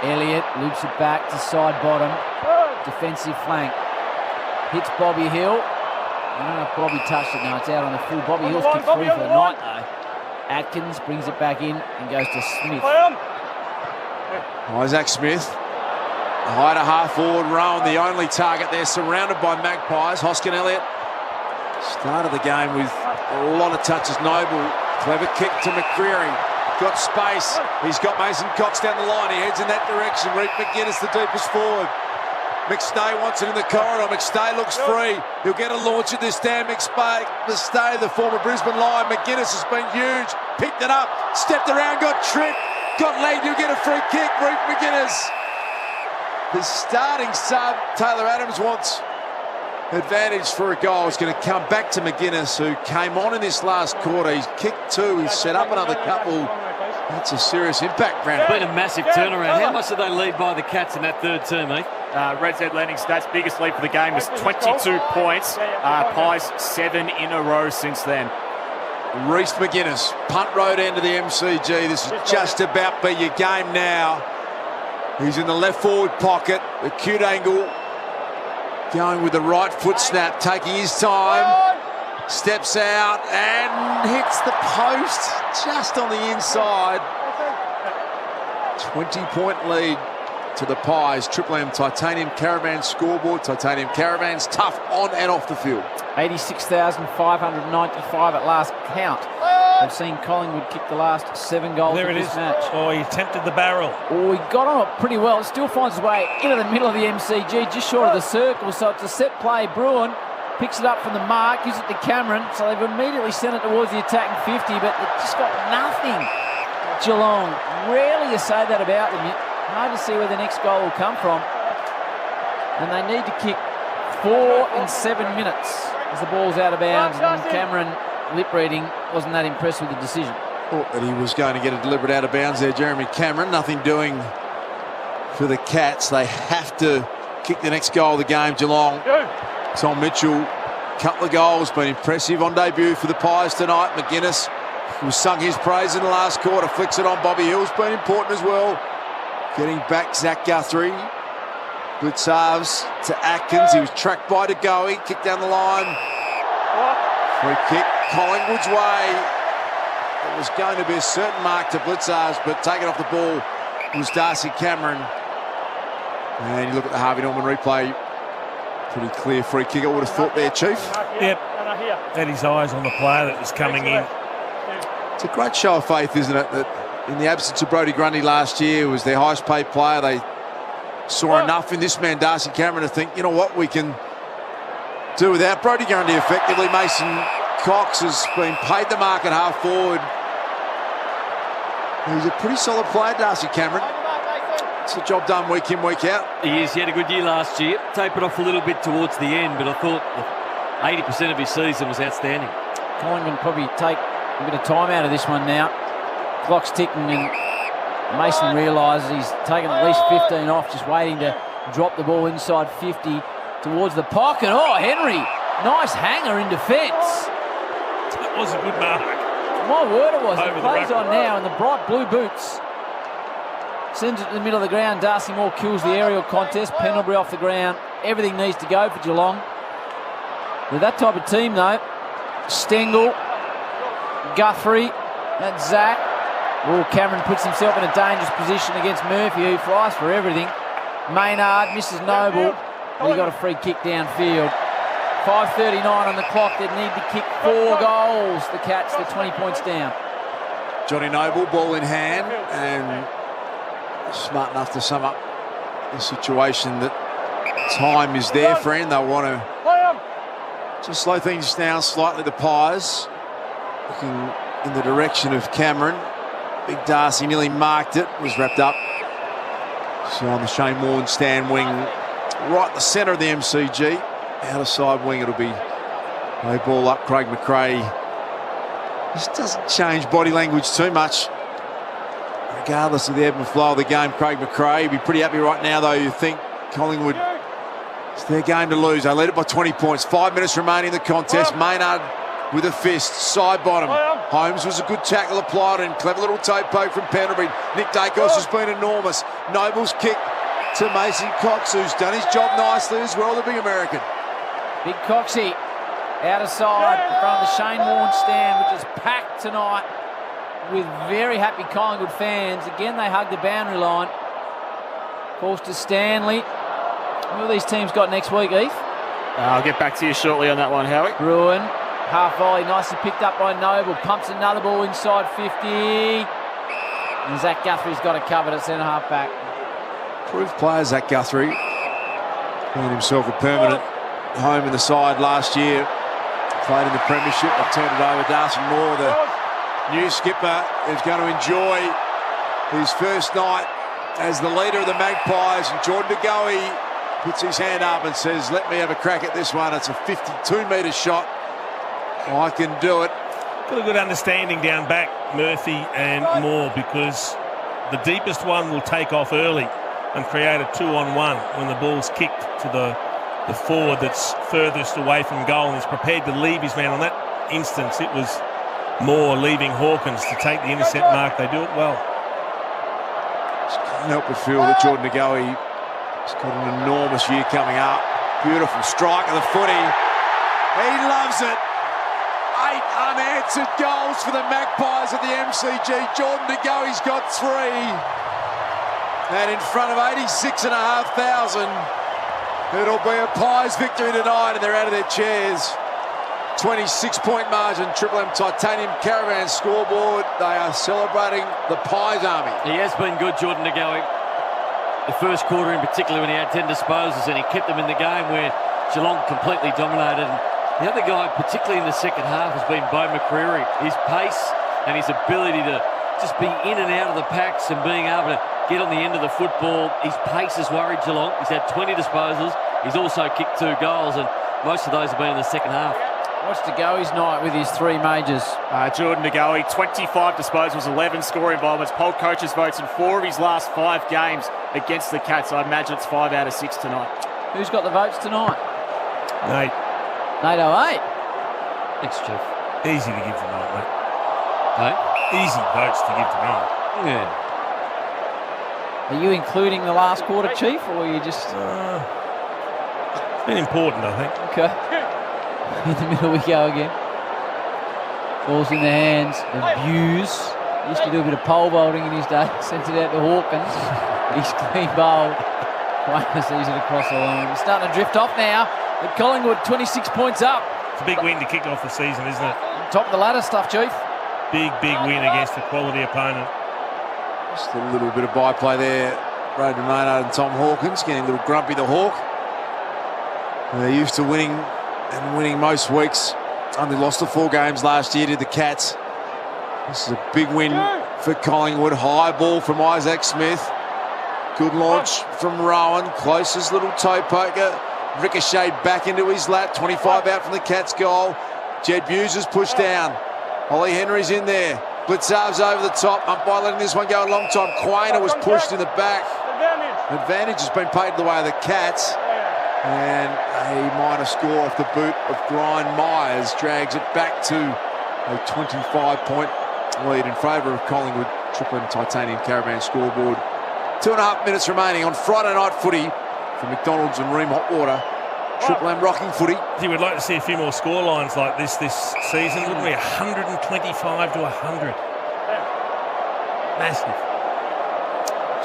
Elliott loops it back to side bottom. Defensive flank. Hits Bobby Hill. I don't know if Bobby touched it. No, it's out on the full. Bobby Hill's kicked free for the night, though. Atkins brings it back in and goes to Smith. Isaac Smith. High to half forward. Rowan, the only target there, surrounded by Magpies. Hoskin Elliott started the game with a lot of touches. Noble, clever kick to McCreary. Got space. He's got Mason Cox down the line. He heads in that direction. Reece McGuinness, the deepest forward. McStay wants it in the corridor. McStay looks free. He'll get a launch at this damn McStay, the former Brisbane Lion. McGuinness has been huge. Picked it up. Stepped around. Got tripped. Got legged. He'll get a free kick. Reece McGuinness. The starting sub, Taylor Adams, wants advantage for a goal. He's going to come back to McGuinness, who came on in this last quarter. He's kicked 2. He's set up another couple. That's a serious impact, Brandon. It's been a massive turnaround. How much did they lead by the Cats in that third term, eh? Red Z lending stats, biggest lead for the game was 22 points. Pies 7 in a row since then. Reece McGuinness, punt road end of the MCG. This is just about be your game now. He's in the left forward pocket, acute angle, going with the right foot snap, taking his time, steps out and hits the post just on the inside. 20-point lead to the Pies. Triple M Titanium Caravan scoreboard. Titanium Caravans, tough on and off the field. 86,595 at last count. They've seen Collingwood kick the last 7 goals there in this match. Oh, he tempted the barrel. Oh, he got on it pretty well. It still finds his way into the middle of the MCG, just short of the circle. So it's a set play. Bruin picks it up from the mark, gives it to Cameron. So they've immediately sent it towards the attacking 50, but they've just got nothing. Geelong, rarely you say that about them. Hard to see where the next goal will come from. And they need to kick 4 in 7 minutes as the ball's out of bounds. And Cameron, lip reading, wasn't that impressed with the decision. Thought that he was going to get a deliberate out of bounds there, Jeremy Cameron. Nothing doing for the Cats. They have to kick the next goal of the game, Geelong. Tom Mitchell, couple of goals, been impressive on debut for the Pies tonight. McGuinness, who sung his praise in the last quarter, flicks it on. Bobby Hill's been important as well. Getting back Zach Guthrie. Blitz halves to Atkins. He was tracked by DeGoey. Kick down the line. Free kick Collingwood's way. It was going to be a certain mark to blitz halves, but taking off the ball was Darcy Cameron. And you look at the Harvey Norman replay. Pretty clear free kick, I would have thought there, Chief. Yep. Had his eyes on the player that was coming in. It's a great show of faith, isn't it, that in the absence of Brodie Grundy last year, who was their highest paid player, they saw enough in this man, Darcy Cameron, to think, you know what, we can do without Brodie Grundy effectively. Mason Cox has been paid the mark at half forward. He's a pretty solid player, Darcy Cameron. It's a job done week in, week out. He is. He had a good year last year. Tapered off a little bit towards the end, but I thought 80% of his season was outstanding. Collingwood probably take a bit of time out of this one now. Clock's ticking and Mason realises he's taken at least 15 off, just waiting to drop the ball inside 50 towards the pocket. Oh, Henry, nice hanger in defence. That was a good mark. My word it was. It plays on now in the bright blue boots. Sends it to the middle of the ground. Darcy Moore kills the aerial contest. Pendlebury off the ground. Everything needs to go for Geelong. They're that type of team, though. Stengel Guthrie and Zach. Oh, Cameron puts himself in a dangerous position against Murphy, who flies for everything. Maynard misses Noble. He got a free kick downfield. 5:39 on the clock. They need to kick 4 goals. The Cats, they're 20 points down. Johnny Noble, ball in hand, and smart enough to sum up the situation that time is their friend. They'll want to just slow things down slightly. The Pies looking in the direction of Cameron. Big Darcy nearly marked it, was wrapped up. So on the Shane Warne stand wing, right in the centre of the MCG. Outer side wing, it'll be a ball up. Craig McRae just doesn't change body language too much, regardless of the ebb and flow of the game. Craig McRae be pretty happy right now, though. You think Collingwood, it's their game to lose. They lead it by 20 points. 5 minutes remaining in the contest. Maynard with a fist, side bottom. Holmes was a good tackle applied, and clever little toe poke from Pendlebury. Nick Dacos has been enormous. Noble's kick to Mason Cox, who's done his job nicely as well, the big American. Big Coxie, outer side in front of the Shane Warne stand, which is packed tonight with very happy Collingwood fans. Again, they hug the boundary line. Falls to Stanley. Who have these teams got next week, Heath? I'll get back to you shortly on that one, Howie. Bruin, half volley, nicely picked up by Noble. Pumps another ball inside 50. And Zach Guthrie's got it covered at centre half back. Proved player, Zach Guthrie. Found himself a permanent home in the side last year. Played in the premiership. They've turned it over. Darcy Moore, the new skipper, is going to enjoy his first night as the leader of the Magpies. And Jordan De Goey puts his hand up and says, let me have a crack at this one. It's a 52-metre shot. I can do it. Got a good understanding down back, Murphy and Moore, because the deepest one will take off early and create a 2-on-1 when the ball's kicked to the forward that's furthest away from goal, and he's prepared to leave his man. On that instance, it was Moore leaving Hawkins to take the intercept mark. They do it well. Just can't help but feel that Jordan De Goey has got an enormous year coming up. Beautiful strike of the footy. He loves it. 8 unanswered goals for the Magpies at the MCG. Jordan De Goey's got 3. And in front of 86,500. It'll be a Pies victory tonight, and they're out of their chairs. 26-point margin, Triple M Titanium Caravan scoreboard. They are celebrating the Pies army. He has been good, Jordan De Goey. The first quarter in particular, when he had 10 disposals, and he kept them in the game where Geelong completely dominated. And the other guy, particularly in the second half, has been Bo McCreary. His pace and his ability to just be in and out of the packs and being able to get on the end of the football. His pace has worried Geelong. He's had 20 disposals. He's also kicked 2 goals, and most of those have been in the second half. What's De Goey's night with his 3 majors? Jordan De Goey, 25 disposals, 11 score involvements. Poll coaches votes in 4 of his last 5 games against the Cats. I imagine it's 5 out of 6 tonight. Who's got the votes tonight? Nate. Nate 08. Thanks, Chief. Easy to give tonight, mate. Hey? Easy votes to give tonight. Yeah. Are you including the last quarter, Chief, or are you just... It's been important, I think. Okay. In the middle we go again. Balls in the hands of Hughes. He used to do a bit of pole vaulting in his day. Sent it out to Hawkins. He's clean bowled. Quite easy to cross the line. It's starting to drift off now. But Collingwood 26 points up. It's a big win to kick off the season, isn't it? Top of the ladder stuff, Chief. Big win against a quality opponent. Just a little bit of byplay there. Braden Maynard and Tom Hawkins getting a little grumpy, the Hawk. They're used to winning and winning most weeks. Only lost the 4 games last year to the Cats. This is a big win for Collingwood. High ball from Isaac Smith. Good launch from Rowan. Closest little toe poker. Ricocheted back into his lap. 25 out from the Cats' goal. Jed Hughes is pushed down. Ollie Henry's in there. Blitzarv's over the top. Umpire letting this one go a long time. Quainer was pushed in the back. Advantage has been paid the way of the Cats. And a minor score off the boot of Brian Myers drags it back to a 25-point lead in favour of Collingwood. Triple M Titanium Caravan scoreboard. 2.5 minutes remaining on Friday night footy from McDonald's and Ream Hot Water. Triple M rocking footy. You would like to see a few more score lines like this season, wouldn't we? 125 to 100. Massive.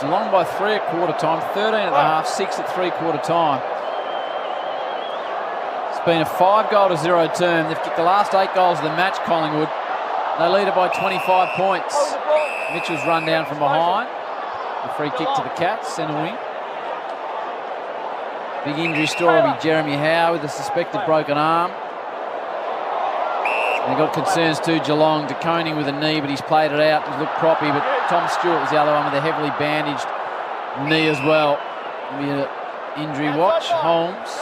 Geelong by 3 at quarter time, 13 at the half, 6 at 3/4 time. It's been a 5-goal-to-0 term. They've kicked the last 8 goals of the match, Collingwood. They lead it by 25 points. Mitchell's run down from behind. A free kick to the Cats, centre wing. Big injury story will be Jeremy Howe with a suspected broken arm. They've got concerns too, Geelong. De Koning with a knee, but he's played it out. He's looked proppy, but Tom Stewart was the other one with a heavily bandaged knee as well. It'll be an injury watch. Holmes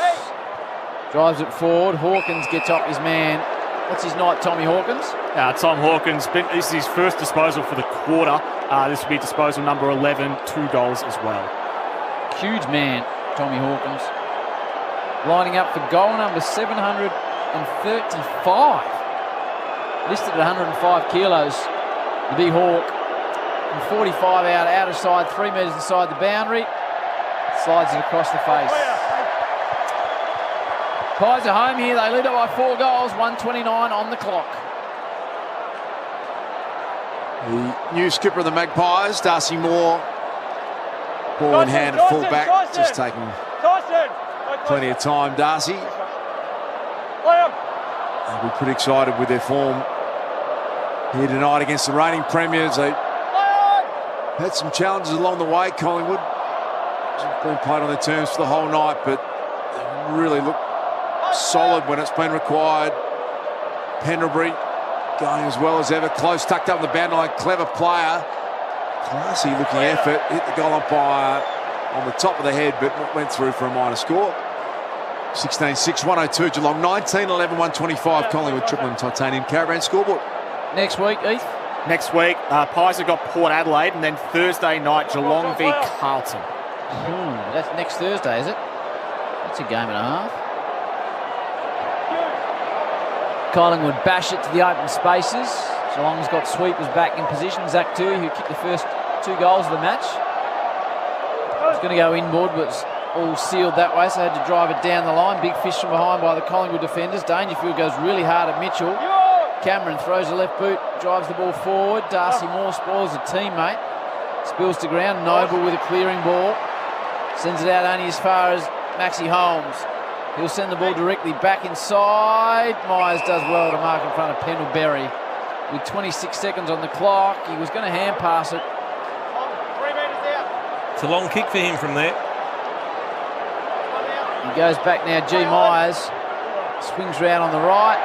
drives it forward. Hawkins gets off his man. What's his night, Tommy Hawkins? Tom Hawkins, this is his first disposal for the quarter. This will be disposal number 11, 2 goals as well. Huge man, Tommy Hawkins. Lining up for goal number 735. Listed at 105 kilos. The big Hawk. From 45 out of side, 3 metres inside the boundary. Slides it across the face. Pies are home here. They lead it by 4 goals, 1:29 on the clock. The new skipper of the Magpies, Darcy Moore. Ball in hand at full back, just taking plenty of time, Darcy. They'll be pretty excited with their form here tonight against the reigning premiers. They had some challenges along the way, Collingwood. It's been played on their terms for the whole night, but they really look solid when it's been required. Pendlebury going as well as ever. Close, tucked up in the boundary line. Clever player. Classy looking effort. Hit the goal umpire on the top of the head, but went through for a minor score. 16-6, 102 Geelong. 19-11, 125 Collingwood. Triple M Titanium Caravan scoreboard. Next week, Heath? Next week, Pies have got Port Adelaide, and then Thursday night, Geelong v Carlton. That's next Thursday, is it? That's a game and a half. Collingwood bash it to the open spaces. Geelong's got sweepers back in position. Zach Tui, who kicked the first 2 goals of the match. It's going to go inboard, but it's all sealed that way, so had to drive it down the line. Big fish from behind by the Collingwood defenders. Dangerfield goes really hard at Mitchell. Cameron throws a left boot, drives the ball forward. Darcy Moore spoils a teammate. Spills to ground. Noble with a clearing ball. Sends it out only as far as Maxie Holmes. He'll send the ball directly back inside. Myers does well to mark in front of Pendlebury. With 26 seconds on the clock, he was going to hand pass it. 3 metres out. It's a long kick for him from there. He goes back now, G. Myers. Swings round on the right.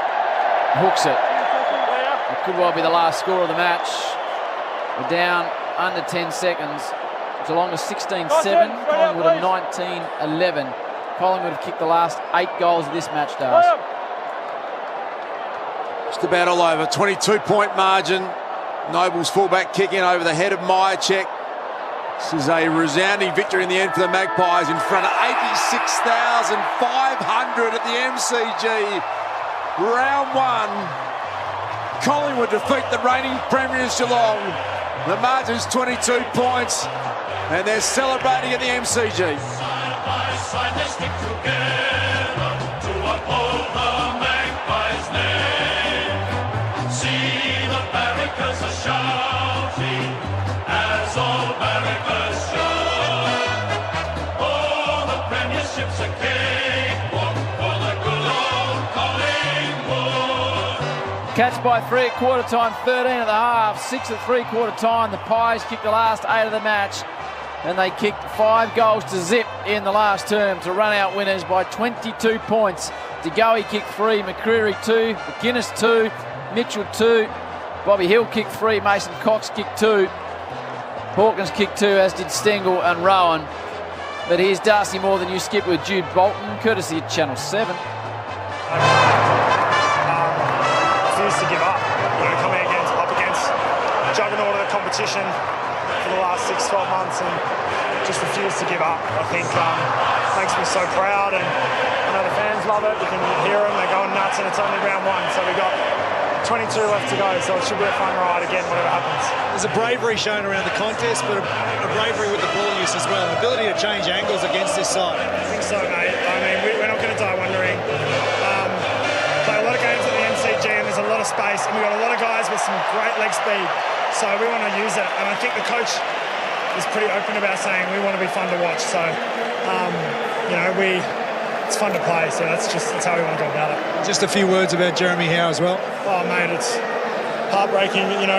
Hooks it. It could well be the last score of the match. We're down under 10 seconds. Geelong is 16-7. Collingwood are 19-11. Collingwood have kicked the last 8 goals of this match, Dars. Just about all over. 22-point margin. Noble's fullback kick in over the head of Myercheck. This is a resounding victory in the end for the Magpies in front of 86,500 at the MCG. Round 1. Collingwood defeat the reigning premiers Geelong. The margin's 22 points, and they're celebrating at the MCG. Side by side, they stick together to uphold the Magpies' name. See the barricades are shouting as all barricades show. Oh, the premiership's a cakewalk for the good old Collingwood. Cats by 3 at quarter time, 13 at the half, 6 at 3/4 time. The Pies kicked the last 8 of the match, and they kicked 5 goals to zip in the last term to run out winners by 22 points. DeGoey kicked 3, McCreary 2, McGuinness 2, Mitchell 2, Bobby Hill kicked 3, Mason Cox kicked 2, Hawkins kicked 2, as did Stengel and Rowan. But here's Darcy Moore, the new skipper, with Jude Bolton, courtesy of Channel 7. Refuse to give up. Coming up against juggernaut of the competition for the last 6-12 months, and just refuse to give up. I think makes me so proud, and I know the fans love it. You can hear them, they're going nuts, and it's only round 1, so we've got 22 left to go, so it should be a fun ride again, whatever happens. There's a bravery shown around the contest, but a bravery with the ball use as well, an ability to change angles against this side. I think so, mate. I mean, we're not going to die of space, and we've got a lot of guys with some great leg speed, so we want to use it. And I think the coach is pretty open about saying we want to be fun to watch. So, it's fun to play. So that's how we want to go about it. Just a few words about Jeremy Howe as well. Oh, mate, it's heartbreaking. We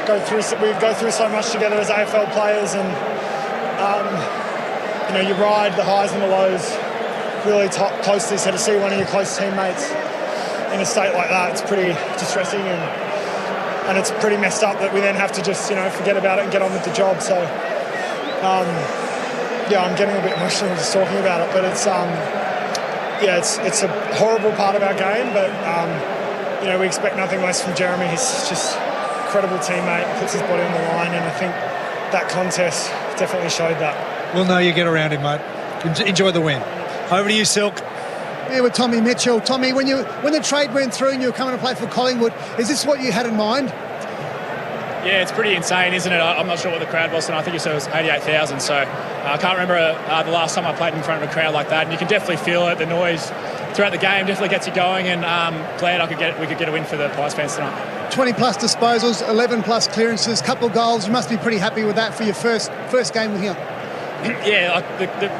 go through so much together as AFL players, and you ride the highs and the lows really closely. So to see one of your close teammates in a state like that, it's pretty distressing, and it's pretty messed up that we then have to just forget about it and get on with the job. So I'm getting a bit emotional just talking about it, but it's a horrible part of our game, but we expect nothing less from Jeremy. He's just an incredible teammate, puts his body on the line, and I think that contest definitely showed that. We'll know you get around him, mate. Enjoy the win. Over to you, Silk. Yeah, with Tommy Mitchell. Tommy, when the trade went through and you were coming to play for Collingwood, is this what you had in mind? Yeah, it's pretty insane, isn't it? I'm not sure what the crowd was, and I think you said it was 88,000. So I can't remember the last time I played in front of a crowd like that. And you can definitely feel it. The noise throughout the game definitely gets you going. And glad we could get a win for the Pies fans tonight. 20 plus disposals, 11 plus clearances, couple goals. You must be pretty happy with that for your first game with him. Yeah,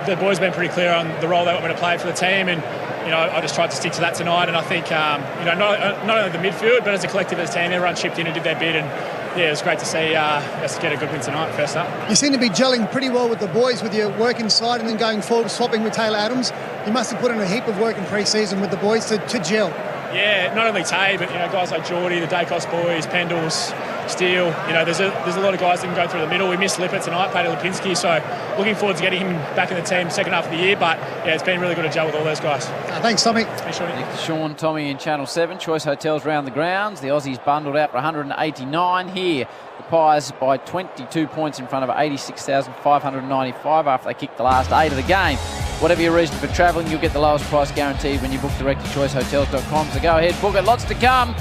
the boys have been pretty clear on the role they want me to play for the team, and I just tried to stick to that tonight. And I think not only the midfield, but as a collective, as a team, everyone chipped in and did their bit. And yeah, it was great to see us get a good win tonight, first up. You seem to be gelling pretty well with the boys with your work inside and then going forward, swapping with Taylor Adams. You must have put in a heap of work in pre-season with the boys to gel. Yeah, not only Tay, but guys like Geordie, the Dacos boys, Pendles, Steele. There's a lot of guys that can go through the middle. We missed Lippert tonight, Peter Lipinski, so looking forward to getting him back in the team second half of the year. But yeah, it's been really good to gel with all those guys. Thanks, Tommy. Thanks, Sean. Nick, Sean, Tommy in Channel 7. Choice Hotels round the grounds. The Aussies bundled out for 189 here. The Pies by 22 points in front of 86,595 after they kicked the last 8 of the game. Whatever your reason for travelling, you'll get the lowest price guaranteed when you book direct to choicehotels.com. So go ahead, book it. Lots to come.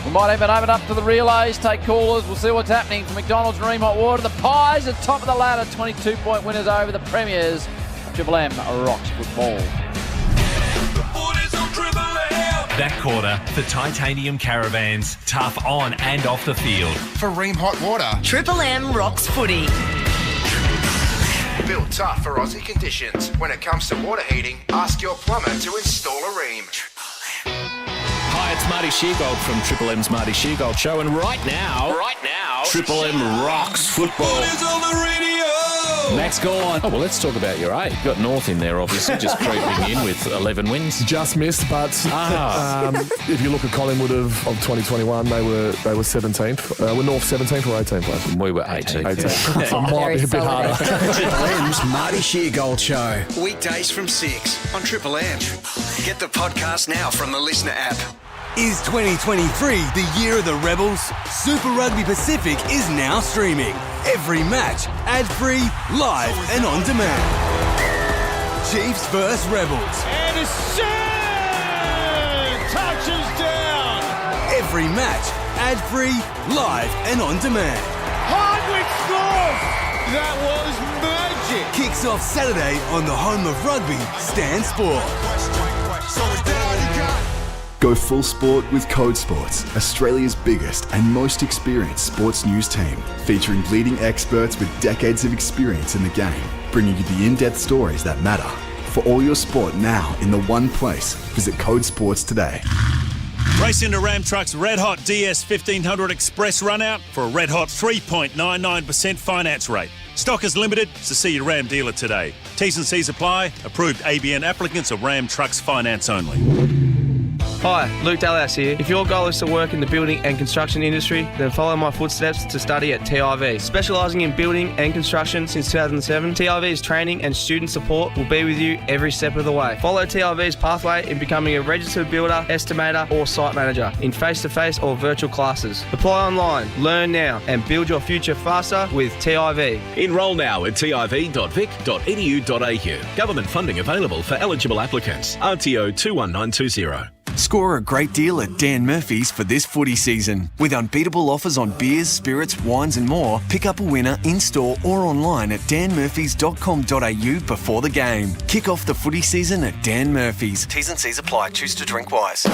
We might even open up to the relays, take callers. We'll see what's happening from McDonald's and Ream Hot Water. The Pies are top of the ladder, 22-point winners over the Premiers. Triple M rocks football. That quarter, the Titanium Caravans, tough on and off the field. For Ream Hot Water, Triple M rocks footy. Built tough for Aussie conditions. When it comes to water heating, ask your plumber to install a Ream. Hi, it's Marty Sheargold from Triple M's Marty Sheargold Show, and right now, Triple M rocks football. On the radio. Max, go on. Oh, well, let's talk about your eight. Got North in there, obviously, just creeping in with 11 wins. Just missed, but if you look at Collingwood of 2021, they were 17th. Were North 17th or 18th? Last? We were 18th. So it might be a bit harder. Triple M's Marty Sheargold Show. Weekdays from 6 on Triple M. Get the podcast now from the Listener app. Is 2023 the year of the Rebels? Super Rugby Pacific is now streaming. Every match, ad-free, live and on demand. Chiefs vs Rebels. And a touches down. Every match, ad-free, live and on demand. Hardwick scores! That was magic. Kicks off Saturday on the home of rugby, Stan Sport. Go full sport with Code Sports, Australia's biggest and most experienced sports news team, featuring leading experts with decades of experience in the game, bringing you the in-depth stories that matter. For all your sport now in the one place, visit Code Sports today. Race into Ram Truck's Red Hot DS 1500 Express Runout for a red hot 3.99% finance rate. Stock is limited, so see your Ram dealer today. T's and C's apply. Approved ABN applicants of Ram Trucks Finance only. Hi, Luke Dallas here. If your goal is to work in the building and construction industry, then follow my footsteps to study at TIV. Specialising in building and construction since 2007, TIV's training and student support will be with you every step of the way. Follow TIV's pathway in becoming a registered builder, estimator or site manager in face-to-face or virtual classes. Apply online, learn now and build your future faster with TIV. Enrol now at tiv.vic.edu.au. Government funding available for eligible applicants. RTO 21920. Score a great deal at Dan Murphy's for this footy season. With unbeatable offers on beers, spirits, wines and more, pick up a winner in-store or online at danmurphys.com.au before the game. Kick off the footy season at Dan Murphy's. T's and C's apply. Choose to drink wise.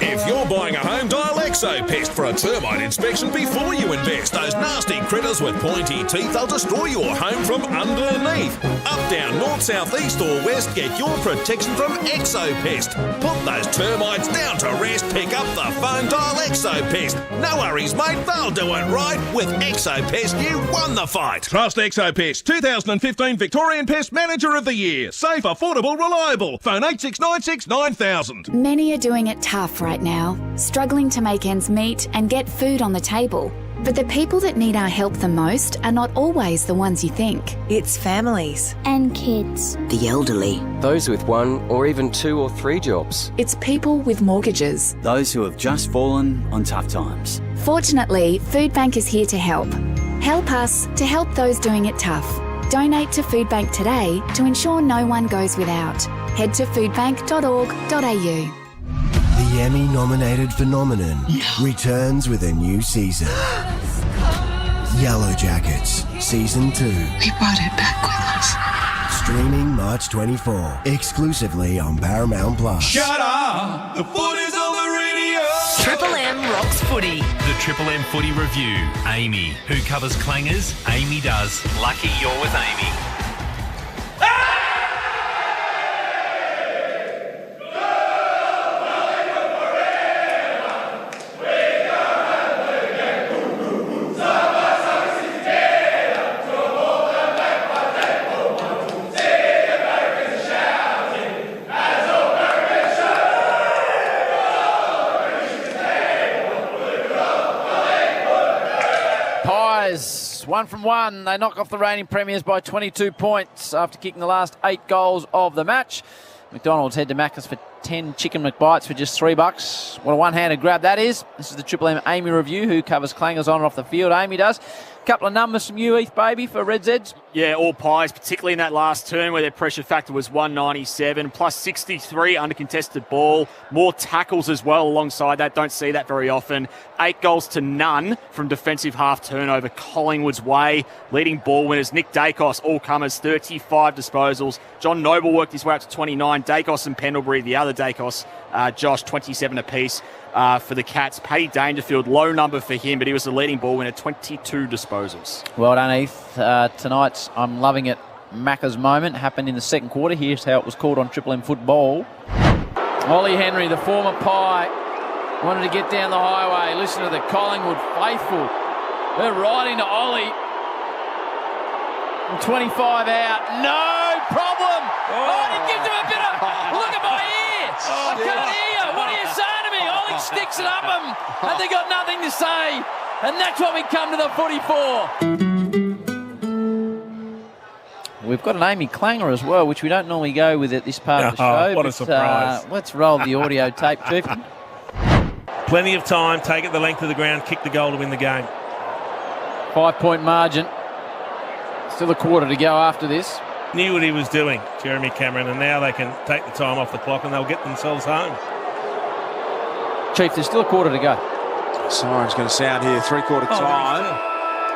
If you're buying a home, dial Exopest for a termite inspection before you invest. Those nasty critters with pointy teeth, they'll destroy your home from underneath. Up, down, north, south, east or west, get your protection from Exopest. Put those termites down to rest. Pick up the phone, dial Exopest. No worries, mate, they'll do it right. With Exopest, you won the fight. Trust Exopest, 2015 Victorian Pest Manager of the Year. Safe, affordable, reliable. Phone 8696 9000. Many are doing it tough right now, struggling to make ends meet and get food on the table. But the people that need our help the most are not always the ones you think. It's families. And kids. The elderly. Those with 1 or even 2 or 3 jobs. It's people with mortgages. Those who have just fallen on tough times. Fortunately, Food Bank is here to help. Help us to help those doing it tough. Donate to Food Bank today to ensure no one goes without. Head to foodbank.org.au. The Emmy-nominated phenomenon returns with a new season. Yellow Jackets, Season 2. We brought it back with us. Streaming March 24, exclusively on Paramount Plus. Shut up! The foot is on the radio! Triple M rocks footy. The Triple M Footy Review. Amy. Who covers clangers? Amy does. Lucky you're with Amy. Pies, 1 from 1. They knock off the reigning premiers by 22 points after kicking the last 8 goals of the match. McDonald's head to Macca's for 10 chicken McBites for just $3. What a one-handed grab that is. This is the Triple M Amy Review, who covers clangers on and off the field. Amy does. Couple of numbers from you, Heath, baby, for Red Zeds. Yeah, all pies, particularly in that last turn where their pressure factor was 197, plus 63 under contested ball. More tackles as well alongside that. Don't see that very often. 8 goals to none from defensive half turnover Collingwood's way. Leading ball winners, Nick Dacos, all comers, 35 disposals. John Noble worked his way up to 29. Dacos and Pendlebury, the other Dacos, Josh, 27 apiece. For the Cats. Paddy Dangerfield, low number for him, but he was the leading ball winner, 22 disposals. Well done, Heath. Tonight's I'm Loving It Macca's moment happened in the second quarter. Here's how it was called on Triple M Football. Ollie Henry, the former Pie, wanted to get down the highway. Listen to the Collingwood faithful. They're right into Ollie. From 25 out. No problem. Oh, he gives him a bit of... Look at my ear. I can't hear you. What are you saying to me? Ollie sticks it up him, and they got nothing to say. And that's what we come to the footy for. We've got an Amy Clanger as well, which we don't normally go with at this part of the show. What a surprise. Let's roll the audio tape, Chief. Plenty of time. Take it the length of the ground. Kick the goal to win the game. 5-point margin. Still a quarter to go after this. Knew what he was doing, Jeremy Cameron, and now they can take the time off the clock and they'll get themselves home. Chief, there's still a quarter to go. Siren's going to sound here, 3/4 time.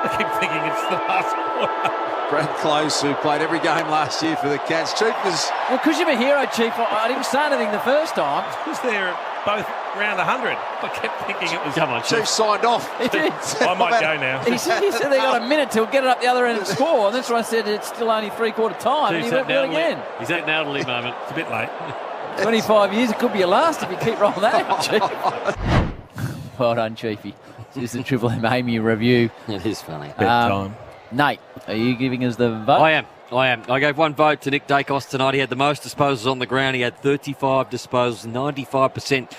I keep thinking it's the last quarter. Brad Close, who played every game last year for the Cats. Chief was... Well, because you're a hero, Chief, I didn't say anything the first time. Because they're both around 100. I kept thinking it was... Come on, Chief signed off. He did. I might go now. He said they got a minute to get it up the other end and score, and that's why I said it's still only 3/4 time, and he went do it again. He's at an elderly moment. It's a bit late. 25 years, it could be your last if you keep rolling that out, Chief. Well done, Chiefy. This is the Triple M Amy Review. It is funny. Bedtime. Nate, are you giving us the vote? I am. I gave 1 vote to Nick Dacos tonight. He had the most disposals on the ground. He had 35 disposals, 95%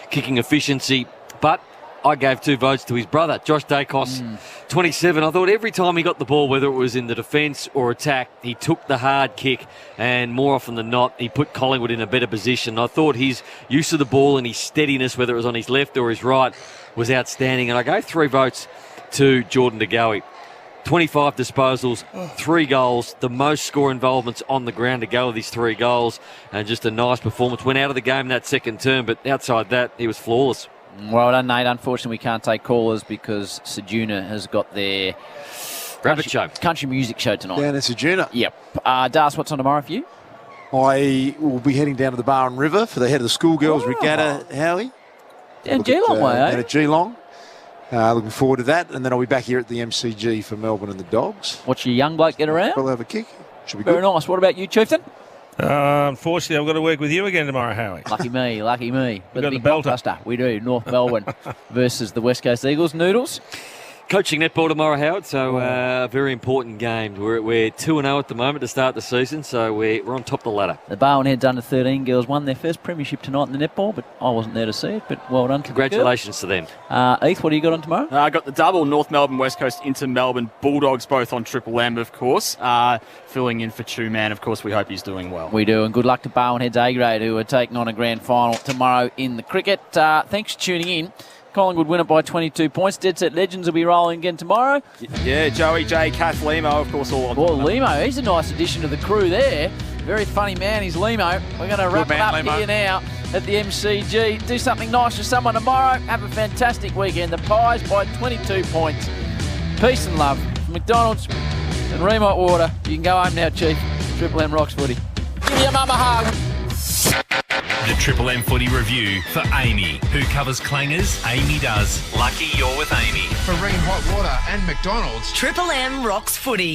kicking efficiency. But I gave 2 votes to his brother, Josh Dacos, 27. I thought every time he got the ball, whether it was in the defence or attack, he took the hard kick, and more often than not, he put Collingwood in a better position. I thought his use of the ball and his steadiness, whether it was on his left or his right, was outstanding. And I gave 3 votes to Jordan De Goey. 25 disposals, 3 goals, the most score involvements on the ground to go with his 3 goals, and just a nice performance. Went out of the game that second term, but outside that, he was flawless. Well done, Nate. Unfortunately, we can't take callers because Sejuna has got their country music show tonight. Down in Sejuna. Yep. Das, what's on tomorrow for you? I will be heading down to the Barwon River for the head of the schoolgirls regatta, Howie. Down Geelong way, eh? Down at Geelong. Looking forward to that. And then I'll be back here at the MCG for Melbourne and the Dogs. Watch your young bloke get around. We'll have a kick. Should be Very good. nice. What about you, Chieftain? Unfortunately, I've got to work with you again tomorrow, Howie. Lucky me. We've got big the belter. blockbuster. We do. North Melbourne versus the West Coast Eagles. Noodles. Coaching netball tomorrow, Howard, so a very important game. We're 2-0 at the moment to start the season, so we're on top of the ladder. The Barwon Heads under 13 girls won their first premiership tonight in the netball, but I wasn't there to see it, but well done. Congratulations to them. Heath, what do you got on tomorrow? I got the double, North Melbourne, West Coast into Melbourne. Bulldogs both on Triple M, of course. Filling in for Chew Man, of course, we hope he's doing well. We do, and good luck to Barwon Heads A-grade, who are taking on a grand final tomorrow in the cricket. Thanks for tuning in. Collingwood win it by 22 points. Dead Set Legends will be rolling again tomorrow. Yeah, Joey J, Kath Limo, of course, all on. Well, Limo, he's a nice addition to the crew there. Very funny man, he's Limo. We're going to wrap it up Limo. here now at the MCG. Do something nice for someone tomorrow. Have a fantastic weekend. The Pies by 22 points. Peace and love from McDonald's and Remite Water. You can go home now, Chief. Triple M Rocks Footy. Give your mum a hug. The Triple M Footy Review for Amy, who covers clangers. Amy does. Lucky you're with Amy. For Ring Hot Water and McDonald's. Triple M rocks footy.